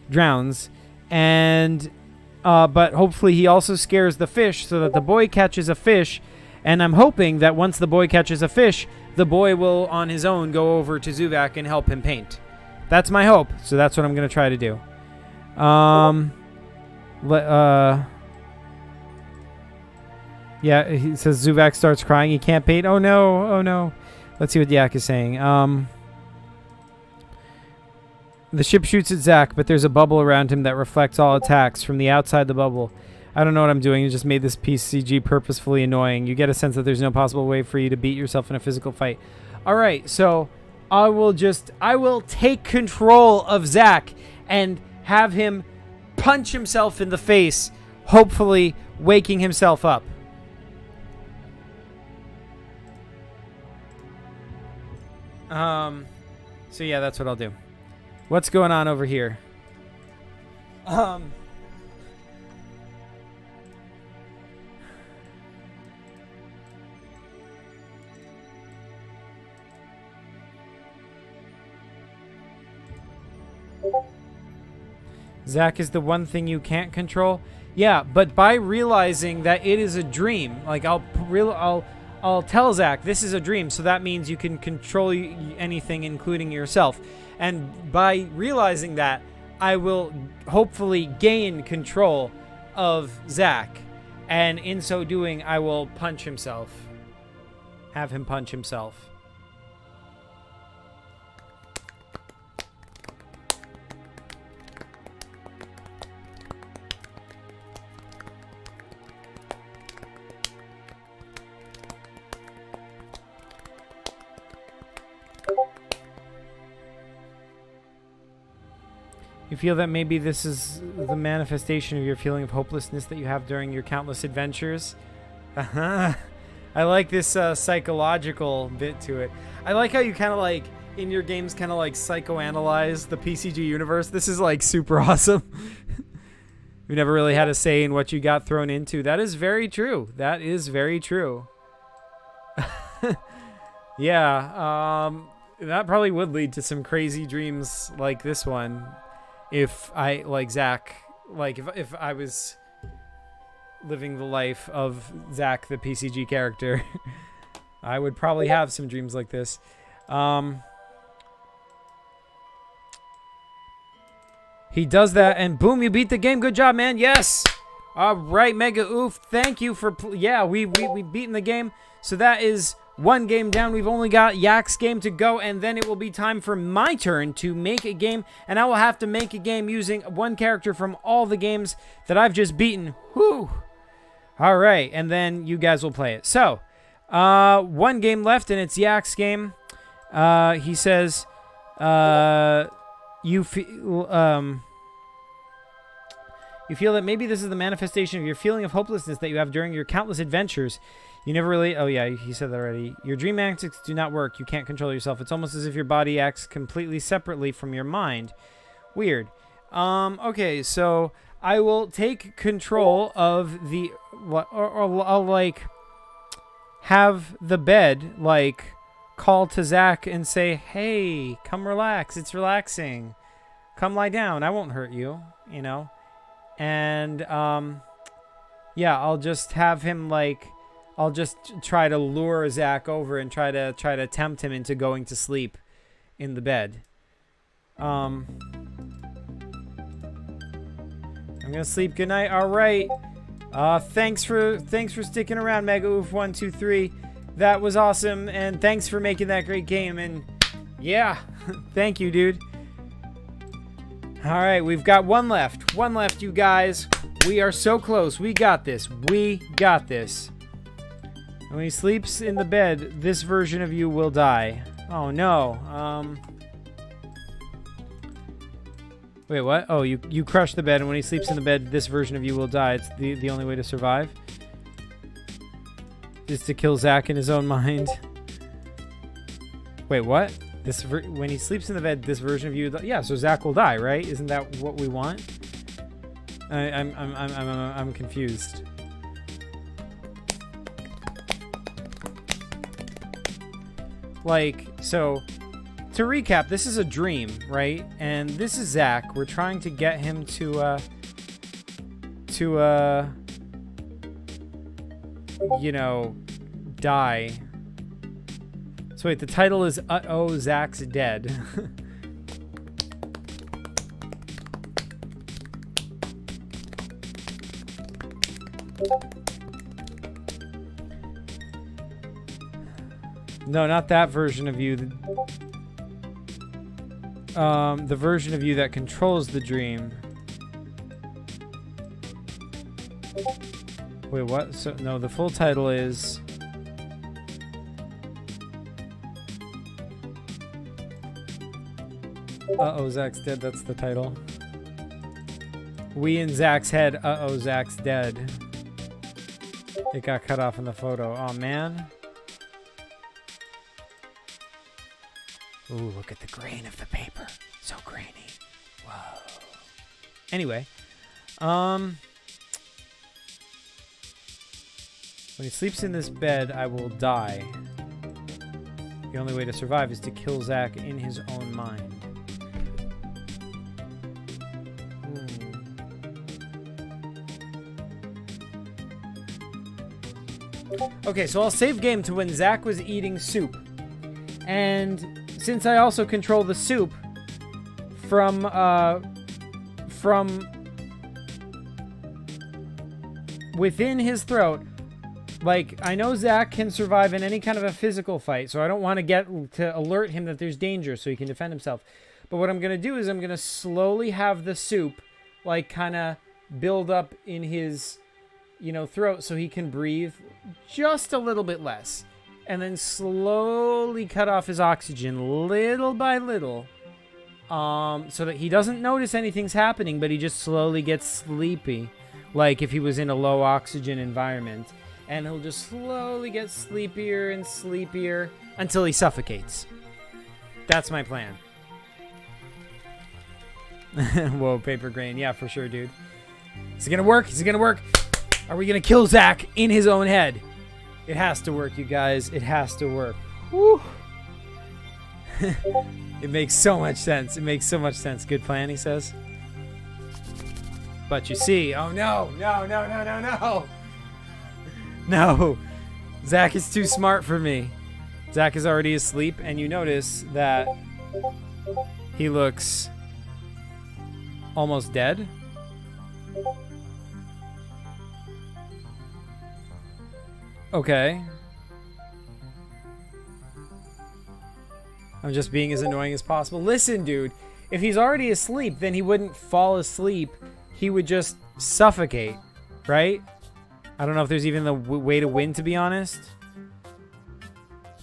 drowns. And but hopefully he also scares the fish so that the boy catches a fish. And I'm hoping that once the boy catches a fish, the boy will on his own go over to Zuvak and help him paint. That's my hope. So that's what I'm going to try to do. Yeah, he says Zuvak starts crying. He can't paint. Oh no, oh no. Let's see what Yak is saying. The ship shoots at Zach, but there's a bubble around him that reflects all attacks from the outside the bubble. I don't know what I'm doing. You just made this PCG purposefully annoying. You get a sense that there's no possible way for you to beat yourself in a physical fight. All right, so I will take control of Zach and have him punch himself in the face, hopefully waking himself up. So yeah, that's what I'll do. What's going on over here? Zach is the one thing you can't control. Yeah, but by realizing that it is a dream, like I'll tell Zach this is a dream, so that means you can control anything, including yourself. And by realizing that, I will hopefully gain control of Zach, and in so doing, I will punch himself. Have him punch himself. You feel that maybe this is the manifestation of your feeling of hopelessness that you have during your countless adventures? I like this psychological bit to it. I like how you kind of like, in your games, kind of like psychoanalyze the PCG universe. This is like super awesome. You never really had a say in what you got thrown into. That is very true. That is very true. Yeah, that probably would lead to some crazy dreams like this one. If I, like Zach, like if I was living the life of Zach, the PCG character, I would probably have some dreams like this. He does that, and boom, you beat the game. Good job, man. Yes. All right, Mega Oof. Thank you for, yeah, we've beaten the game. So that is one game down. We've only got Yak's game to go, and then it will be time for my turn to make a game, and I will have to make a game using one character from all the games that I've just beaten. Whew. All right, and then you guys will play it. So, one game left, and it's Yak's game. He says, you feel that maybe this is the manifestation of your feeling of hopelessness that you have during your countless adventures. You never really... Oh, yeah, he said that already. Your dream antics do not work. You can't control yourself. It's almost as if your body acts completely separately from your mind. Weird. Okay, so I will take control of the... Or I'll, like, have the bed, like, call to Zach and say, hey, come relax. It's relaxing. Come lie down. I won't hurt you, you know? And, yeah, I'll just have him, like... I'll just try to lure Zach over and try to tempt him into going to sleep in the bed. I'm gonna sleep. Good night. All right. Thanks for sticking around, Mega Oof 123. That was awesome, and thanks for making that great game. And yeah, thank you, dude. All right, we've got one left. One left, you guys. We are so close. We got this. We got this. When he sleeps in the bed, this version of you will die. Oh, no. Wait, what? Oh, you crush the bed, and when he sleeps in the bed, this version of you will die. It's the only way to survive. Is to kill Zach in his own mind. Wait, what? When he sleeps in the bed, this version of you, yeah. So Zach will die, right? Isn't that what we want? I'm confused. Like, so to recap, this is a dream, right? And this is Zach. We're trying to get him to you know, die. So wait, the title is Uh-oh, Zach's Dead. No, not that version of you. The version of you that controls the dream. Wait, what? So no, the full title is Uh-oh, Zach's Dead. That's the title. We in Zach's head. Uh-oh, Zach's dead. It got cut off in the photo. Oh, man. Ooh, look at the grain of the paper. So grainy. Whoa. Anyway. When he sleeps in this bed, I will die. The only way to survive is to kill Zach in his own mind. Okay, so I'll save game to when Zach was eating soup. And since I also control the soup from within his throat, like, I know Zach can survive in any kind of a physical fight, so I don't want to get to alert him that there's danger so he can defend himself. But what I'm going to do is I'm going to slowly have the soup, like, kind of build up in his, you know, throat so he can breathe just a little bit less. And then slowly cut off his oxygen little by little, so that he doesn't notice anything's happening, but he just slowly gets sleepy, like if he was in a low oxygen environment. And he'll just slowly get sleepier and sleepier until he suffocates. That's my plan. Whoa, paper grain. Yeah, for sure, dude. Is it gonna work? Is it gonna work? Are we gonna kill Zach in his own head? It has to work, you guys. It has to work. Woo! It makes so much sense. It makes so much sense. Good plan, he says. But you see, oh no, no, no, no, no, no. No, Zach is too smart for me. Zach is already asleep, and you notice that he looks almost dead. Okay. I'm just being as annoying as possible. Listen, dude, if he's already asleep, then he wouldn't fall asleep. He would just suffocate, right? I don't know if there's even the way to win, to be honest.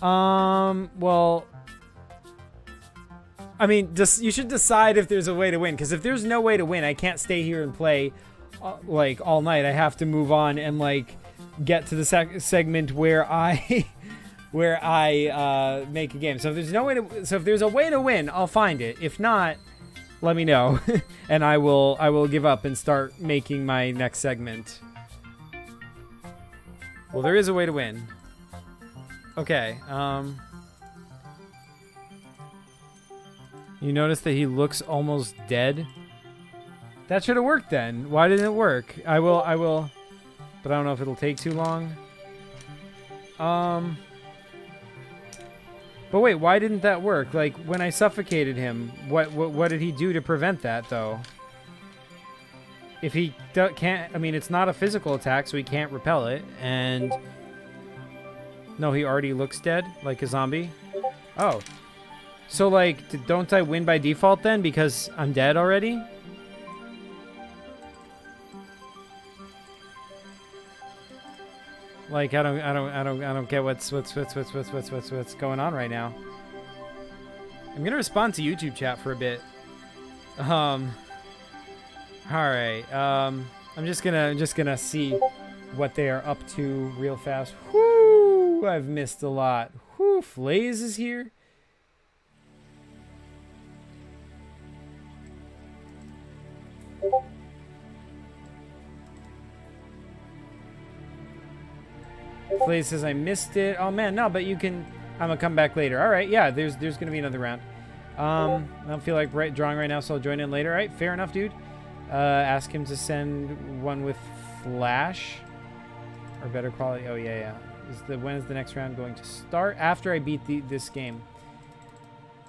Well, I mean, just you should decide if there's a way to win, because if there's no way to win, I can't stay here and play like all night. I have to move on and like get to the segment where I make a game. So if there's no way to, so if there's a way to win, I'll find it. If not, let me know, and I will give up and start making my next segment. Well, there is a way to win. Okay, you notice that he looks almost dead? That should have worked then. Why didn't it work? I will, but I don't know if it'll take too long. But wait, why didn't that work? Like, when I suffocated him, what did he do to prevent that, though? If he can't, I mean, it's not a physical attack, so he can't repel it, and... No, he already looks dead, like a zombie? Oh. So, like, don't I win by default, then, because I'm dead already? Like, I don't get what's going on right now. I'm gonna respond to YouTube chat for a bit. All right. I'm just gonna see what they are up to real fast. Whoo! I've missed a lot. Whoo! Flaze is here. Flaze says I missed it. Oh man, no, but you can. I'm gonna come back later. All right, yeah. There's gonna be another round. I don't feel like drawing right now, so I'll join in later. All right, fair enough, dude. Ask him to send one with flash or better quality. Oh yeah. When is the next round going to start? After I beat this game.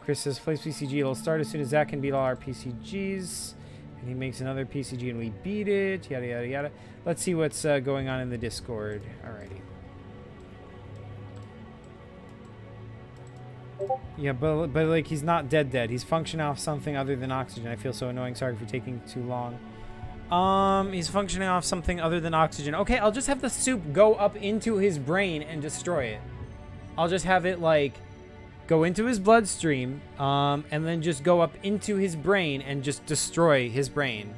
Chris says plays PCG. It'll start as soon as Zach can beat all our PCGs. And he makes another PCG and we beat it. Yada yada yada. Let's see what's going on in the Discord. Alrighty. Yeah, but like he's not dead. He's functioning off something other than oxygen. I feel so annoying. Sorry for taking too long. He's functioning off something other than oxygen. Okay, I'll just have the soup go up into his brain and destroy it. I'll just have it like go into his bloodstream, and then just go up into his brain and just destroy his brain.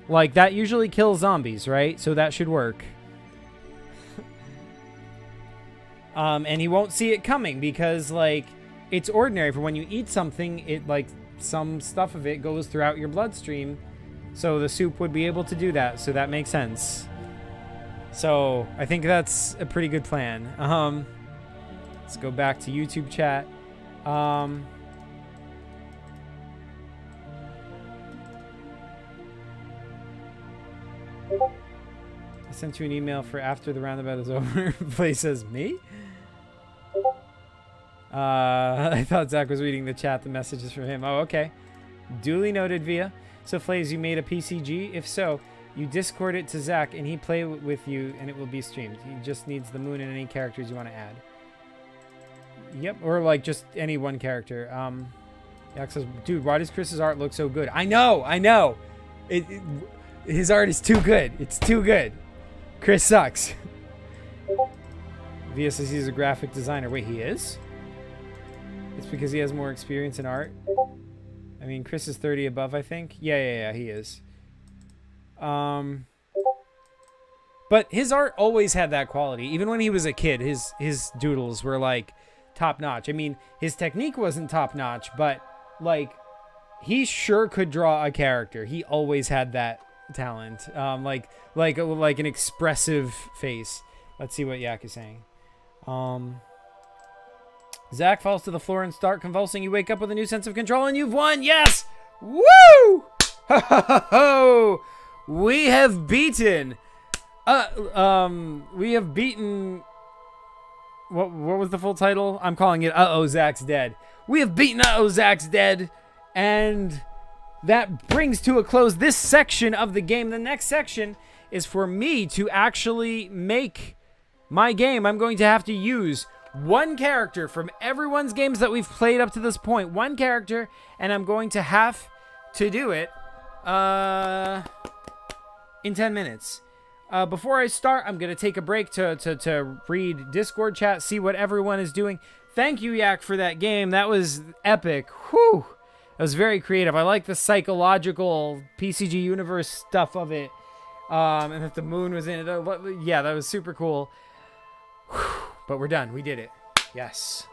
Like that usually kills zombies, right? So that should work. And he won't see it coming because, like, it's ordinary for when you eat something, it, like, some stuff of it goes throughout your bloodstream. So the soup would be able to do that. So that makes sense. So I think that's a pretty good plan. Let's go back to YouTube chat. I sent you an email for after the roundabout is over. Play says me? I thought Zach was reading the chat. The messages from him. Oh, okay. Duly noted, Via. So, Flaze, you made a PCG? If so, you Discord it to Zach, and he play with you, and it will be streamed. He just needs the moon and any characters you want to add. Yep, or, like, just any one character. Zach says, dude, why does Chris's art look so good? I know! His art is too good. It's too good. Chris sucks. Via says he's a graphic designer. Wait, he is? It's because he has more experience in art. I mean, Chris is 30 above, I think. Yeah, he is. But his art always had that quality. Even when he was a kid, his doodles were, like, top-notch. I mean, his technique wasn't top-notch, but, like, he sure could draw a character. He always had that talent. Like an expressive face. Let's see what Yak is saying. Zach falls to the floor and start convulsing. You wake up with a new sense of control and you've won. Yes! Woo! Ho, ho, ho, ho! We have beaten. We have beaten. What was the full title? I'm calling it Uh-oh, Zach's Dead. We have beaten Uh-oh, Zach's Dead. And that brings to a close this section of the game. The next section is for me to actually make my game. I'm going to have to use one character from everyone's games that we've played up to this point. One character, and I'm going to have to do it in 10 minutes. Before I start, I'm going to take a break to read Discord chat, see what everyone is doing. Thank you, Yak, for that game. That was epic. Whew. That was very creative. I like the psychological PCG universe stuff of it. And that the moon was in it. Yeah, that was super cool. Whew. But we're done. We did it. Yes.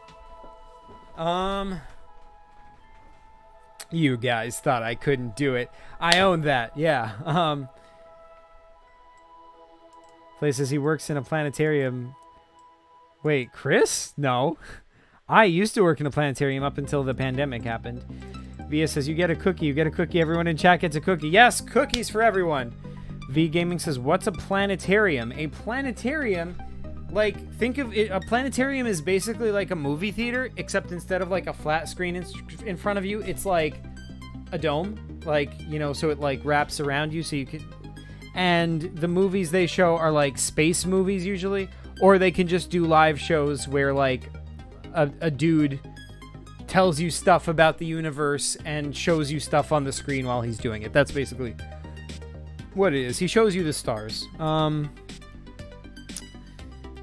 You guys thought I couldn't do it. I own that. Yeah. Play says he works in a planetarium. Wait, Chris? No. I used to work in a planetarium up until the pandemic happened. Via says you get a cookie. You get a cookie. Everyone in chat gets a cookie. Yes, cookies for everyone. V Gaming says, what's a planetarium? A planetarium, like, think of it, a planetarium is basically like a movie theater, except instead of like a flat screen in front of you, it's like a dome, like, you know, so it like wraps around you so you can, and the movies they show are like space movies usually, or they can just do live shows where like a dude tells you stuff about the universe and shows you stuff on the screen while he's doing it. That's basically what it is. He shows you the stars.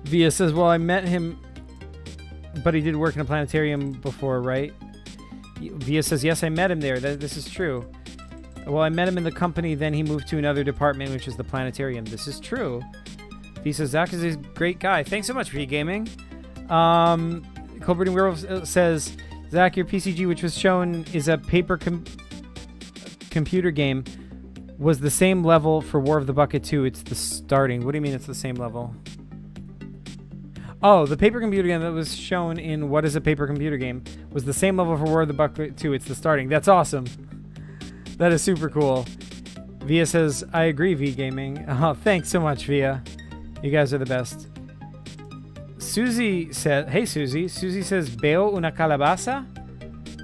Via says, well, I met him, but he did work in a planetarium before, right? Via says, yes, I met him there. This is true. Well, I met him in the company, then he moved to another department, which is the planetarium. This is true. He says, Zach is a great guy. Thanks so much for gaming. Colbert and Werewolf says, Zach, your PCG, which was shown is a paper computer game, was the same level for War of the Bucket 2. It's the starting. What do you mean it's the same level? Oh, the paper computer game that was shown in What is a Paper Computer Game was the same level for War of the Bucket 2. It's the starting. That's awesome. That is super cool. Via says, I agree, V Gaming. Oh, thanks so much, Via. You guys are the best. Susie said, hey, Susie. Susie says, veo una calabaza?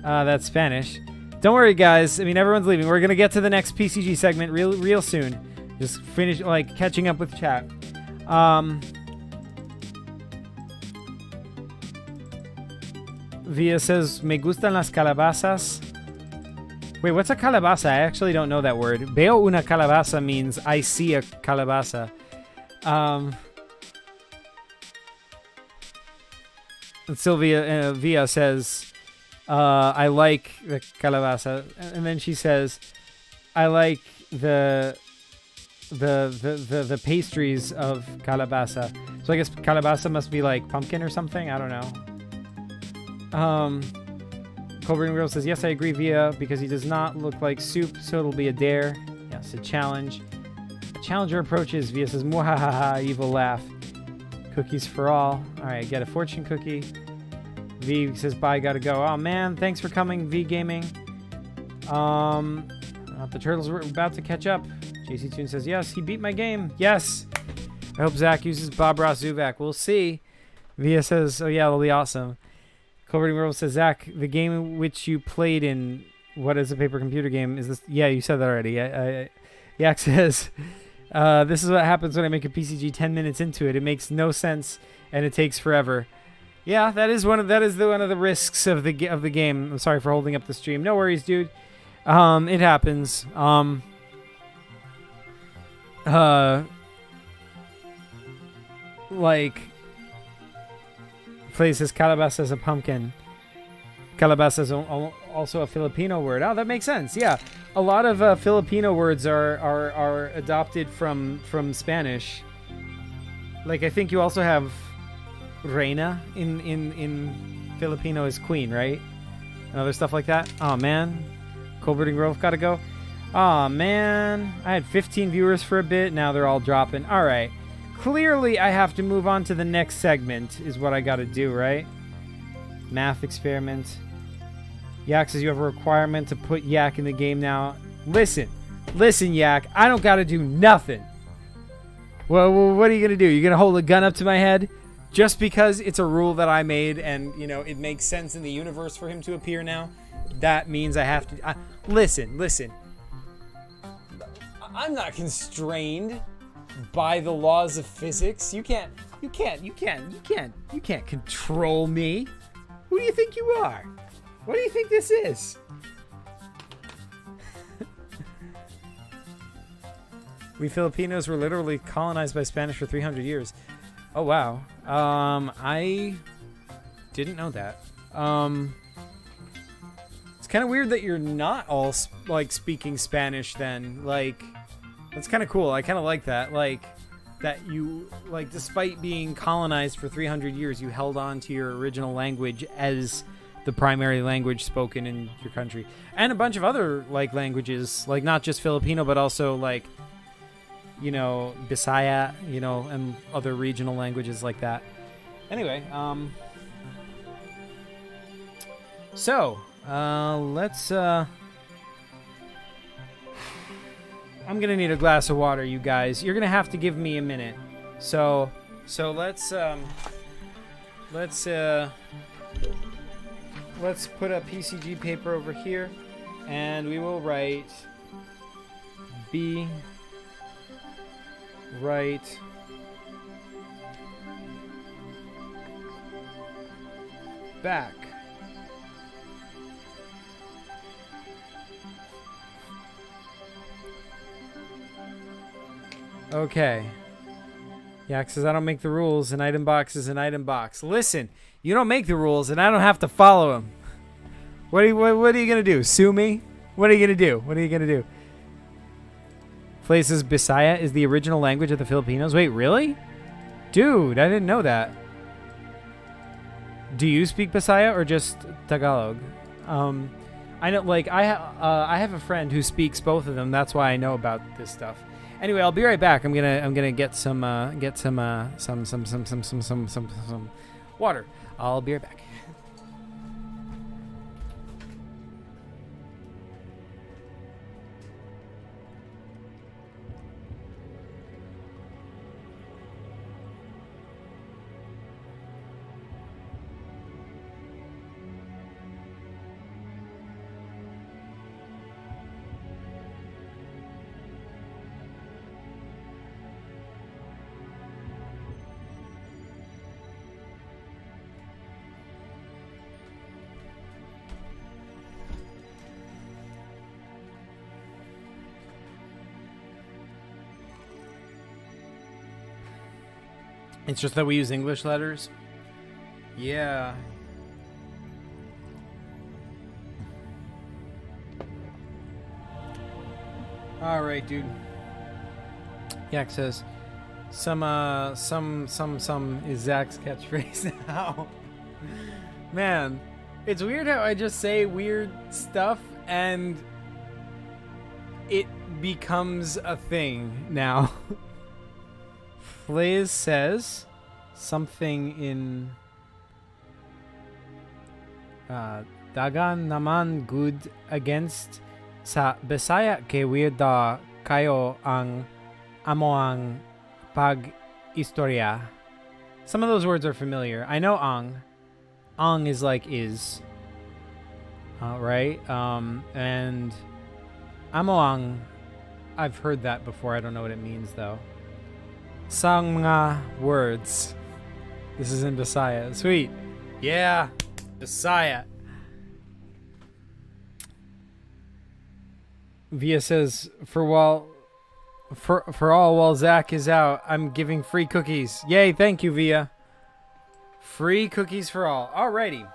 That's Spanish. Don't worry, guys. I mean, everyone's leaving. We're going to get to the next PCG segment real soon. Just finish, like, catching up with chat. Via says, me gustan las calabazas. Wait, what's a calabaza? I actually don't know that word. Veo una calabaza means I see a calabaza. And Sylvia Via says, I like the calabaza. And then she says, I like the pastries of calabaza. So I guess calabaza must be like pumpkin or something. I don't know. Colbert Girl says, yes, I agree, Via, because he does not look like soup, so it'll be a dare. Yes, a challenge. A challenger approaches. Via says, mwahaha, evil laugh. Cookies for all. Alright, get a fortune cookie. V says, bye, gotta go. Oh, man, thanks for coming, V Gaming. The turtles were about to catch up. JC Toon says, yes, he beat my game. Yes. I hope Zach uses Bob Ross Zuvak. We'll see. Via says, oh, yeah, it'll be awesome. Colbert World says, Zach, the game which you played in What is a Paper Computer Game is this? Yeah, you said that already. Yak says, this is what happens when I make a PCG 10 minutes into it. It makes no sense and it takes forever. Yeah, that is one of the risks of the game. I'm sorry for holding up the stream. No worries, dude. It happens. Like, places calabaza as a pumpkin. Calabaza is also a Filipino word. Oh, that makes sense. Yeah, a lot of Filipino words are adopted from Spanish. Like, I think you also have reina in Filipino is queen, right? And other stuff like that. Oh man, Colbert and Grove gotta go. Oh man, I had 15 viewers for a bit. Now they're all dropping. All right. Clearly, I have to move on to the next segment, is what I got to do, right? Math experiment. Yak says you have a requirement to put Yak in the game now. Listen, Yak. I don't got to do nothing. Well, what are you going to do? You're going to hold a gun up to my head? Just because it's a rule that I made and, you know, it makes sense in the universe for him to appear now? That means I have to... Listen. I'm not constrained by the laws of physics. You can't control me. Who do you think you are? What do you think this is? We Filipinos were literally colonized by Spanish for 300 years. Oh wow. I didn't know that. It's kind of weird that you're not all like speaking Spanish then. Like, that's kind of cool. I kind of like that. Like, that you, like, despite being colonized for 300 years, you held on to your original language as the primary language spoken in your country. And a bunch of other, like, languages, like, not just Filipino, but also, like, you know, Bisaya, you know, and other regional languages like that. Anyway, let's, I'm gonna need a glass of water, you guys. You're gonna have to give me a minute. So let's put a PCG paper over here, and we will write B. Right. Back. Okay. Yak says, I don't make the rules. An item box is an item box. Listen, you don't make the rules, and I don't have to follow them. What are you going to do? Sue me? What are you going to do? Places Bisaya is the original language of the Filipinos. Wait, really? Dude, I didn't know that. Do you speak Bisaya or just Tagalog? I know, like, I have a friend who speaks both of them. That's why I know about this stuff. Anyway, I'll be right back. I'm gonna get some water. I'll be right back. It's just that we use English letters. Yeah. All right, dude. Yak says, some is Zach's catchphrase now. Man, it's weird how I just say weird stuff and it becomes a thing now. Blaze says something in Dagan naman good against sa Bisaya ke weirda kayo ang amoang pag-istorya. Some of those words are familiar. I know ang. Ang is like is. Right? And amoang, I've heard that before. I don't know what it means though. Sang mga words. This is in Bisaya. Sweet. Yeah. Bisaya. Via says, for all while Zach is out, I'm giving free cookies. Yay, thank you, Via. Free cookies for all. Alrighty.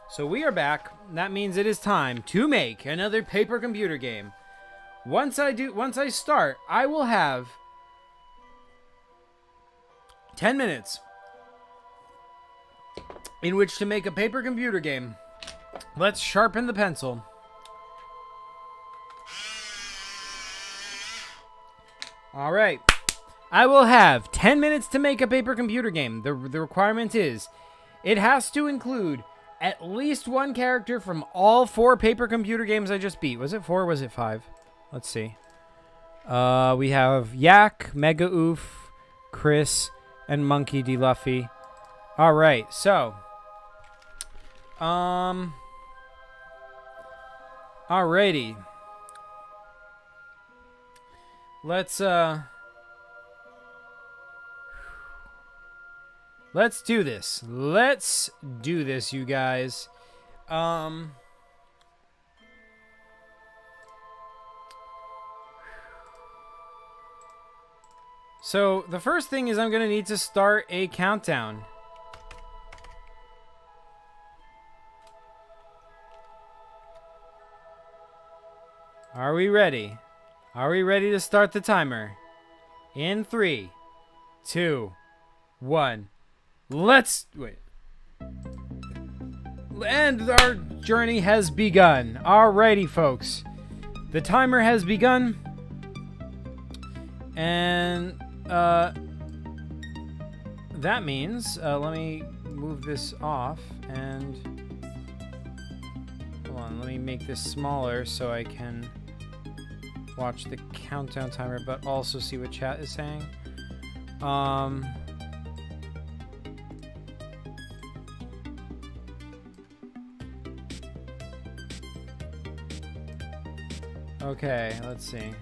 So we are back. That means it is time to make another paper computer game. Once I start, I will have 10 minutes in which to make a paper computer game. Let's sharpen the pencil. All right. I will have 10 minutes to make a paper computer game. The requirement is it has to include at least one character from all 4 paper computer games I just beat. Was it 4 or was it 5? Let's see. We have Yak, Mega Oof, Chris, and Monkey D. Luffy. All right, so alrighty. Let's do this. Let's do this, you guys. So the first thing is I'm going to need to start a countdown. Are we ready? Are we ready to start the timer? In 3, 2, 1. Let's wait. And our journey has begun. Alrighty, folks. The timer has begun. And that means, let me move this off and hold on, let me make this smaller so I can watch the countdown timer, but also see what chat is saying. Okay, let's see.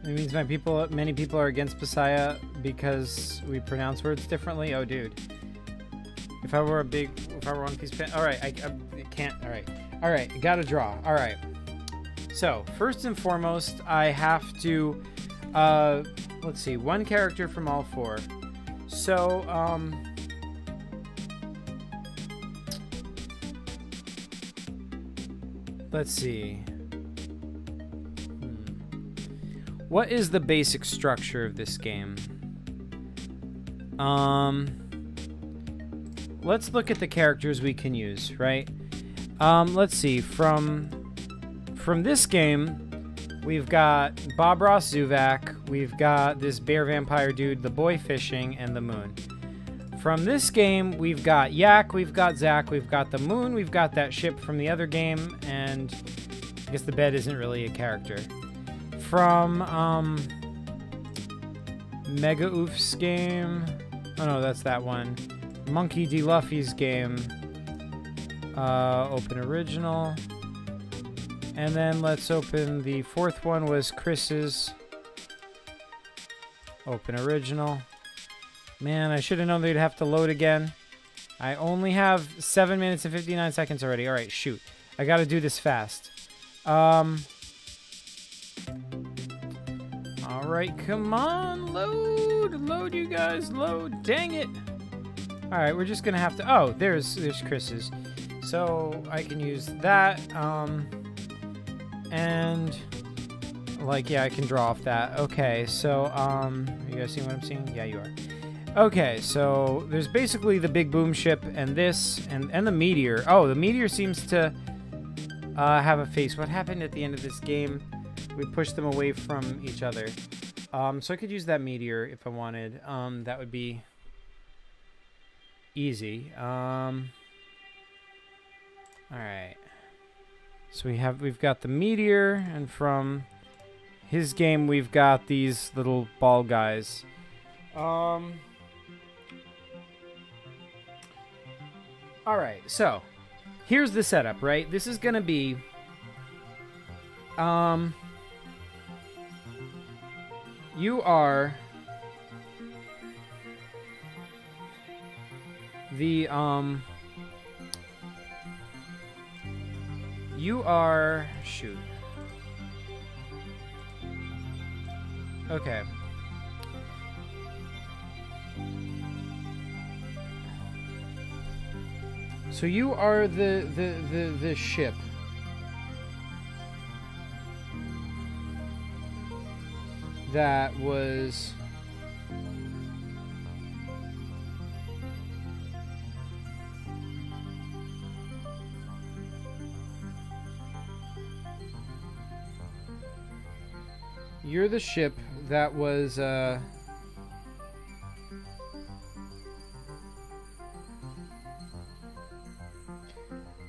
It means many people are against Bisaya because we pronounce words differently. Oh, dude. If I were One Piece fan, all right, I can't. All right, gotta draw. All right. So first and foremost, I have to, let's see, one character from all 4. So, let's see. What is the basic structure of this game? Let's look at the characters we can use, right? Let's see. From this game, we've got Bob Ross Zuvak, we've got this bear vampire dude, the boy fishing, and the moon. From this game, we've got Yak, we've got Zach, we've got the moon, we've got that ship from the other game, and I guess the bed isn't really a character. From Mega Oof's game, oh no, that's that one. Monkey D. Luffy's game, open original, and then let's open the fourth one was Chris's, open original. Man, I should have known they'd have to load again. I only have 7 minutes and 59 seconds already. All right, shoot. I got to do this fast. All right, come on. Load. Load, you guys. Load. Dang it. All right, we're just going to have to... Oh, there's Chris's. So I can use that. And... Like, yeah, I can draw off that. Okay, so, are you guys seeing what I'm seeing? Yeah, you are. Okay, so there's basically the big boom ship and this and the meteor. Oh, the meteor seems to have a face. What happened at the end of this game? We pushed them away from each other. So I could use that meteor if I wanted. That would be easy. All right. So we've got the meteor, and from his game we've got these little ball guys. Alright, so here's the setup, right? This is gonna be you are the shoot. Okay. So you are the ship. That was you're the ship that was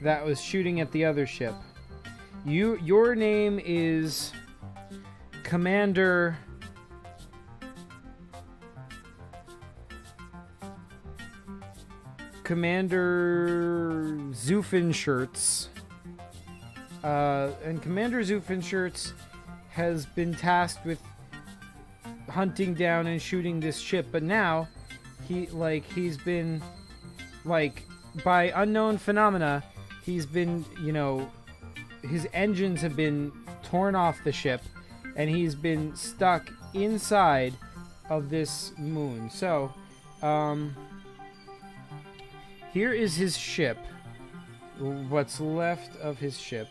that was shooting at the other ship. Your name is Commander Zoofenshirts. And Commander Zoofenshirts has been tasked with hunting down and shooting this ship, but now he's been by unknown phenomena, he's been, his engines have been torn off the ship, and he's been stuck inside of this moon. So, here is his ship, what's left of his ship,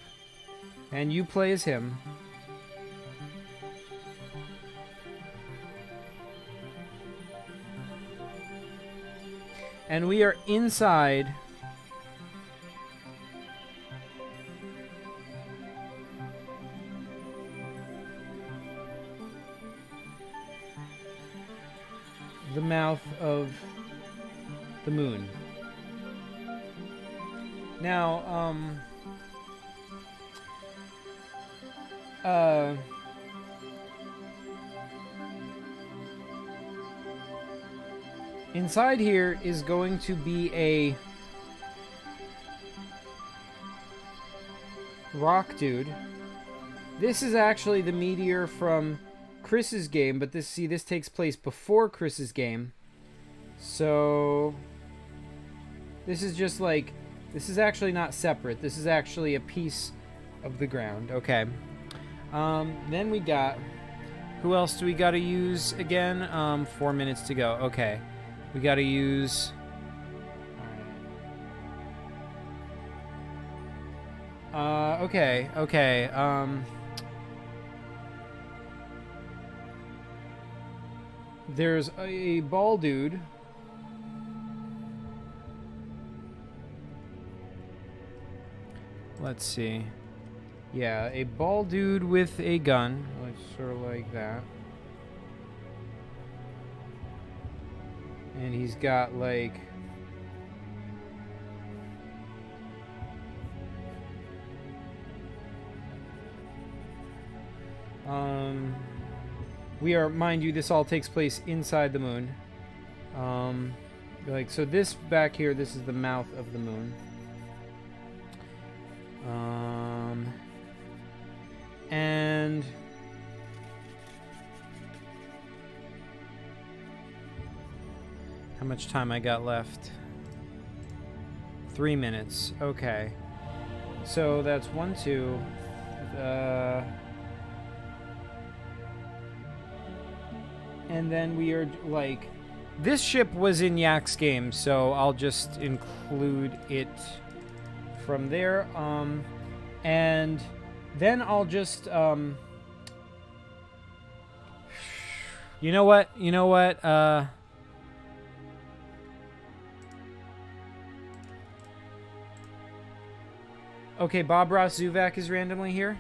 and you play as him. And we are inside the mouth of the moon. Now, inside here is going to be a rock dude. This is actually the meteor from Chris's game, but this takes place before Chris's game. So this is just this is actually not separate. This is actually a piece of the ground. Okay. Then we got, who else do we got to use again? 4 minutes to go. Okay. We got to use... okay. there's a ball dude. Let's see. Yeah, a ball dude with a gun. Like, sort of like that. And he's got, like... we are, mind you, this all takes place inside the moon. Like, so this back here, this is the mouth of the moon. And how much time I got left? 3 minutes. Okay. So that's 1, 2. And then we are like, this ship was in Yak's game, so I'll just include it from there. And then I'll just, you know what? Okay, Bob Ross Zuvak is randomly here.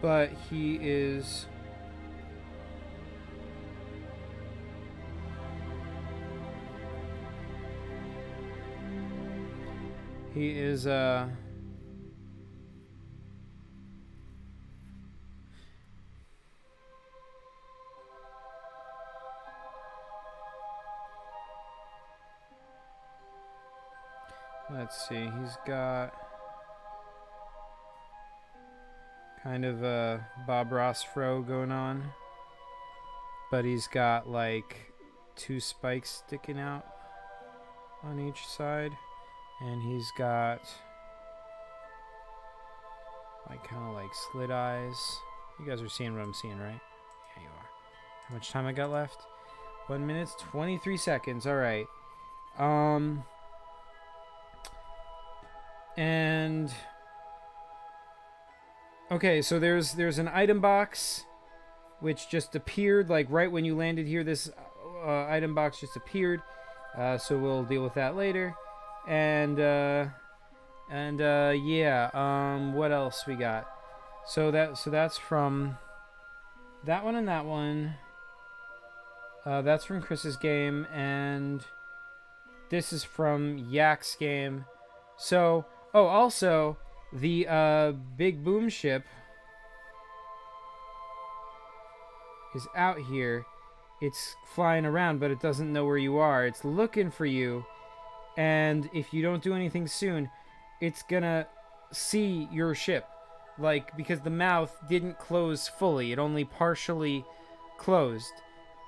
But he is... let's see, he's got kind of a Bob Ross fro going on, but he's got like 2 spikes sticking out on each side, and he's got like kind of like slit eyes. You guys are seeing what I'm seeing, right? Yeah, you are. How much time I got left? 1 minute, 23 seconds. All right. And okay, so there's an item box which just appeared like right when you landed here. This item box just appeared, so we'll deal with that later. And yeah, what else we got? So that's from that one and that one. That's from Chris's game, and this is from Yak's game. So, oh, also the big boom ship is out here. It's flying around, but it doesn't know where you are. It's looking for you, and if you don't do anything soon, it's gonna see your ship, like, because the mouth didn't close fully. It only partially closed,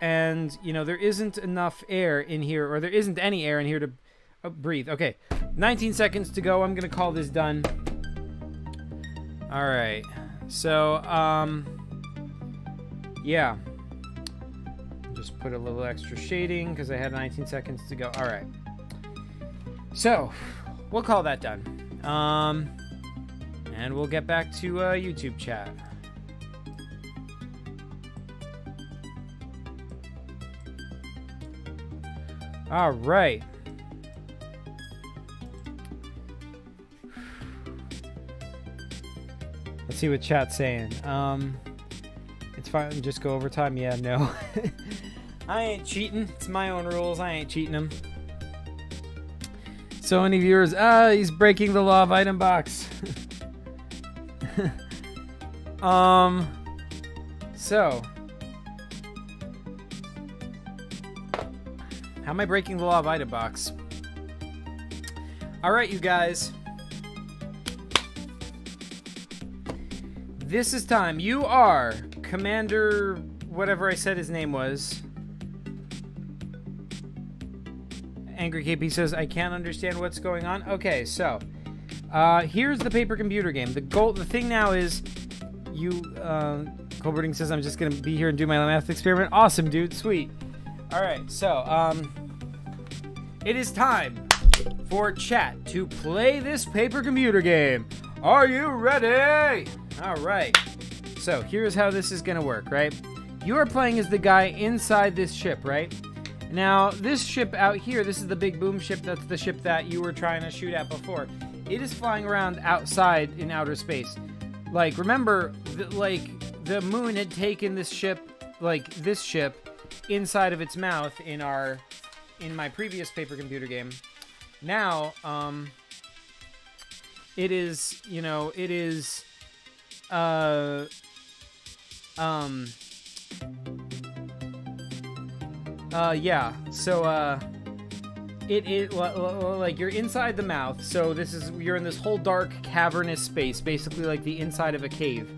and you know there isn't enough air in here, or there isn't any air in here to breathe. Okay, 19 seconds to go. I'm gonna call this done. All right, so yeah, just put a little extra shading because I had 19 seconds to go. All right, so we'll call that done, and we'll get back to YouTube chat. All right. Let's see what chat's saying. It's fine. Just go over time. Yeah, no. I ain't cheating. It's my own rules. I ain't cheating them. So many viewers. He's breaking the law of item box. So. How am I breaking the law of item box? All right, you guys. This is time. You are Commander, whatever I said his name was. Angry KP says, I can't understand what's going on. Okay, so here's the paper computer game. The thing now is you, Colberting says, I'm just going to be here and do my math experiment. Awesome, dude. Sweet. All right, so it is time for chat to play this paper computer game. Are you ready? All right. So here's how this is going to work, right? You are playing as the guy inside this ship, right? Now, this ship out here, this is the big boom ship. That's the ship that you were trying to shoot at before. It is flying around outside in outer space. Like, remember, the moon had taken this ship, inside of its mouth in my previous paper computer game. Now, it is, yeah, so, like, you're inside the mouth, so you're in this whole dark, cavernous space, basically like the inside of a cave,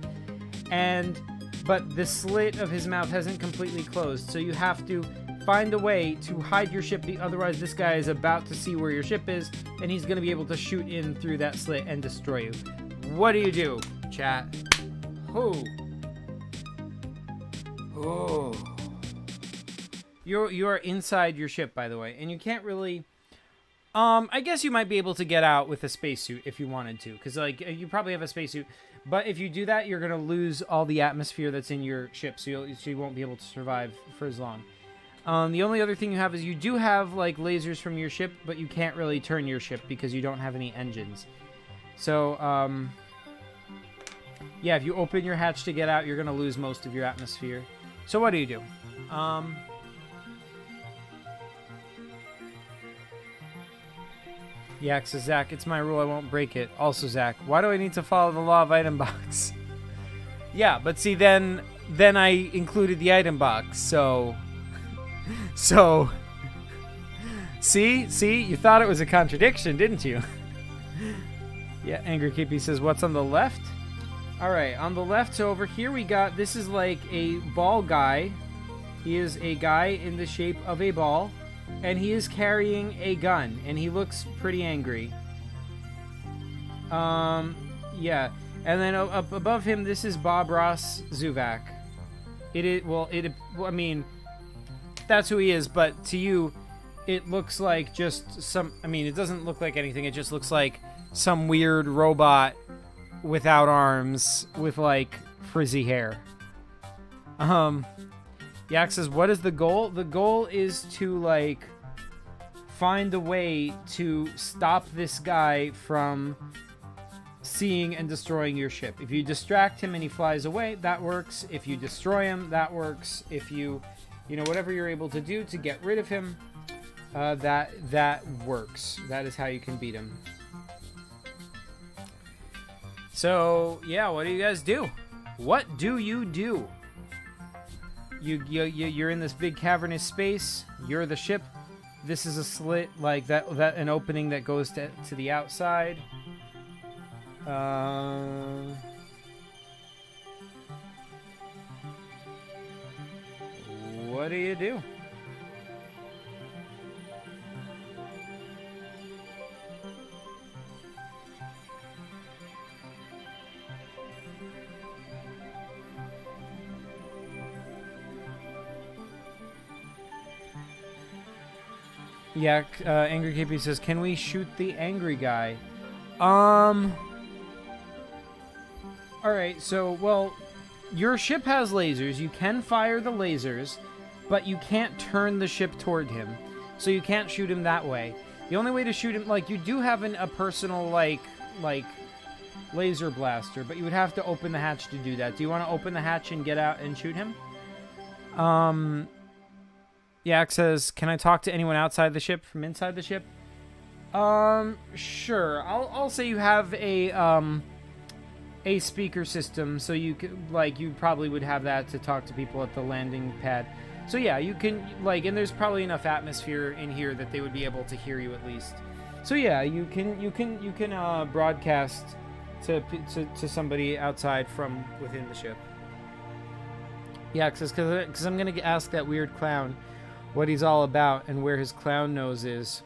but the slit of his mouth hasn't completely closed, so you have to find a way to hide your ship, otherwise this guy is about to see where your ship is, and he's going to be able to shoot in through that slit and destroy you. What do you do, chat? Oh. You are inside your ship, by the way, and you can't really... I guess you might be able to get out with a spacesuit if you wanted to, because, like, you probably have a spacesuit, but if you do that, you're going to lose all the atmosphere that's in your ship, so you won't be able to survive for as long. The only other thing you have is you do have, like, lasers from your ship, but you can't really turn your ship because you don't have any engines. So, yeah, if you open your hatch to get out, you're going to lose most of your atmosphere. So what do you do? Yeah, so Zach, it's my rule, I won't break it. Also, Zach, why do I need to follow the law of item box? Yeah, but see, then I included the item box, so... See, you thought it was a contradiction, didn't you? Yeah, Angry Kippy says, what's on the left? Alright, on the left, so over here we got, this is like a ball guy. He is a guy in the shape of a ball. And he is carrying a gun, and he looks pretty angry. Yeah. And then up above him, this is Bob Ross Zuvak. I mean, that's who he is, but to you, it looks like just it doesn't look like anything, it just looks like some weird robot without arms, with, like, frizzy hair. Yak says, what is the goal? The goal is to, like, find a way to stop this guy from seeing and destroying your ship. If you distract him and he flies away, that works. If you destroy him, that works. If you whatever you're able to do to get rid of him, that works. That is how you can beat him. So, yeah, what do you guys do? What do you do? You're in this big cavernous space. You're the ship. This is a slit, like that an opening that goes to the outside. What do you do? Yeah, Angry KP says, can we shoot the angry guy? Alright, so, well, your ship has lasers. You can fire the lasers, but you can't turn the ship toward him. So you can't shoot him that way. The only way to shoot him, like, you do have a personal, like, laser blaster, but you would have to open the hatch to do that. Do you want to open the hatch and get out and shoot him? Yak says, can I talk to anyone outside the ship from inside the ship? Sure. I'll say you have a speaker system, so you could, like, you probably would have that to talk to people at the landing pad. So yeah, you can, like, and there's probably enough atmosphere in here that they would be able to hear you at least. So yeah, you can broadcast to somebody outside from within the ship. Yeah, because I'm gonna ask that weird clown what he's all about and where his clown nose is.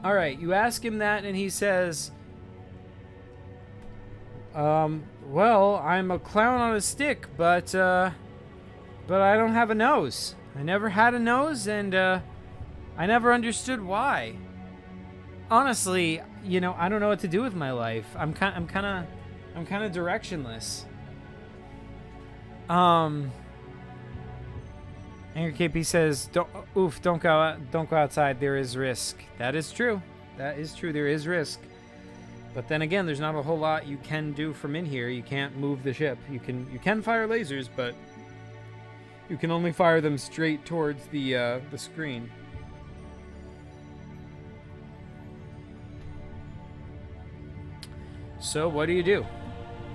Alright, you ask him that and he says, well, I'm a clown on a stick, but I don't have a nose. I never had a nose, and I never understood why. honestly, you know, I don't know what to do with my life. I'm kind of directionless. Angry KP says, don't go outside. There is risk. That is true. That is true. There is risk. But then again, there's not a whole lot you can do from in here. You can't move the ship. You can fire lasers, but you can only fire them straight towards the screen. So what do you do?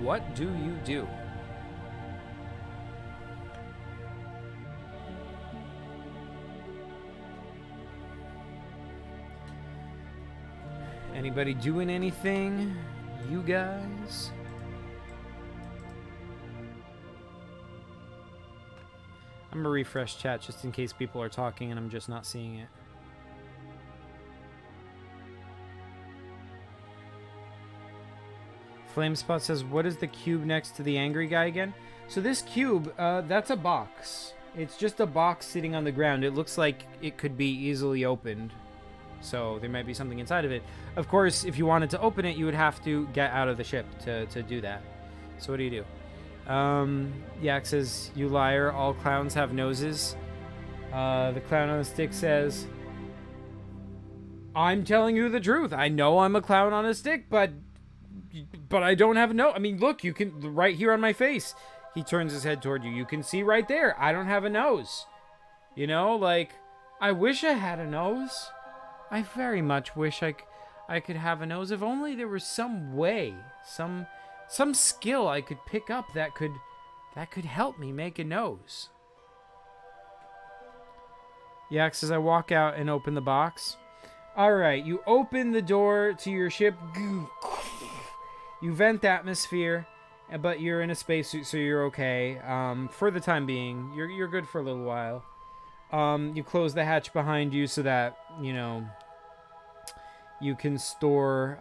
What do you do? Anybody doing anything? You guys? I'm gonna refresh chat just in case people are talking and I'm just not seeing it. Flamespot says, what is the cube next to the angry guy again? So this cube, that's a box. It's just a box sitting on the ground. It looks like it could be easily opened. So there might be something inside of it. Of course, if you wanted to open it, you would have to get out of the ship to do that. So what do you do? Yak says, you liar, all clowns have noses. The clown on the stick says, I'm telling you the truth. I know I'm a clown on a stick, but I don't have a nose. I mean, look, you can, right here on my face. He turns his head toward you. You can see right there. I don't have a nose. You know, like, I wish I had a nose. I very much wish I could have a nose. If only there was some way, some skill I could pick up that could help me make a nose. Yak says, I walk out and open the box. All right, you open the door to your ship. You vent atmosphere, but you're in a spacesuit, so you're okay. For the time being, you're good for a little while. You close the hatch behind you so that, you know, you can store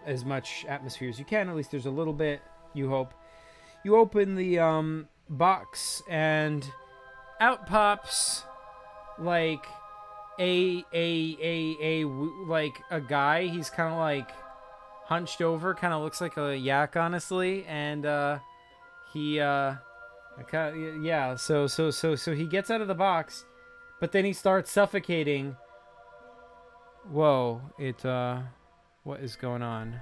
as much atmosphere as you can. At least there's a little bit, you hope. You open the box and out pops like a guy. He's kind of like hunched over, kind of looks like a yak, honestly, and so he gets out of the box, but then he starts suffocating. Whoa, what is going on?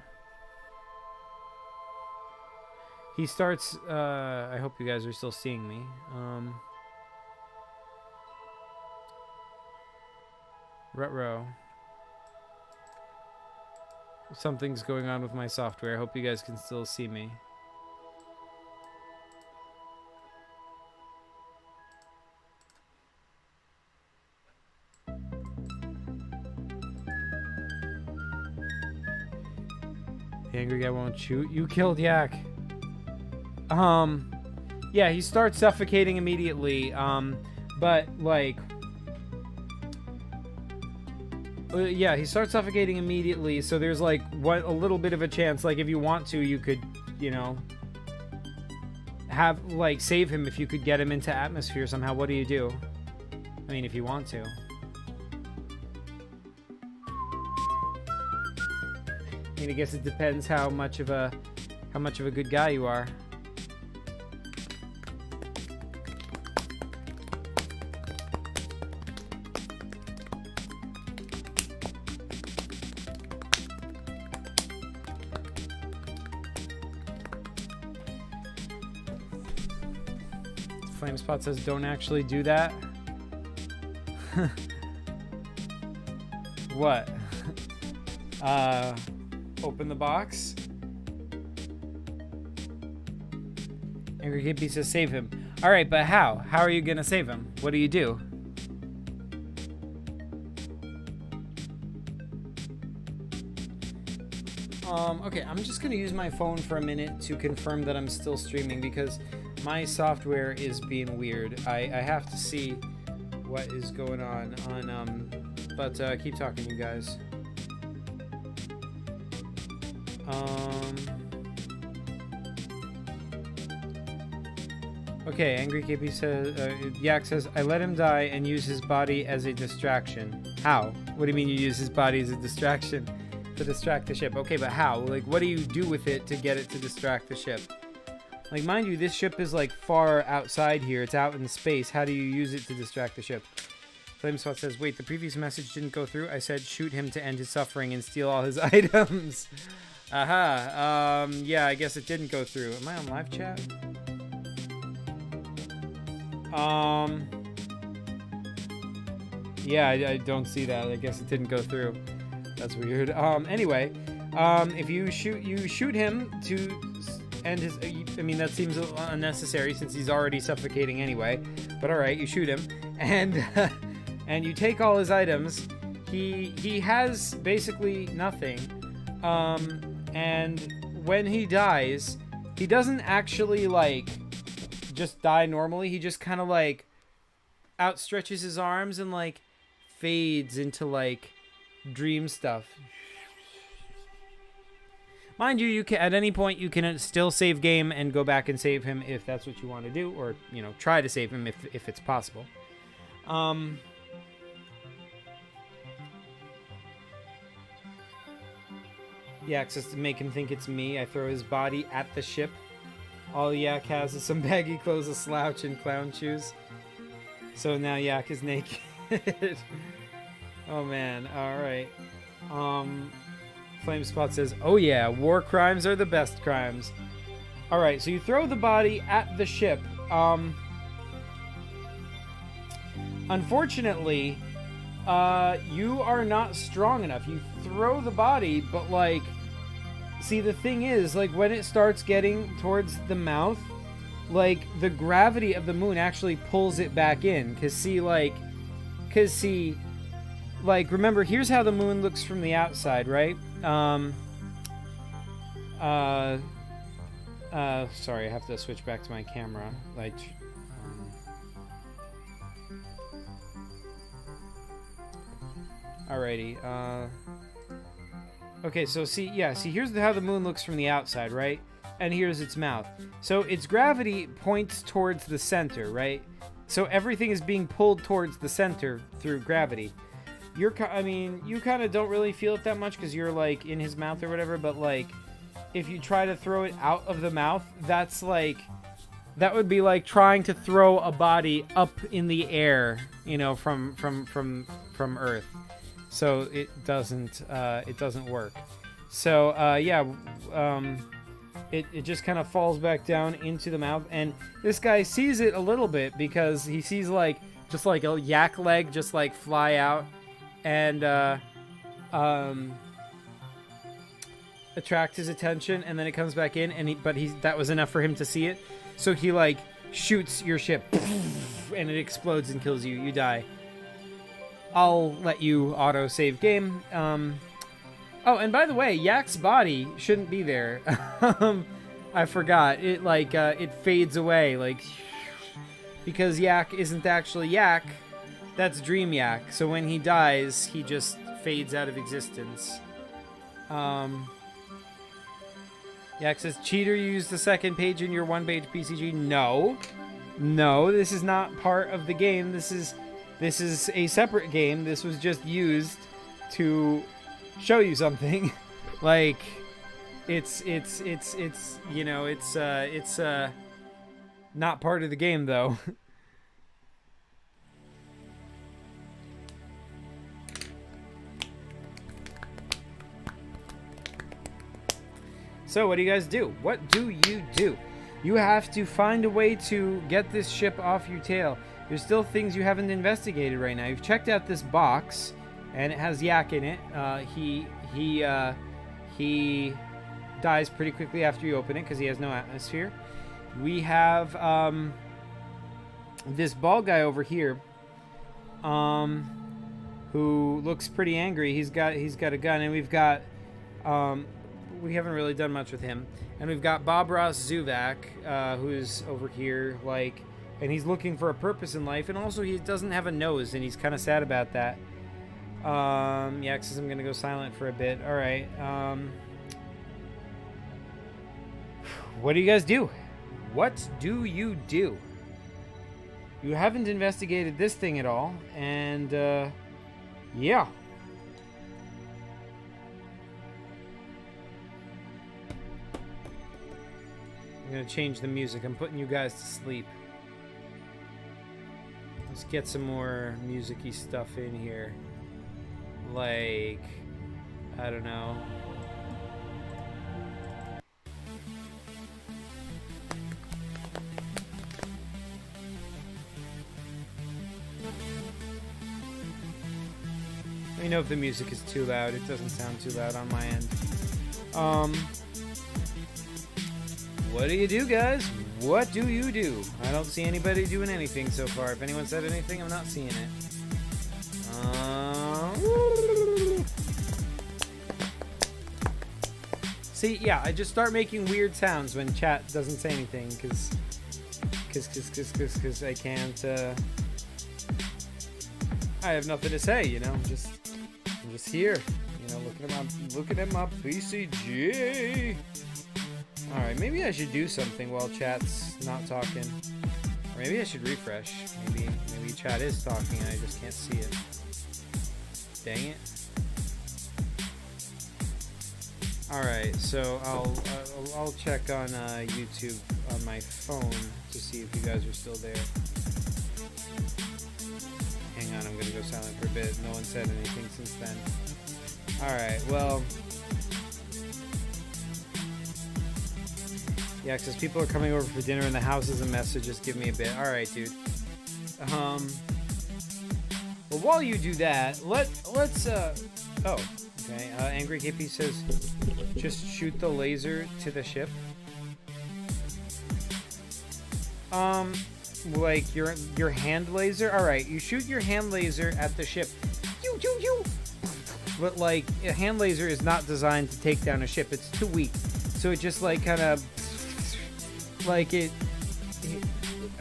He starts, I hope you guys are still seeing me. Ruh-roh. Something's going on with my software. I hope you guys can still see me. The angry guy won't shoot. You killed Yak. Yeah, he starts suffocating immediately. But like, yeah, he starts suffocating immediately. So there's like a little bit of a chance. Like if you want to, you could, you know, have like save him if you could get him into atmosphere somehow. What do you do? I mean, if you want to. I mean, I guess it depends how much of a good guy you are. Flamespot says, don't actually do that. What? Open the box. Angry Hippie says, save him. Alright, but how? How are you gonna save him? What do you do? Okay, I'm just gonna use my phone for a minute to confirm that I'm still streaming because my software is being weird. I have to see what is going on, but keep talking, you guys. Okay, Angry KP says, Yak says, I let him die and use his body as a distraction. How? What do you mean you use his body as a distraction to distract the ship? Okay, but how? Like, what do you do with it to get it to distract the ship? Like, mind you, this ship is, like, far outside here. It's out in space. How do you use it to distract the ship? Flamespot says, wait, the previous message didn't go through? I said shoot him to end his suffering and steal all his items. Aha. Yeah, I guess it didn't go through. Am I on live chat? Yeah, I don't see that. I guess it didn't go through. That's weird. Anyway, if you shoot him to end his... I mean, that seems unnecessary since he's already suffocating anyway. But alright, you shoot him. And... and you take all his items. He has basically nothing. And when he dies, he doesn't actually, like, just die normally. He just kind of, like, outstretches his arms and, like, fades into, like, dream stuff. Mind you, you can, at any point, you can still save game and go back and save him if that's what you want to do. Or, you know, try to save him if it's possible. Yak says to make him think it's me, I throw his body at the ship. All Yak has is some baggy clothes, a slouch, and clown shoes. So now Yak is naked. Oh man, alright. Flamespot says, oh yeah, war crimes are the best crimes. Alright, so you throw the body at the ship. Unfortunately, you are not strong enough. You throw the body, but like... See, the thing is, like, when it starts getting towards the mouth, like, the gravity of the moon actually pulls it back in. Because, remember, here's how the moon looks from the outside, right? Sorry, I have to switch back to my camera. Like, alrighty, okay, so see, here's how the moon looks from the outside, right? And here's its mouth. So its gravity points towards the center, right? So everything is being pulled towards the center through gravity. You kind of don't really feel it that much because you're, like, in his mouth or whatever, but, like, if you try to throw it out of the mouth, that's, like, that would be like trying to throw a body up in the air, you know, from Earth. So it doesn't work. So it just kind of falls back down into the mouth, and this guy sees it a little bit because he sees just like a yak leg just like fly out and attract his attention, and then it comes back in, and that was enough for him to see it. So he like shoots your ship and it explodes and kills you. You die. I'll let you auto save game. Oh, and by the way, Yak's body shouldn't be there. I forgot. It it fades away because Yak isn't actually Yak. That's Dream Yak. So when he dies, he just fades out of existence. Yak says, cheater, you used the second page in your one-page PCG. No, this is not part of the game. This is a separate game. This was just used to show you something. Like, it's you know, it's not part of the game though. So what do you guys do? What do you do? You have to find a way to get this ship off your tail. There's still things you haven't investigated right now. You've checked out this box, and it has Yak in it. He dies pretty quickly after you open it because he has no atmosphere. We have this bald guy over here, who looks pretty angry. He's got a gun, and we've got we haven't really done much with him. And we've got Bob Ross Zuvak, who's over here, and he's looking for a purpose in life, and also he doesn't have a nose, and he's kind of sad about that. Yeah, says I'm gonna go silent for a bit. All right. What do you guys do? What do you do? You haven't investigated this thing at all, and Yeah. I'm gonna change the music. I'm putting you guys to sleep. Let's get some more music-y stuff in here. Like, I don't know. Let me know if the music is too loud. It doesn't sound too loud on my end. What do you do, guys? What do you do? I don't see anybody doing anything so far. If anyone said anything, I'm not seeing it. See, yeah, I just start making weird sounds when chat doesn't say anything, because I can't, I have nothing to say, you know. I'm just here, you know, looking at my PCG. All right, maybe I should do something while chat's not talking, or maybe I should refresh. Maybe chat is talking and I just can't see it. Dang it. All right, so I'll check on YouTube on my phone to see if you guys are still there. Hang on, I'm gonna go silent for a bit. No one said anything since then. Alright, well. Yeah, because people are coming over for dinner and the house is a mess, so just give me a bit. Alright, dude. Well, while you do that, let's oh, okay. Angry KP says, just shoot the laser to the ship. Like your hand laser. All right, you shoot your hand laser at the ship. But like a hand laser is not designed to take down a ship. It's too weak. So it just like kind of like it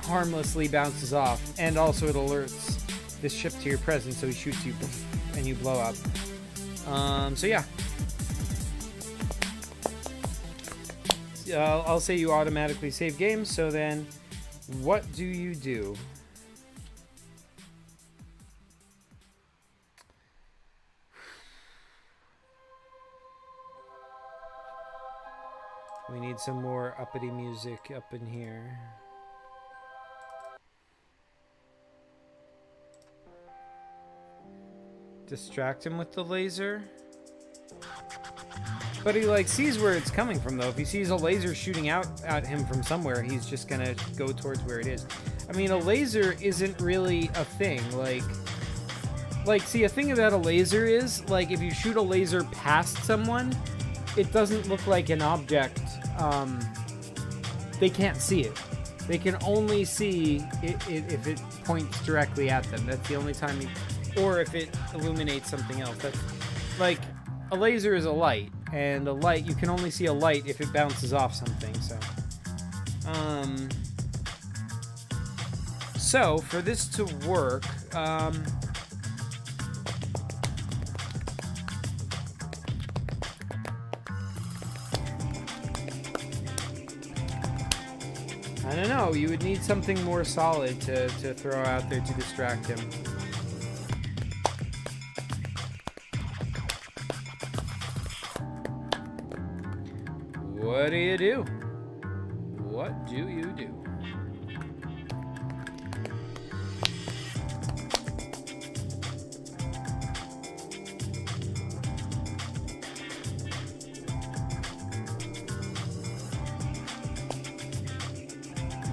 harmlessly bounces off, and also it alerts this ship to your presence, so he shoots you and you blow up. So yeah. I'll say you automatically save games, so then what do you do? We need some more uppity music up in here. Distract him with the laser. But he like sees where it's coming from though. If he sees a laser shooting out at him from somewhere, he's just gonna go towards where it is. I mean, a laser isn't really a thing. Like see, a thing about a laser is like if you shoot a laser past someone, it doesn't look like an object. They can't see it. They can only see it if it points directly at them. That's the only time or if it illuminates something else. That's like a laser is a light, and a light, you can only see a light if it bounces off something. So for this to work, I don't know, you would need something more solid to throw out there to distract him. What do you do? What do you do?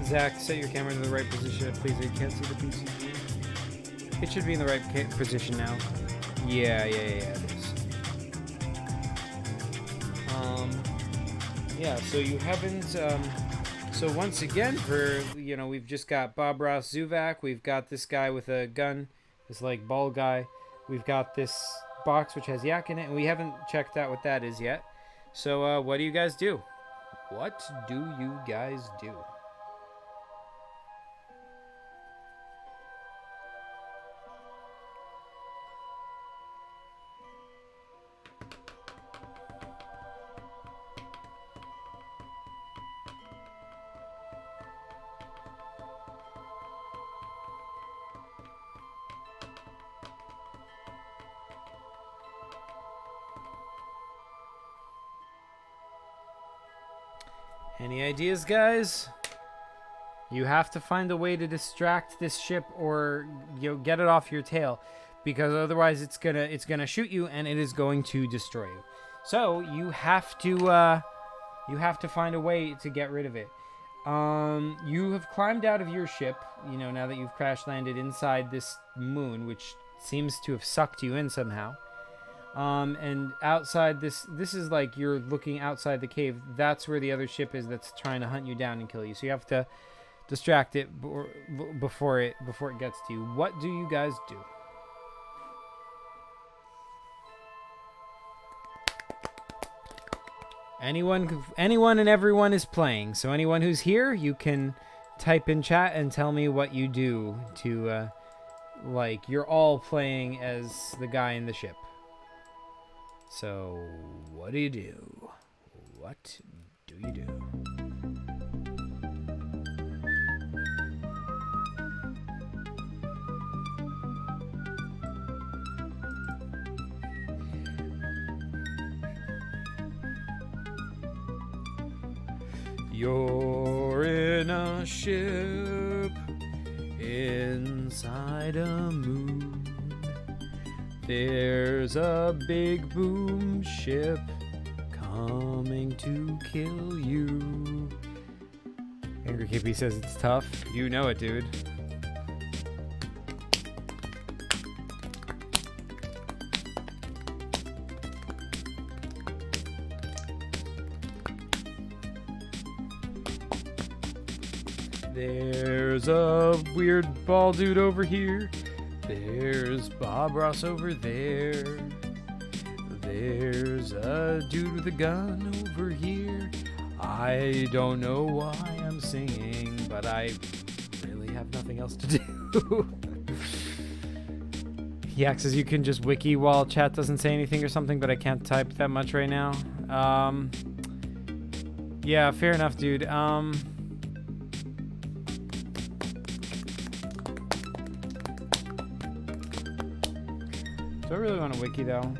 Zach, set your camera in the right position, please. I can't see the PCG. It should be in the right position now. Yeah, it is. Yeah, so you haven't, so once again, we've just got Bob Ross Zuvak, we've got this guy with a gun, this, like, ball guy, we've got this box which has yak in it, and we haven't checked out what that is yet. So, what do you guys do? What do you guys do? Any ideas, guys? You have to find a way to distract this ship, or get it off your tail, because otherwise it's gonna shoot you and it is going to destroy you. So you have to find a way to get rid of it. You have climbed out of your ship, now that you've crash landed inside this moon, which seems to have sucked you in somehow. And outside this is like you're looking outside the cave. That's where the other ship is that's trying to hunt you down and kill you. So you have to distract it before it gets to you. What do you guys do? Anyone and everyone is playing. So anyone who's here, you can type in chat and tell me what you do to, you're all playing as the guy in the ship. So, what do you do? What do you do? You're in a ship inside a moon. There's a big boom ship coming to kill you. Angry KP says it's tough. You know it, dude. There's a weird bald dude over here. There's Bob Ross over there. There's a dude with a gun over here. I don't know why I'm singing, but I really have nothing else to do. Yak says you can just wiki while chat doesn't say anything or something, but I can't type that much right now. Yeah, fair enough, dude. Do I really want to wiki though?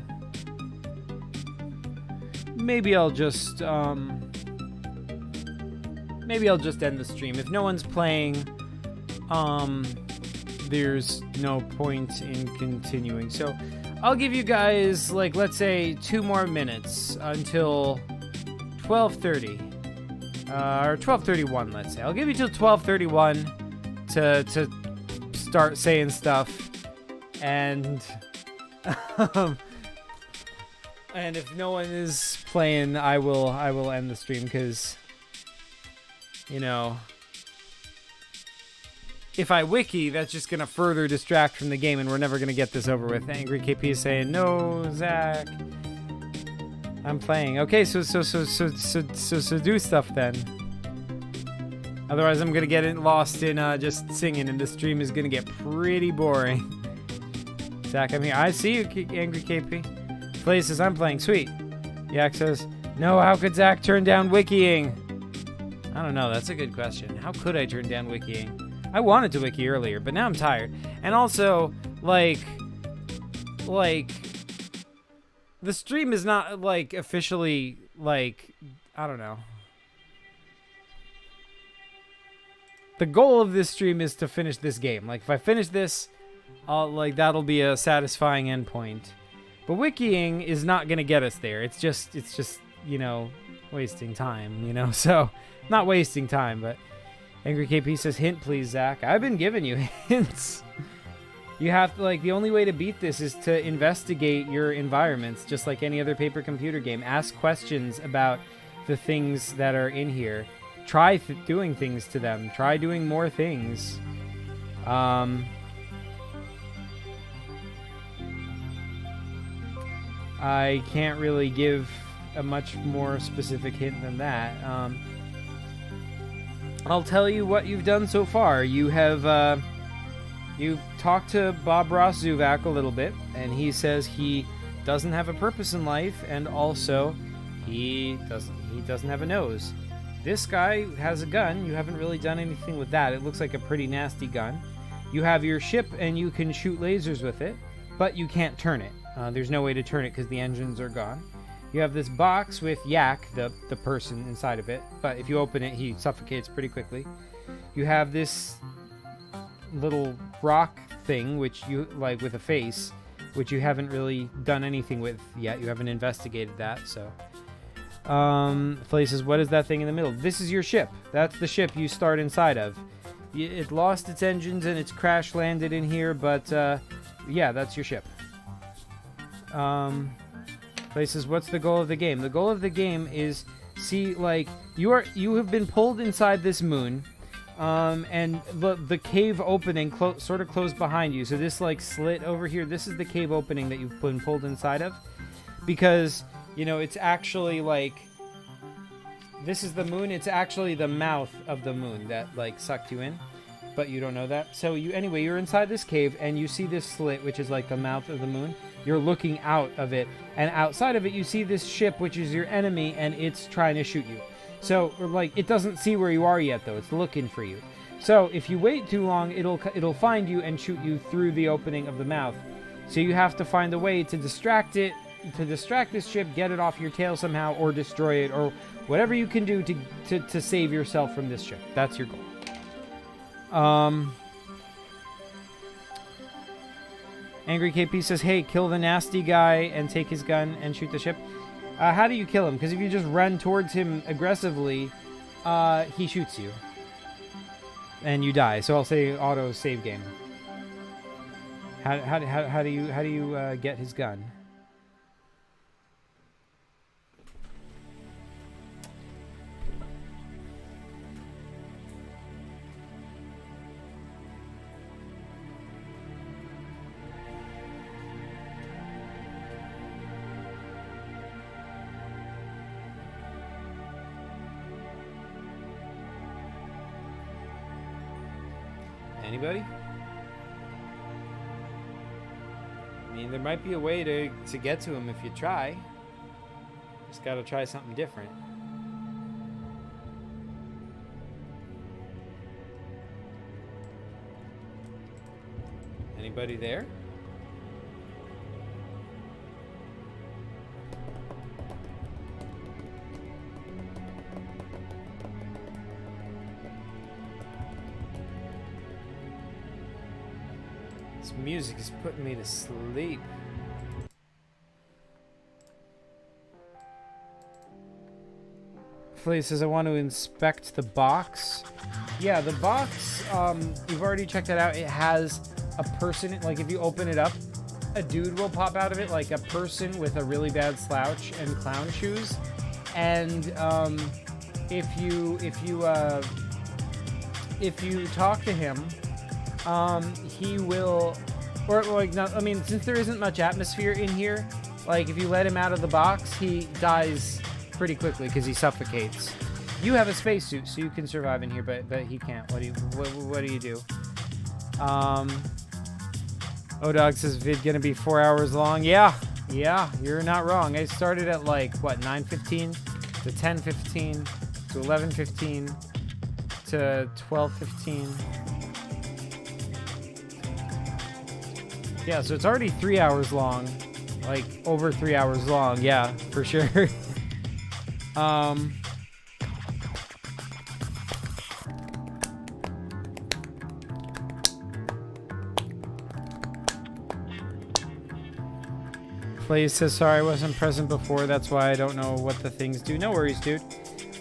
Maybe I'll just end the stream. If no one's playing, there's no point in continuing. So I'll give you guys, let's say 2 more minutes until 12:30. Or 12:31, let's say. I'll give you till 12:31 to start saying stuff. And and if no one is playing, I will end the stream, because if I wiki, that's just gonna further distract from the game, and we're never gonna get this over with. Angry KP is saying, "No, Zach, I'm playing." Okay, so do stuff then. Otherwise, I'm gonna get lost in just singing, and the stream is gonna get pretty boring. Zach, I'm here. I see you, Angry KP. Play says, I'm playing. Sweet. Yak says, no, how could Zach turn down wikiing? I don't know. That's a good question. How could I turn down wikiing? I wanted to wiki earlier, but now I'm tired. And also, the stream is not, officially, I don't know. The goal of this stream is to finish this game. If I finish this, that'll be a satisfying endpoint. But wikiing is not gonna get us there. It's just wasting time, So, not wasting time, but Angry KP says, hint please, Zach. I've been giving you hints. You have to, the only way to beat this is to investigate your environments, just like any other paper computer game. Ask questions about the things that are in here. Try doing things to them. Try doing more things. I can't really give a much more specific hint than that. I'll tell you what you've done so far. You have you've talked to Bob Ross Zuvak a little bit, and he says he doesn't have a purpose in life, and also he doesn't have a nose. This guy has a gun. You haven't really done anything with that. It looks like a pretty nasty gun. You have your ship, and you can shoot lasers with it, but you can't turn it. There's no way to turn it because the engines are gone. You have this box with Yak, the person inside of it, but if you open it, he suffocates pretty quickly. You have this little rock thing, which you like with a face, which you haven't really done anything with yet. You haven't investigated that, so. Flay says, what is that thing in the middle? This is your ship. That's the ship you start inside of. It lost its engines and it's crash landed in here, but yeah, that's your ship. Flay says, what's the goal of the game? The goal of the game is, see, like, you have been pulled inside this moon. And the cave opening sort of closed behind you. So this like slit over here, this is the cave opening that you've been pulled inside of. Because, you know, it's actually like, this is the moon. It's actually the mouth of the moon that like sucked you in. But you don't know that. So anyway, you're inside this cave and you see this slit, which is like the mouth of the moon. You're looking out of it. And outside of it, you see this ship, which is your enemy, and it's trying to shoot you. So, like, it doesn't see where you are yet, though. It's looking for you. So, if you wait too long, it'll find you and shoot you through the opening of the mouth. So you have to find a way to distract it, to distract this ship, get it off your tail somehow, or destroy it, or whatever you can do to save yourself from this ship. That's your goal. Angry KP says, hey, kill the nasty guy and take his gun and shoot the ship. How do you kill him? Because if you just run towards him aggressively, he shoots you. And you die. So I'll say auto save game. How do you get his gun? Anybody? I mean, there might be a way to get to him if you try. Just gotta try something different. Anybody there? This music is putting me to sleep. Flay says, I want to inspect the box. Yeah, the box, you've already checked that out. It has a person, like if you open it up, a dude will pop out of it, like a person with a really bad slouch and clown shoes. And if you talk to him, he will, or like, not, I mean, since there isn't much atmosphere in here, like if you let him out of the box, he dies pretty quickly because he suffocates. You have a spacesuit, so you can survive in here, but he can't. What do you do? O-Dog says vid gonna be 4 hours long. Yeah, you're not wrong. I started at like what, 9:15 to 10:15 to 11:15 to 12:15. Yeah, so it's already 3 hours long. Like, over 3 hours long. Yeah, for sure. Flay says, sorry I wasn't present before. That's why I don't know what the things do. No worries, dude.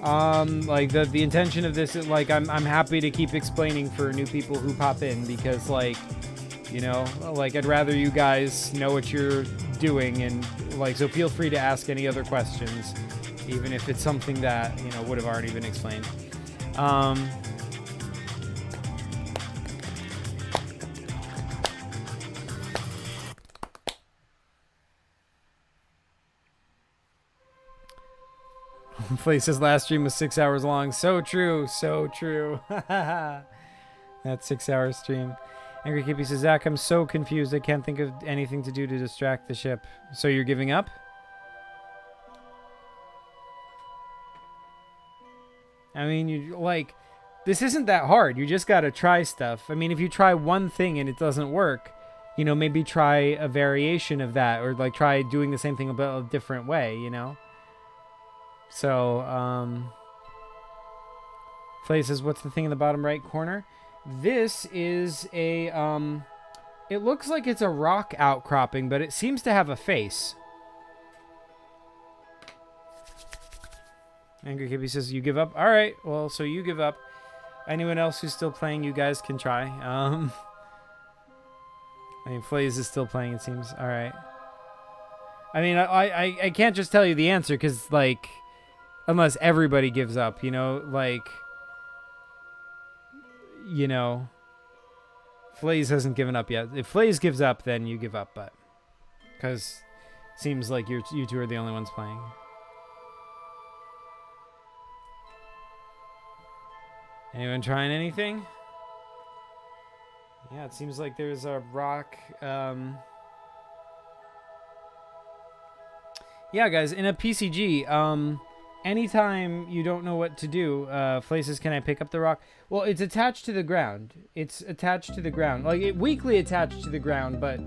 Like, the intention of this is, like, I'm happy to keep explaining for new people who pop in because, like, you know, like, I'd rather you guys know what you're doing, and, like, so feel free to ask any other questions, even if it's something that, you know, would have already been explained. Flace's last stream was 6 hours long. So true, so true. That 6 hour stream. Angry Kippy says, Zach, I'm so confused. I can't think of anything to do to distract the ship. So you're giving up? I mean, you like, this isn't that hard. You just gotta try stuff. I mean, if you try one thing and it doesn't work, you know, maybe try a variation of that, or like try doing the same thing a different way, you know? So, Flay says, what's the thing in the bottom right corner? This is a, it looks like it's a rock outcropping, but it seems to have a face. Angry Kippy says, you give up? All right, well, so you give up. Anyone else who's still playing, you guys can try. I mean, Flaze is still playing, it seems. All right. I mean, I can't just tell you the answer, because, like, unless everybody gives up, you know, like, you know, Flaze hasn't given up yet. If Flaze gives up, then you give up, but, because it seems like you two are the only ones playing. Anyone trying anything? Yeah, it seems like there's a rock. Yeah, guys, in a PCG, anytime you don't know what to do, Flay says, can I pick up the rock? Well, it's attached to the ground. It's attached to the ground. Like, it weakly attached to the ground, but,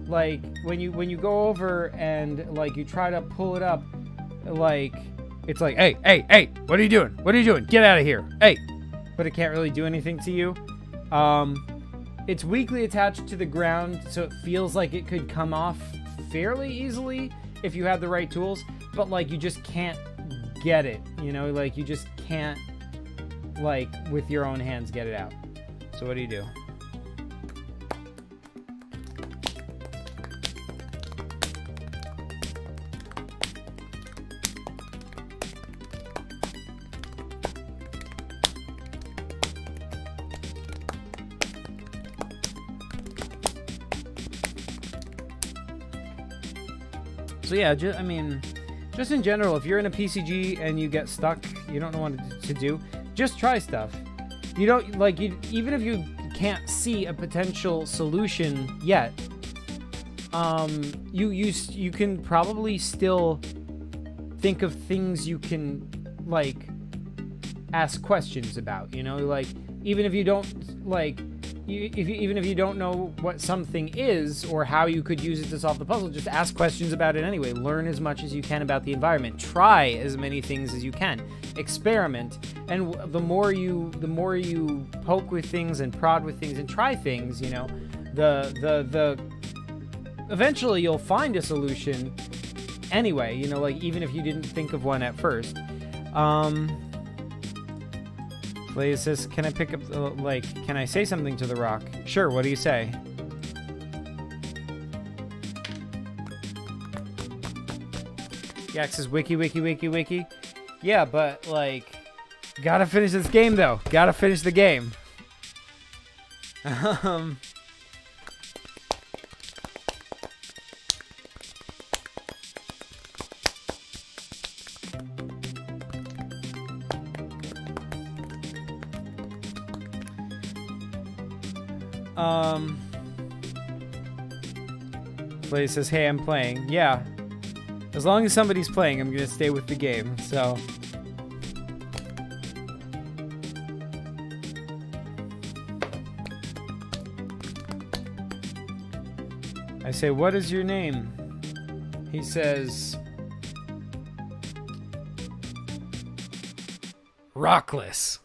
like, when you go over and, like, you try to pull it up, like, it's like, hey, what are you doing? What are you doing? Get out of here. Hey. But it can't really do anything to you. It's weakly attached to the ground, so it feels like it could come off fairly easily if you have the right tools, but, like, you just can't get it, you know? Like, you just can't, like, with your own hands get it out. So what do you do? So yeah, I mean, just in general, if you're in a PCG and you get stuck, you don't know what to do, just try stuff. You don't, like, even if you can't see a potential solution yet, you can probably still think of things you can, like, ask questions about, you know? Like, even if you don't, like, even if you don't know what something is or how you could use it to solve the puzzle, just ask questions about it anyway. Learn as much as you can about the environment. Try as many things as you can. Experiment, and the more you poke with things and prod with things and try things, you know, the eventually you'll find a solution anyway. You know, like, even if you didn't think of one at first. Leia says, can I pick up, can I say something to the rock? Sure, what do you say? Yak says, wiki. Yeah, but, like, gotta finish this game, though. Gotta finish the game. Play says, hey, I'm playing. Yeah. As long as somebody's playing, I'm gonna stay with the game, so. I say, what is your name? He says, Rockless.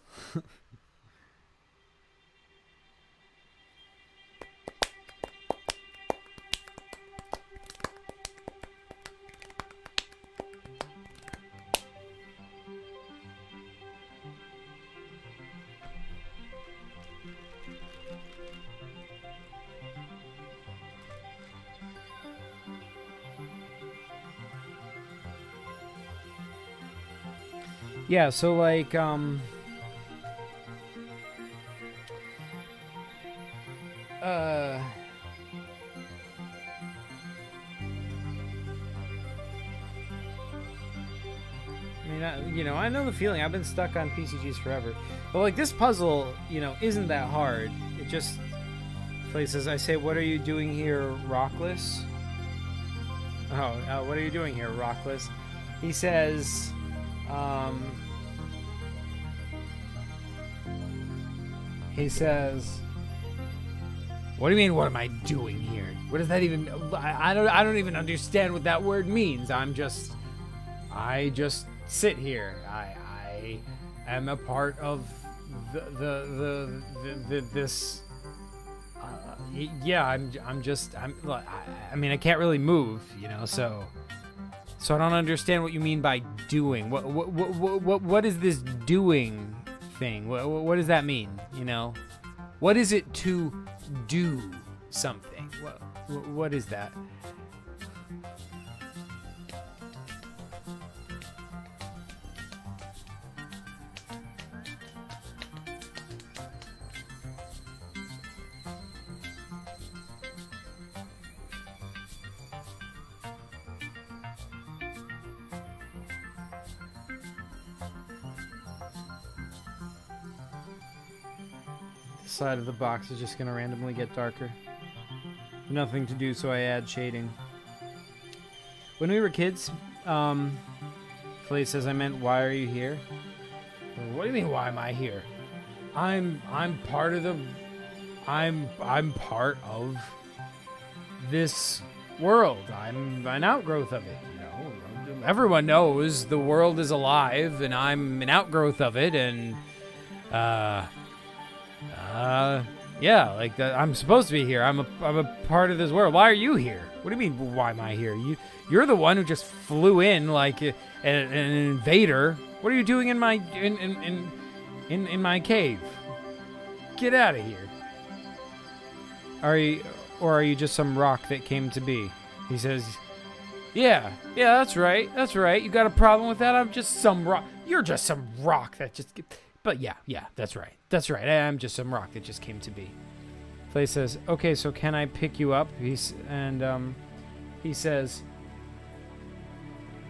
Yeah, so, like, I mean, you know, I know the feeling. I've been stuck on PCGs forever. But, like, this puzzle, you know, isn't that hard. It just places. I say, what are you doing here, Rockless? Oh, what are you doing here, Rockless? He says, what do you mean, what am I doing here? What does that even, I don't even understand what that word means. I just sit here. I am a part of this. Yeah, I mean, I can't really move, you know, so I don't understand what you mean by doing. What is this doing thing? What does that mean? You know, what is it to do something? What is that? Side of the box is just gonna randomly get darker. Nothing to do, so I add shading. When we were kids, Flay says, I meant, why are you here? What do you mean, why am I here? I'm part of this world. I'm an outgrowth of it, you know. Everyone knows the world is alive, and I'm an outgrowth of it, and yeah, like I'm supposed to be here. I'm a part of this world. Why are you here? What do you mean, why am I here? You're the one who just flew in like an invader. What are you doing in my in my cave? Get out of here. Are you just some rock that came to be? He says, yeah, that's right. You got a problem with that? I'm just some rock. You're just some rock that just... But yeah, that's right. I'm just some rock that just came to be. Flay says, okay, so can I pick you up? He says,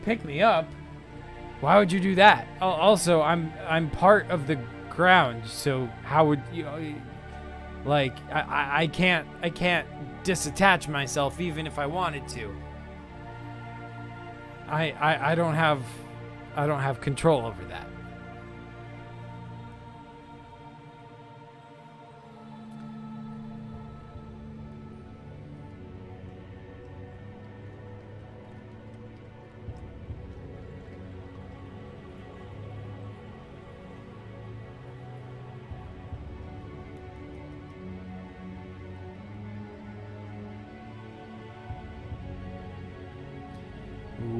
pick me up? Why would you do that? Also, I'm part of the ground, so how would you know, like I can't disattach myself even if I wanted to. I don't have control over that.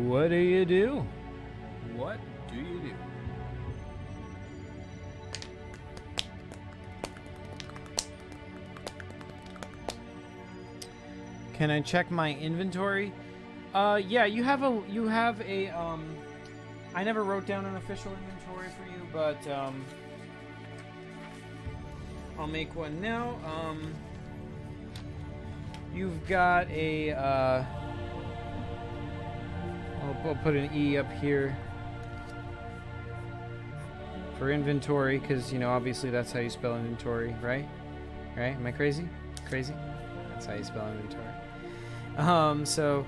What do you do? What do you do? Can I check my inventory? Yeah, you have a I never wrote down an official inventory for you, but I'll make one now. You've got a I'll put an E up here for inventory, because, you know, obviously that's how you spell inventory, right? Right? Am I crazy? Crazy? That's how you spell inventory. So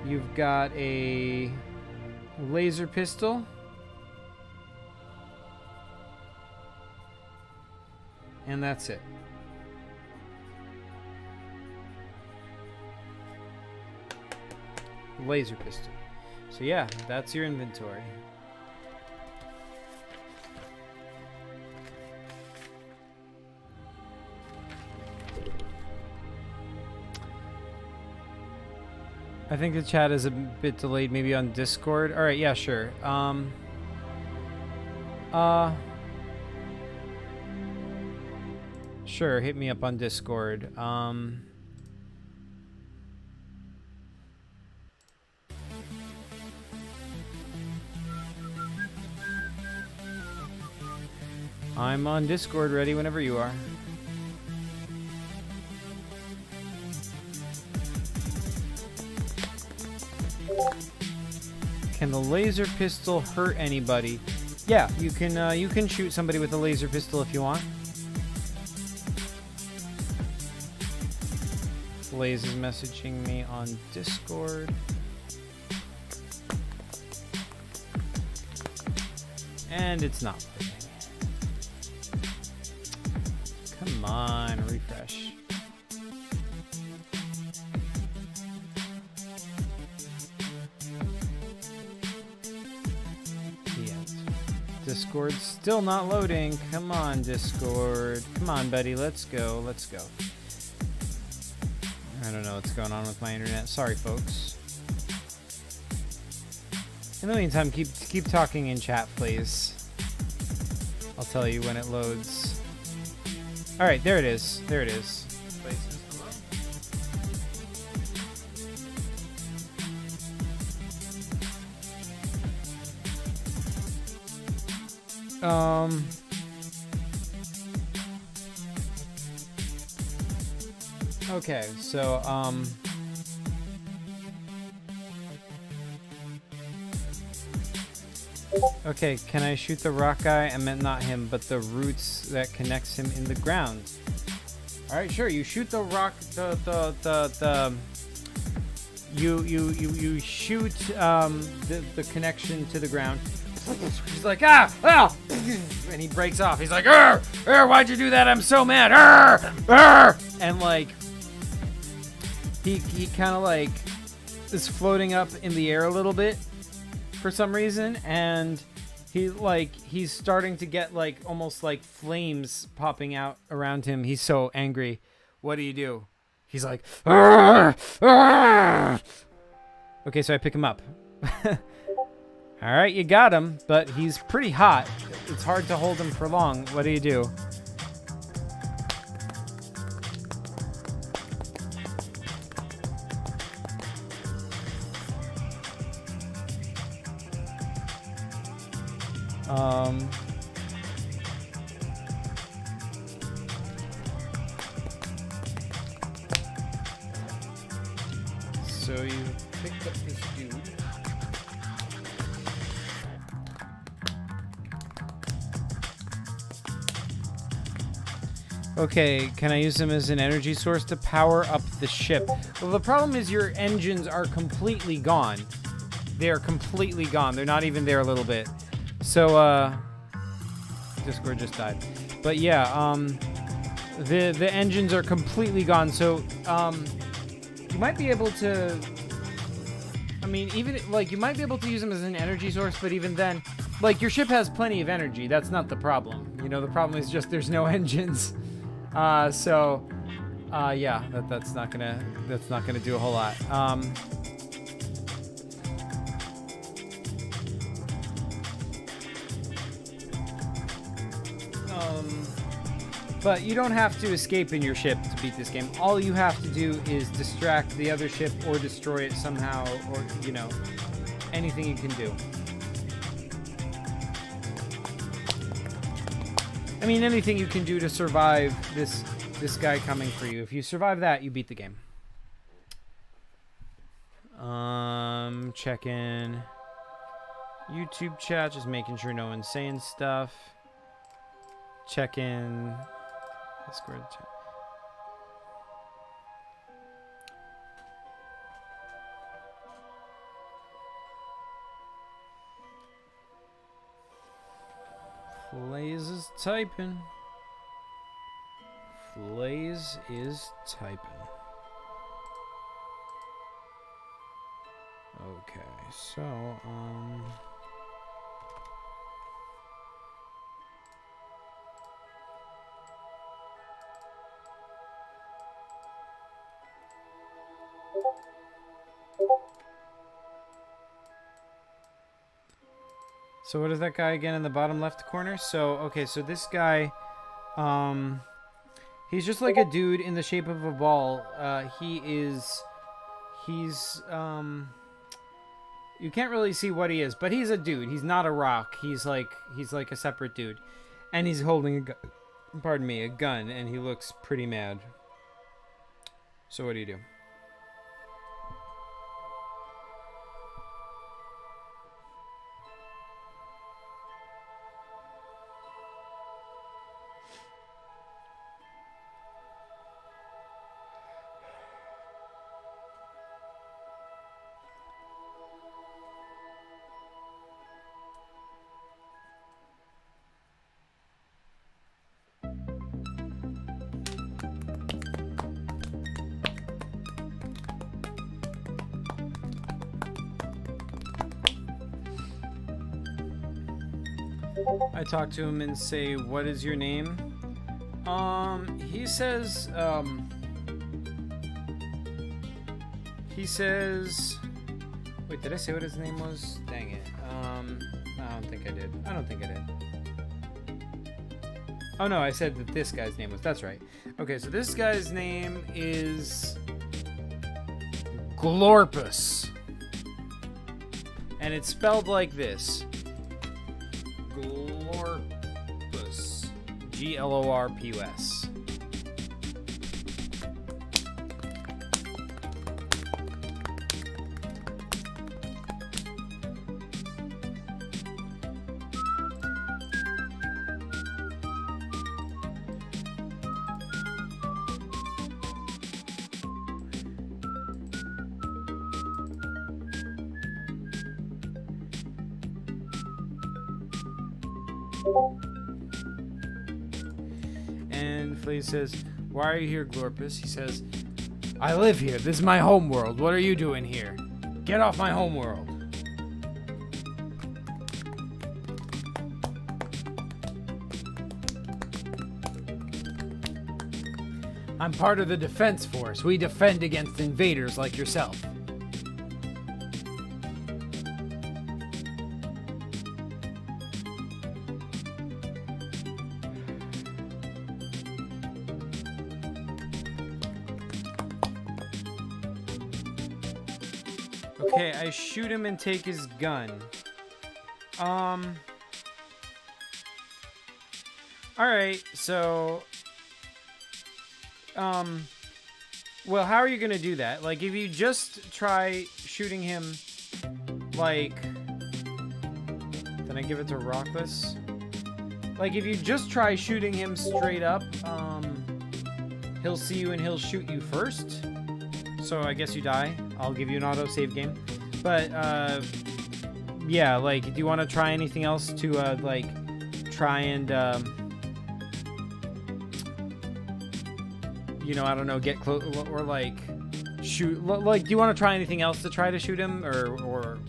you've got a laser pistol. And that's it. Laser pistol. So yeah, that's your inventory. I think the chat is a bit delayed, maybe on Discord. All right, yeah, sure. Sure, hit me up on Discord. I'm on Discord, ready whenever you are. Can the laser pistol hurt anybody? Yeah, you can shoot somebody with a laser pistol if you want. Blaze is messaging me on Discord. And it's not working. Come on, refresh. Discord's still not loading. Come on, Discord. Come on, buddy. Let's go. Let's go. I don't know what's going on with my internet. Sorry, folks. In the meantime, keep talking in chat, please. I'll tell you when it loads. All right, there it is. There it is. Okay, so okay, can I shoot the rock guy? I meant not him, but the roots that connects him in the ground. All right, sure. You shoot the rock. You shoot the connection to the ground. He's like, ah, and he breaks off. He's like, why'd you do that? I'm so mad. And like, he kind of like is floating up in the air a little bit for some reason, and he's starting to get like almost like flames popping out around him. He's so angry. What do? He's like, okay, so I pick him up. All right, you got him, but he's pretty hot. It's hard to hold him for long. What do? So you picked up this dude. Okay, can I use him as an energy source to power up the ship? Well, the problem is your engines are completely gone. They're completely gone. They're not even there a little bit. So, Discord just died. But yeah, the engines are completely gone. So, you might be able to... I mean, even, like, you might be able to use them as an energy source, but even then, like, your ship has plenty of energy. That's not the problem. You know, the problem is just there's no engines. Yeah, that's not gonna do a whole lot. But you don't have to escape in your ship to beat this game. All you have to do is distract the other ship or destroy it somehow, or, you know, anything you can do. I mean, anything you can do to survive this guy coming for you. If you survive that, you beat the game. Checking YouTube chat, just making sure no one's saying stuff. Checking Discord chat. Flaze is typing. Flaze is typing. Okay, so, so what is that guy again in the bottom left corner? So, okay, so this guy, he's just like a dude in the shape of a ball. He's, you can't really see what he is, but he's a dude. He's not a rock. He's like a separate dude. And he's holding a gun, pardon me, a gun, and he looks pretty mad. So what do? I talk to him and say, what is your name? He says, wait, did I say what his name was? Dang it. I don't think I did. Oh no, I said that this guy's name was, that's right. Okay, so this guy's name is Glorpus. And it's spelled like this. Glorpus. Glorpus. And Flea says, why are you here, Glorpus? He says, I live here. This is my home world. What are you doing here? Get off my home world. I'm part of the defense force. We defend against invaders like yourself. Okay, I shoot him and take his gun. Alright, so... well, how are you gonna do that? Like, if you just try shooting him, like... Then I give it to Rockless? Like, if you just try shooting him straight up, he'll see you and he'll shoot you first. So I guess you die. I'll give you an auto-save game. But, yeah, like, do you want to try anything else to, like, try and, you know, I don't know, get close, or, like, shoot, like, do you want to try anything else to try to shoot him, or what?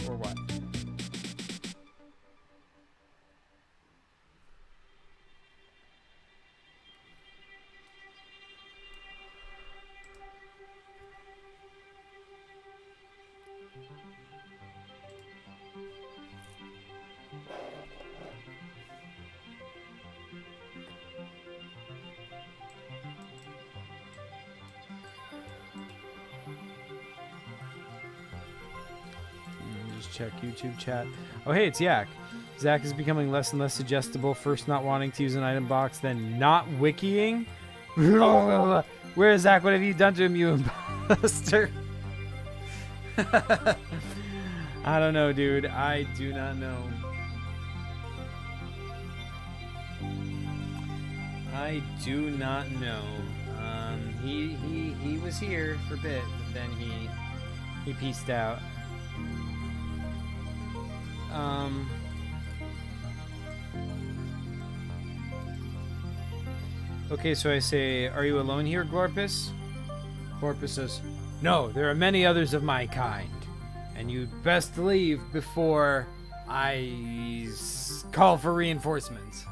Check YouTube chat. Oh, hey, it's Yak. Zach is becoming less and less suggestible. First not wanting to use an item box, then not wikiing. Where is Zach? What have you done to him, you imposter? I don't know, dude. I do not know. I do not know. He was here for a bit, but then he peaced out. Okay, so I say, are you alone here, Glorpus? Glorpus says, no, there are many others of my kind, and you'd best leave before I call for reinforcements.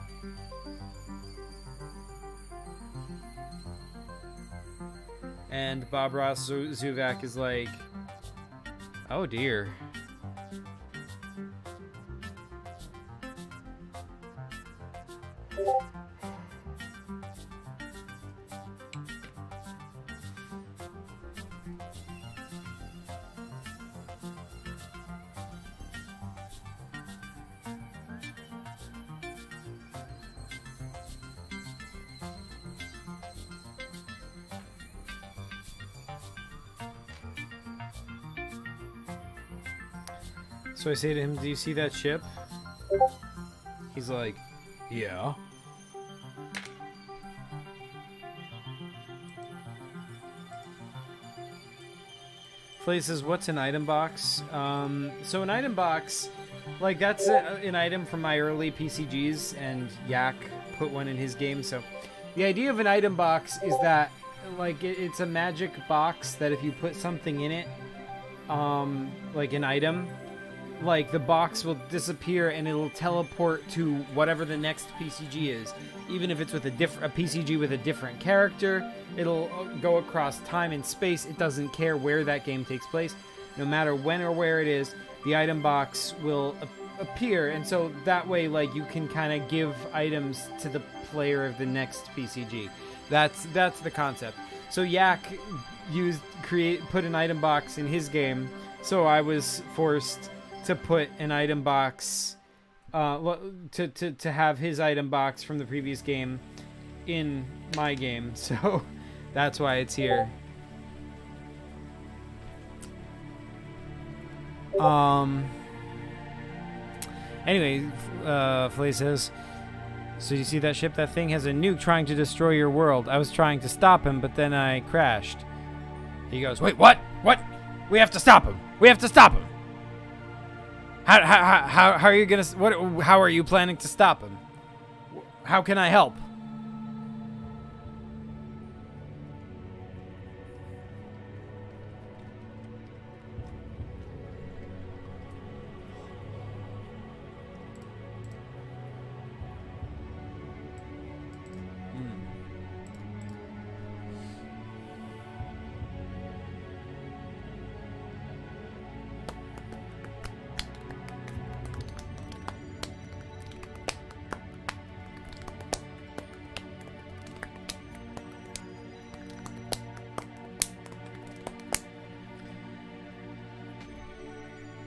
And Bob Ross Zuvak is like, oh dear. So I say to him, do you see that ship? He's like, yeah. Flay says, what's an item box? So an item box, like that's an item from my early PCGs, and Yak put one in his game. So the idea of an item box is that, like, it's a magic box that if you put something in it, like an item, like the box will disappear and it'll teleport to whatever the next PCG is. Even if it's with a PCG with a different character, it'll go across time and space. It doesn't care where that game takes place. No matter when or where it is, the item box will appear, and so that way, like, you can kind of give items to the player of the next PCG. That's the concept. So Yak put an item box in his game, so I was forced to put an item box, to have his item box from the previous game in my game. So that's why it's here. Anyway, Flay says, so you see that ship? That thing has a nuke trying to destroy your world. I was trying to stop him, but then I crashed. He goes, wait, what? What? We have to stop him. We have to stop him. How are you gonna? How are you planning to stop him? How can I help?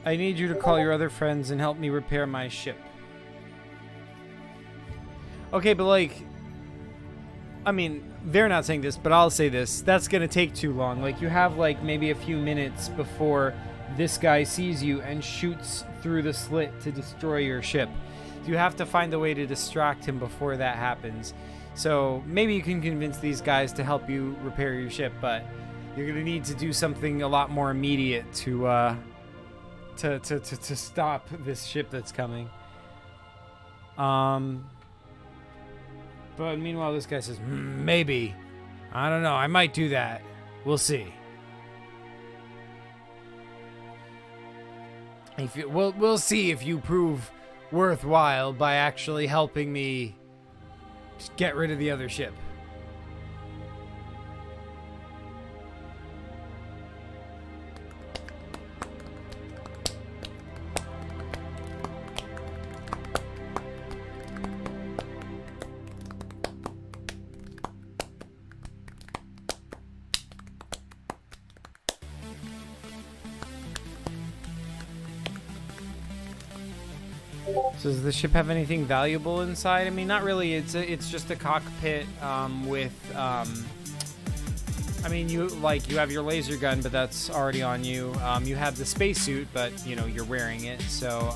I need you to call your other friends and help me repair my ship. Okay, but like, I mean, they're not saying this, but I'll say this. That's gonna take too long. Like, you have like maybe a few minutes before this guy sees you and shoots through the slit to destroy your ship. You have to find a way to distract him before that happens. So maybe you can convince these guys to help you repair your ship, but you're gonna need to do something a lot more immediate to stop this ship that's coming. But meanwhile, this guy says, maybe. I don't know. I might do that. We'll see. We'll see if you prove worthwhile by actually helping me get rid of the other ship. So does the ship have anything valuable inside? I mean, not really. It's just a cockpit with I mean, you have your laser gun, but that's already on you. You have the spacesuit, but you know you're wearing it. So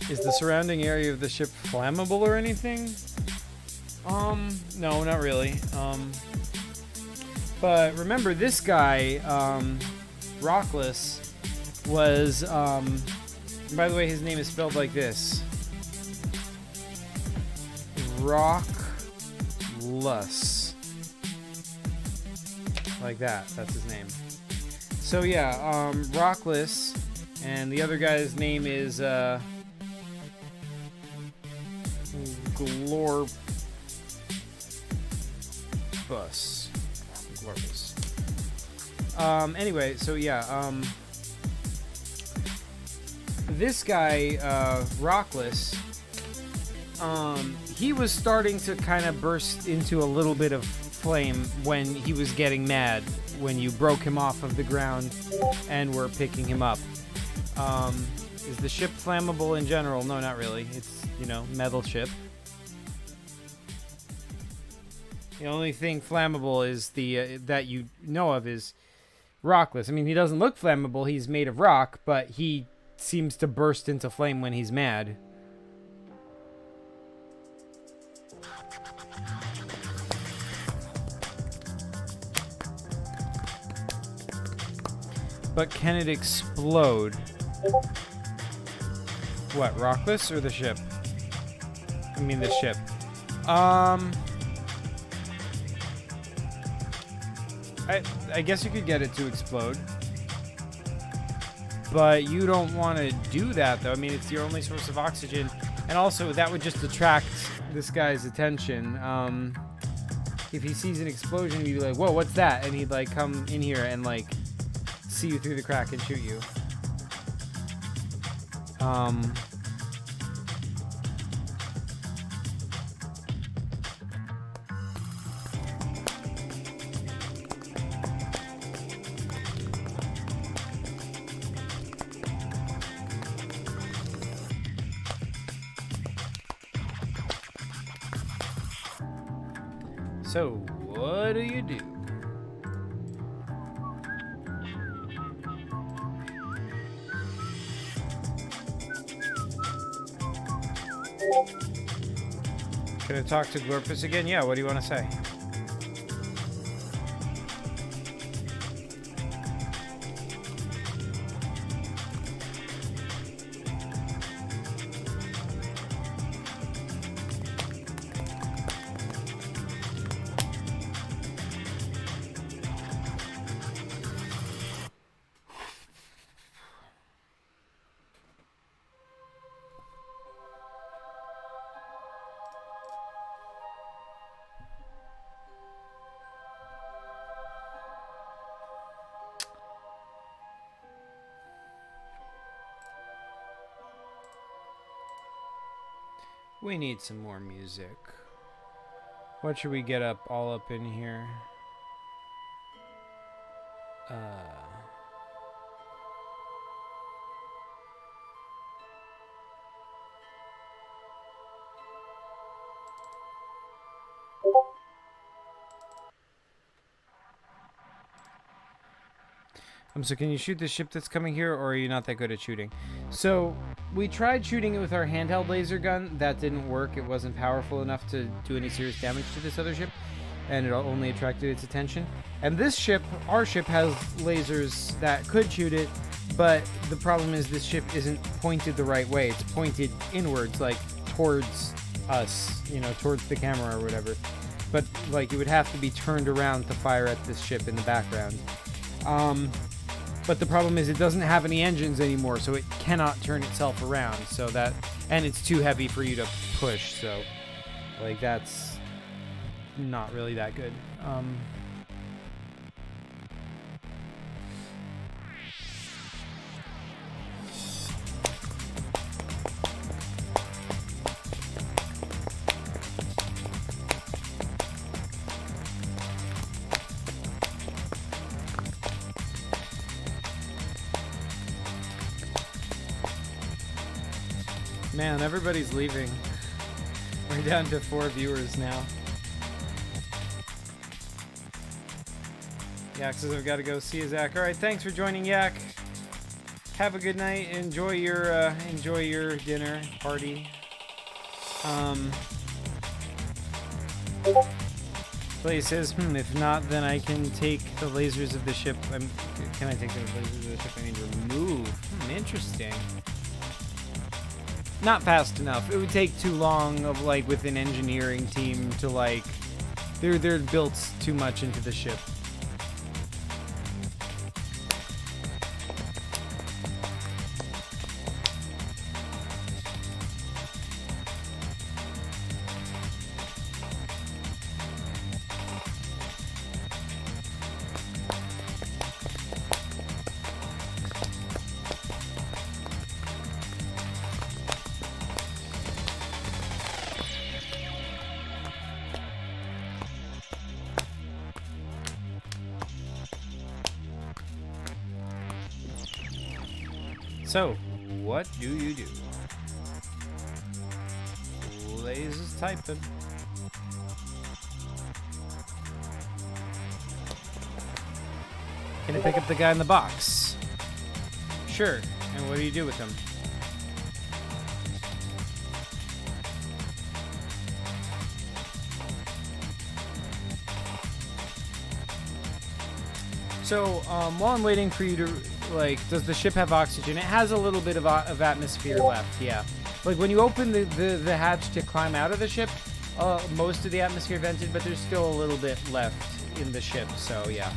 is the surrounding area of the ship flammable or anything? No, not really. But remember, this guy, Rockless, was, by the way, his name is spelled like this. Rockless. Like that, that's his name. So yeah, Rockless, and the other guy's name is, Glorbus. Anyway, so yeah, this guy, Rockless, he was starting to kind of burst into a little bit of flame when he was getting mad, when you broke him off of the ground and were picking him up. Is the ship flammable in general? No, not really. It's, you know, metal ship. The only thing flammable is the that you know of is rockless. I mean, he doesn't look flammable. He's made of rock, but he seems to burst into flame when he's mad. But can it explode? What, rockless or the ship? I mean the ship. I guess you could get it to explode. But you don't want to do that, though. I mean, it's your only source of oxygen. And also, that would just attract this guy's attention. If he sees an explosion, he'd be like, whoa, what's that? And he'd, like, come in here and, like, see you through the crack and shoot you. So, what do you do? Can I talk to Glorpus again? Yeah, what do you want to say? We need some more music. What should we get all up in here? So can you shoot the ship that's coming here, or are you not that good at shooting? So we tried shooting it with our handheld laser gun. That didn't work. It wasn't powerful enough to do any serious damage to this other ship, and it only attracted its attention. And this ship, our ship, has lasers that could shoot it, but the problem is this ship isn't pointed the right way. It's pointed inwards, like towards us, you know, towards the camera or whatever. But like it would have to be turned around to fire at this ship in the background. But the problem is it doesn't have any engines anymore, so it cannot turn itself around. So that, and it's too heavy for you to push. So, like, that's not really that good. Man, everybody's leaving. We're down to 4 viewers now. Yak says I've got to go see Zach. All right, thanks for joining, Yak. Have a good night. Enjoy your dinner party. Play says, if not, then I can take the lasers of the ship. Can I take the lasers of the ship? I need to remove. Interesting. Not fast enough. It would take too long of like with an engineering team to like they're built too much into the ship. So, what do you do? Lasers typing. Can I pick up the guy in the box? Sure. And what do you do with him? So, while I'm waiting for you to, like, does the ship have oxygen? It has a little bit of atmosphere left, yeah. Like, when you open the hatch to climb out of the ship, most of the atmosphere vented, but there's still a little bit left in the ship, so yeah.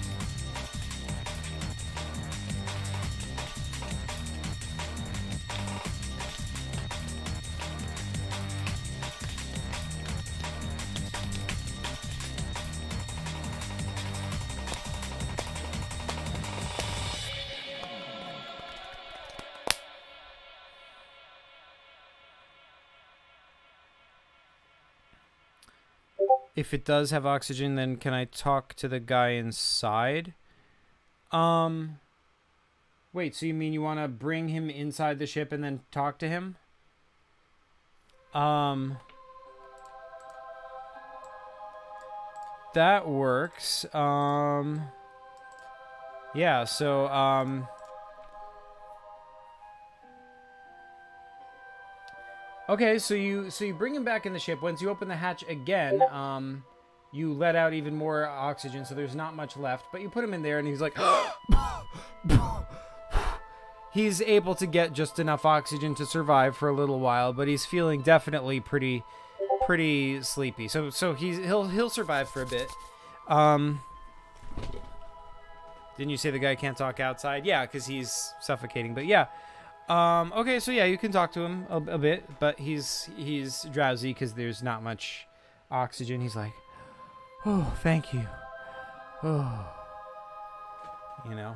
If it does have oxygen, then can I talk to the guy inside? Wait, so you mean you want to bring him inside the ship and then talk to him? That works. Yeah, so, okay, so you bring him back in the ship. Once you open the hatch again, you let out even more oxygen, so there's not much left. But you put him in there, and he's like, he's able to get just enough oxygen to survive for a little while, but he's feeling definitely pretty sleepy. So he'll survive for a bit. Didn't you say the guy can't talk outside? Yeah, because he's suffocating. But yeah. Okay, so yeah, you can talk to him a bit, but he's drowsy because there's not much oxygen. He's like, oh, thank you. Oh, you know.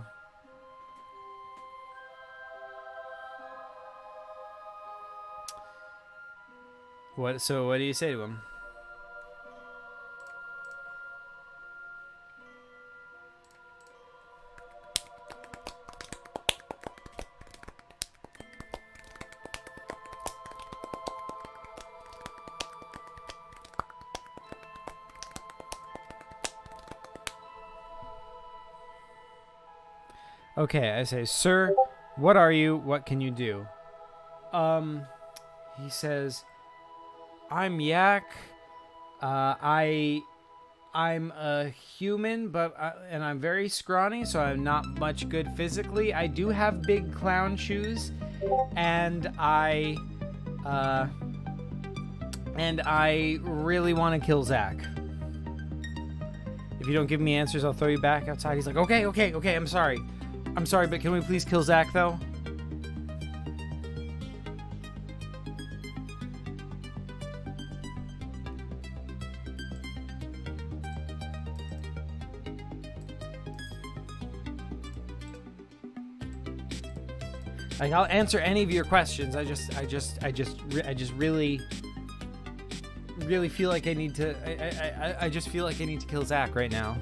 So what do you say to him? Okay, I say, sir, what are you? What can you do? He says, I'm Yak. I'm a human, and I'm very scrawny, so I'm not much good physically. I do have big clown shoes, and I really want to kill Zach. If you don't give me answers, I'll throw you back outside. He's like, okay, I'm sorry, but can we please kill Zach, though? Like, I'll answer any of your questions. I just really feel like I need to. I just feel like I need to kill Zach right now.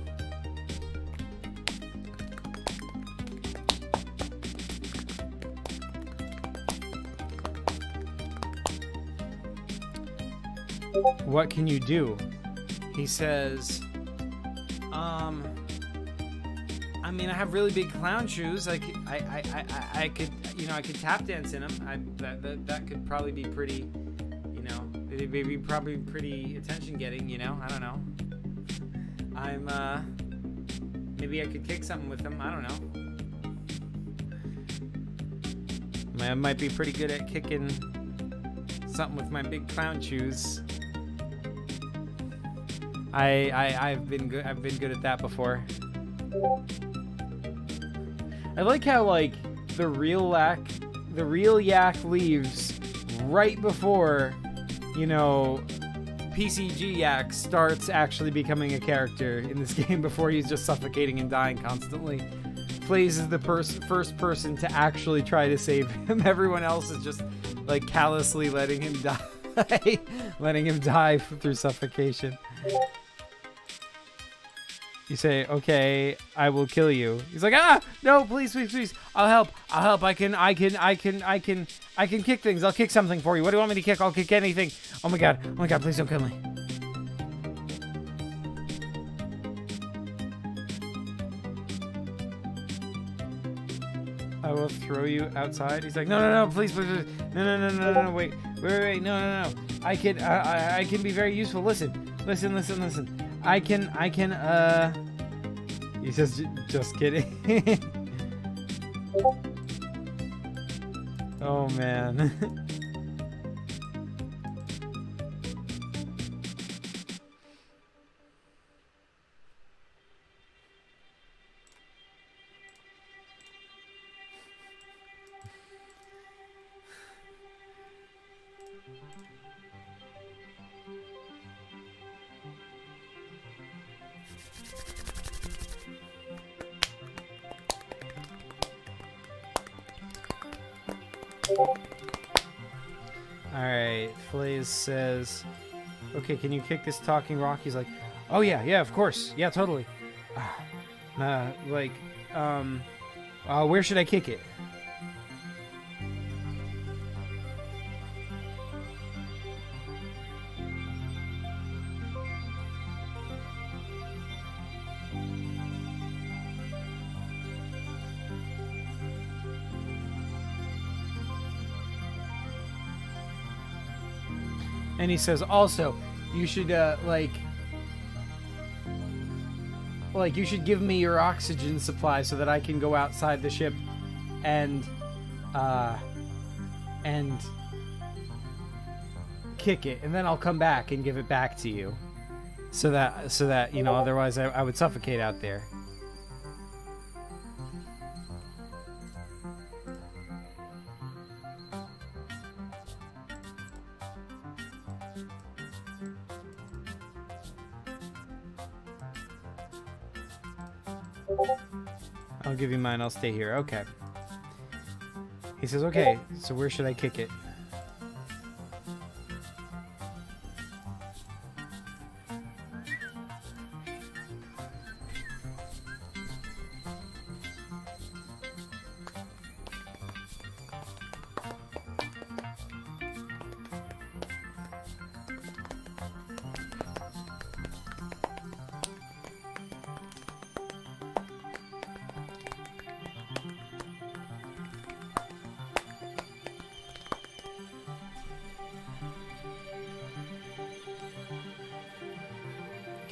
What can you do? He says, I mean, I have really big clown shoes. Like, I could, I could tap dance in them. That could probably be pretty, it'd be probably pretty attention getting, I don't know. Maybe I could kick something with them. I don't know. I might be pretty good at kicking something with my big clown shoes. I've been good at that before. I like how, like, the real Yak leaves right before, PCG Yak starts actually becoming a character in this game, before he's just suffocating and dying constantly. Plays as the first person to actually try to save him. Everyone else is just, like, callously letting him die. Letting him die through suffocation. You say, okay, I will kill you. He's like, no, please. I'll help. I can kick things. I'll kick something for you. What do you want me to kick? I'll kick anything. Oh my god, please don't kill me. I will throw you outside. He's like, no, please, no, wait, no. I can be very useful. Listen. I can, he says, just kidding. Oh, man. Alright, Flaze says, okay, can you kick this talking rock? He's like, oh yeah, of course. Yeah, totally. Where should I kick it? And he says, also, you should, you should give me your oxygen supply so that I can go outside the ship and kick it, and then I'll come back and give it back to you. So that, you know, otherwise I would suffocate out there. I'll give you mine, I'll stay here. Okay. He says, okay, so where should I kick it?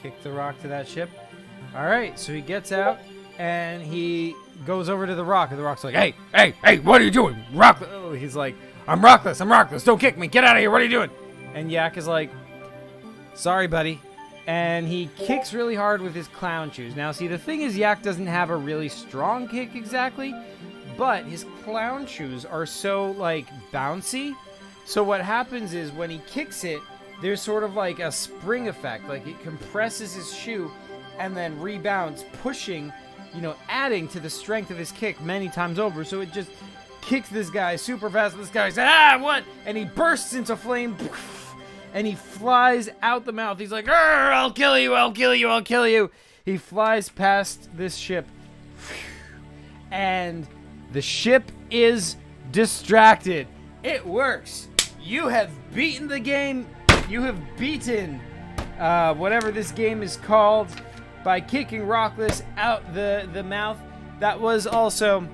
Kick the rock to that ship. Alright, so he gets out and he goes over to the rock, and the rock's like, hey, what are you doing? Rock! Oh, he's like, I'm rockless, don't kick me, get out of here, what are you doing? And Yak is like, sorry, buddy. And he kicks really hard with his clown shoes. Now, see, the thing is, Yak doesn't have a really strong kick exactly, but his clown shoes are so, like, bouncy. So what happens is when he kicks it, there's sort of like a spring effect. Like, it compresses his shoe and then rebounds, pushing, you know, adding to the strength of his kick many times over. So it just kicks this guy super fast. And this guy's, what? And he bursts into flame. And he flies out the mouth. He's like, I'll kill you. He flies past this ship. And the ship is distracted. It works. You have beaten the game. You have beaten whatever this game is called by kicking Rockless out the mouth. That was also,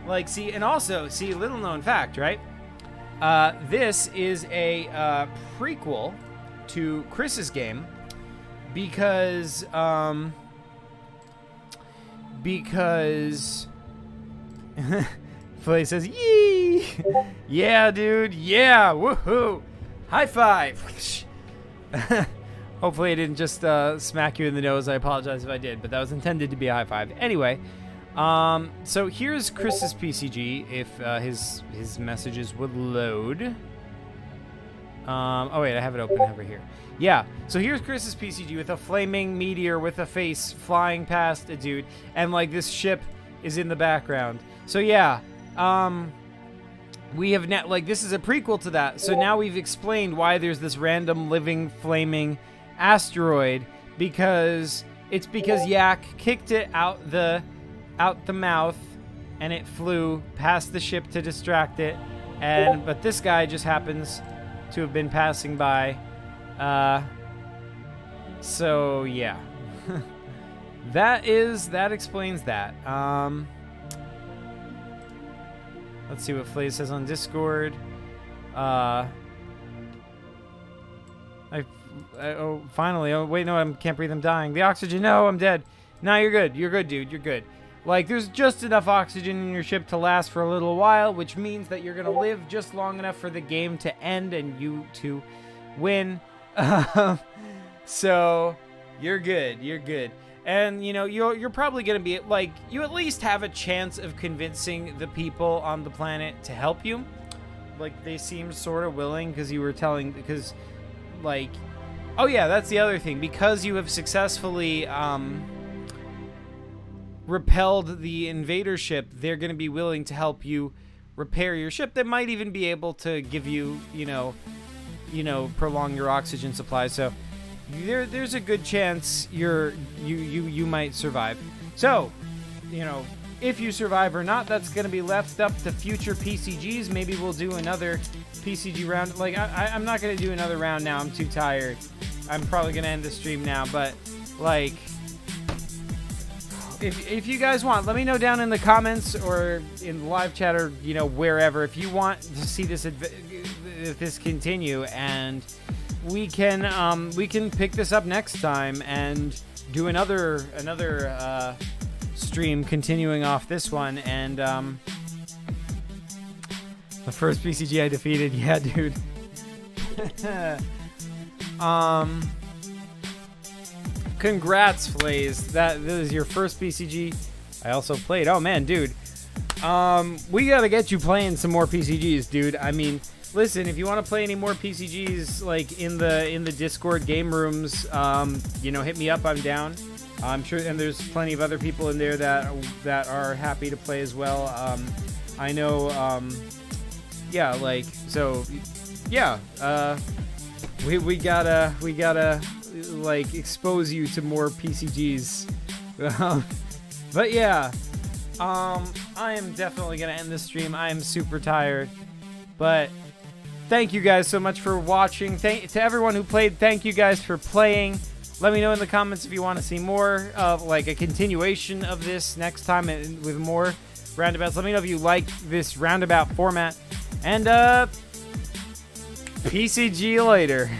like, see, little known fact, right? This is a prequel to Chris's game because Flay says, yee! Yeah, dude, yeah, woohoo! High five! Hopefully I didn't just smack you in the nose. I apologize if I did, but that was intended to be a high five. Anyway, so here's Chris's PCG, if his messages would load. Oh wait, I have it open over here. Yeah, so here's Chris's PCG with a flaming meteor with a face flying past a dude, and like this ship is in the background. So yeah, we have now, like, this is a prequel to that. So now we've explained why there's this random living flaming asteroid, because Yak kicked it out the mouth and it flew past the ship to distract it, but this guy just happens to have been passing by. So yeah. that explains that. Let's see what Flaze says on Discord. Oh, finally. Oh, wait, no, I can't breathe. I'm dying. The oxygen. No, I'm dead. No, you're good. You're good, dude. You're good. Like, there's just enough oxygen in your ship to last for a little while, which means that you're going to live just long enough for the game to end and you to win. So, you're good. You're good. And, you know, you're probably going to be, like, you at least have a chance of convincing the people on the planet to help you. Like, they seemed sort of willing because you were telling, because, like, oh yeah, that's the other thing. Because you have successfully repelled the invader ship, they're going to be willing to help you repair your ship. They might even be able to give you, you know, prolong your oxygen supply. So there's a good chance you might survive. So, you know, if you survive or not, that's going to be left up to future PCGs. Maybe we'll do another PCG round. Like, I'm not going to do another round now. I'm too tired. I'm probably going to end the stream now. But, like, if you guys want, let me know down in the comments or in the live chat or, you know, wherever. If you want to see this continue, and we can pick this up next time and do another stream continuing off this one. And the first PCG I defeated, yeah, dude. Congrats, Flaze. This is your first PCG I also played. Oh man, dude. We gotta get you playing some more PCGs, dude. I mean, listen, if you want to play any more PCGs, like in the Discord game rooms, you know, hit me up. I'm down. I'm sure, and there's plenty of other people in there that are happy to play as well. I know. Yeah, like, so, yeah. We gotta like expose you to more PCGs. But yeah, I am definitely gonna end this stream. I am super tired, but thank you guys so much for watching. To everyone who played, thank you guys for playing. Let me know in the comments if you want to see more of like a continuation of this next time with more roundabouts. Let me know if you like this roundabout format, and PCG later.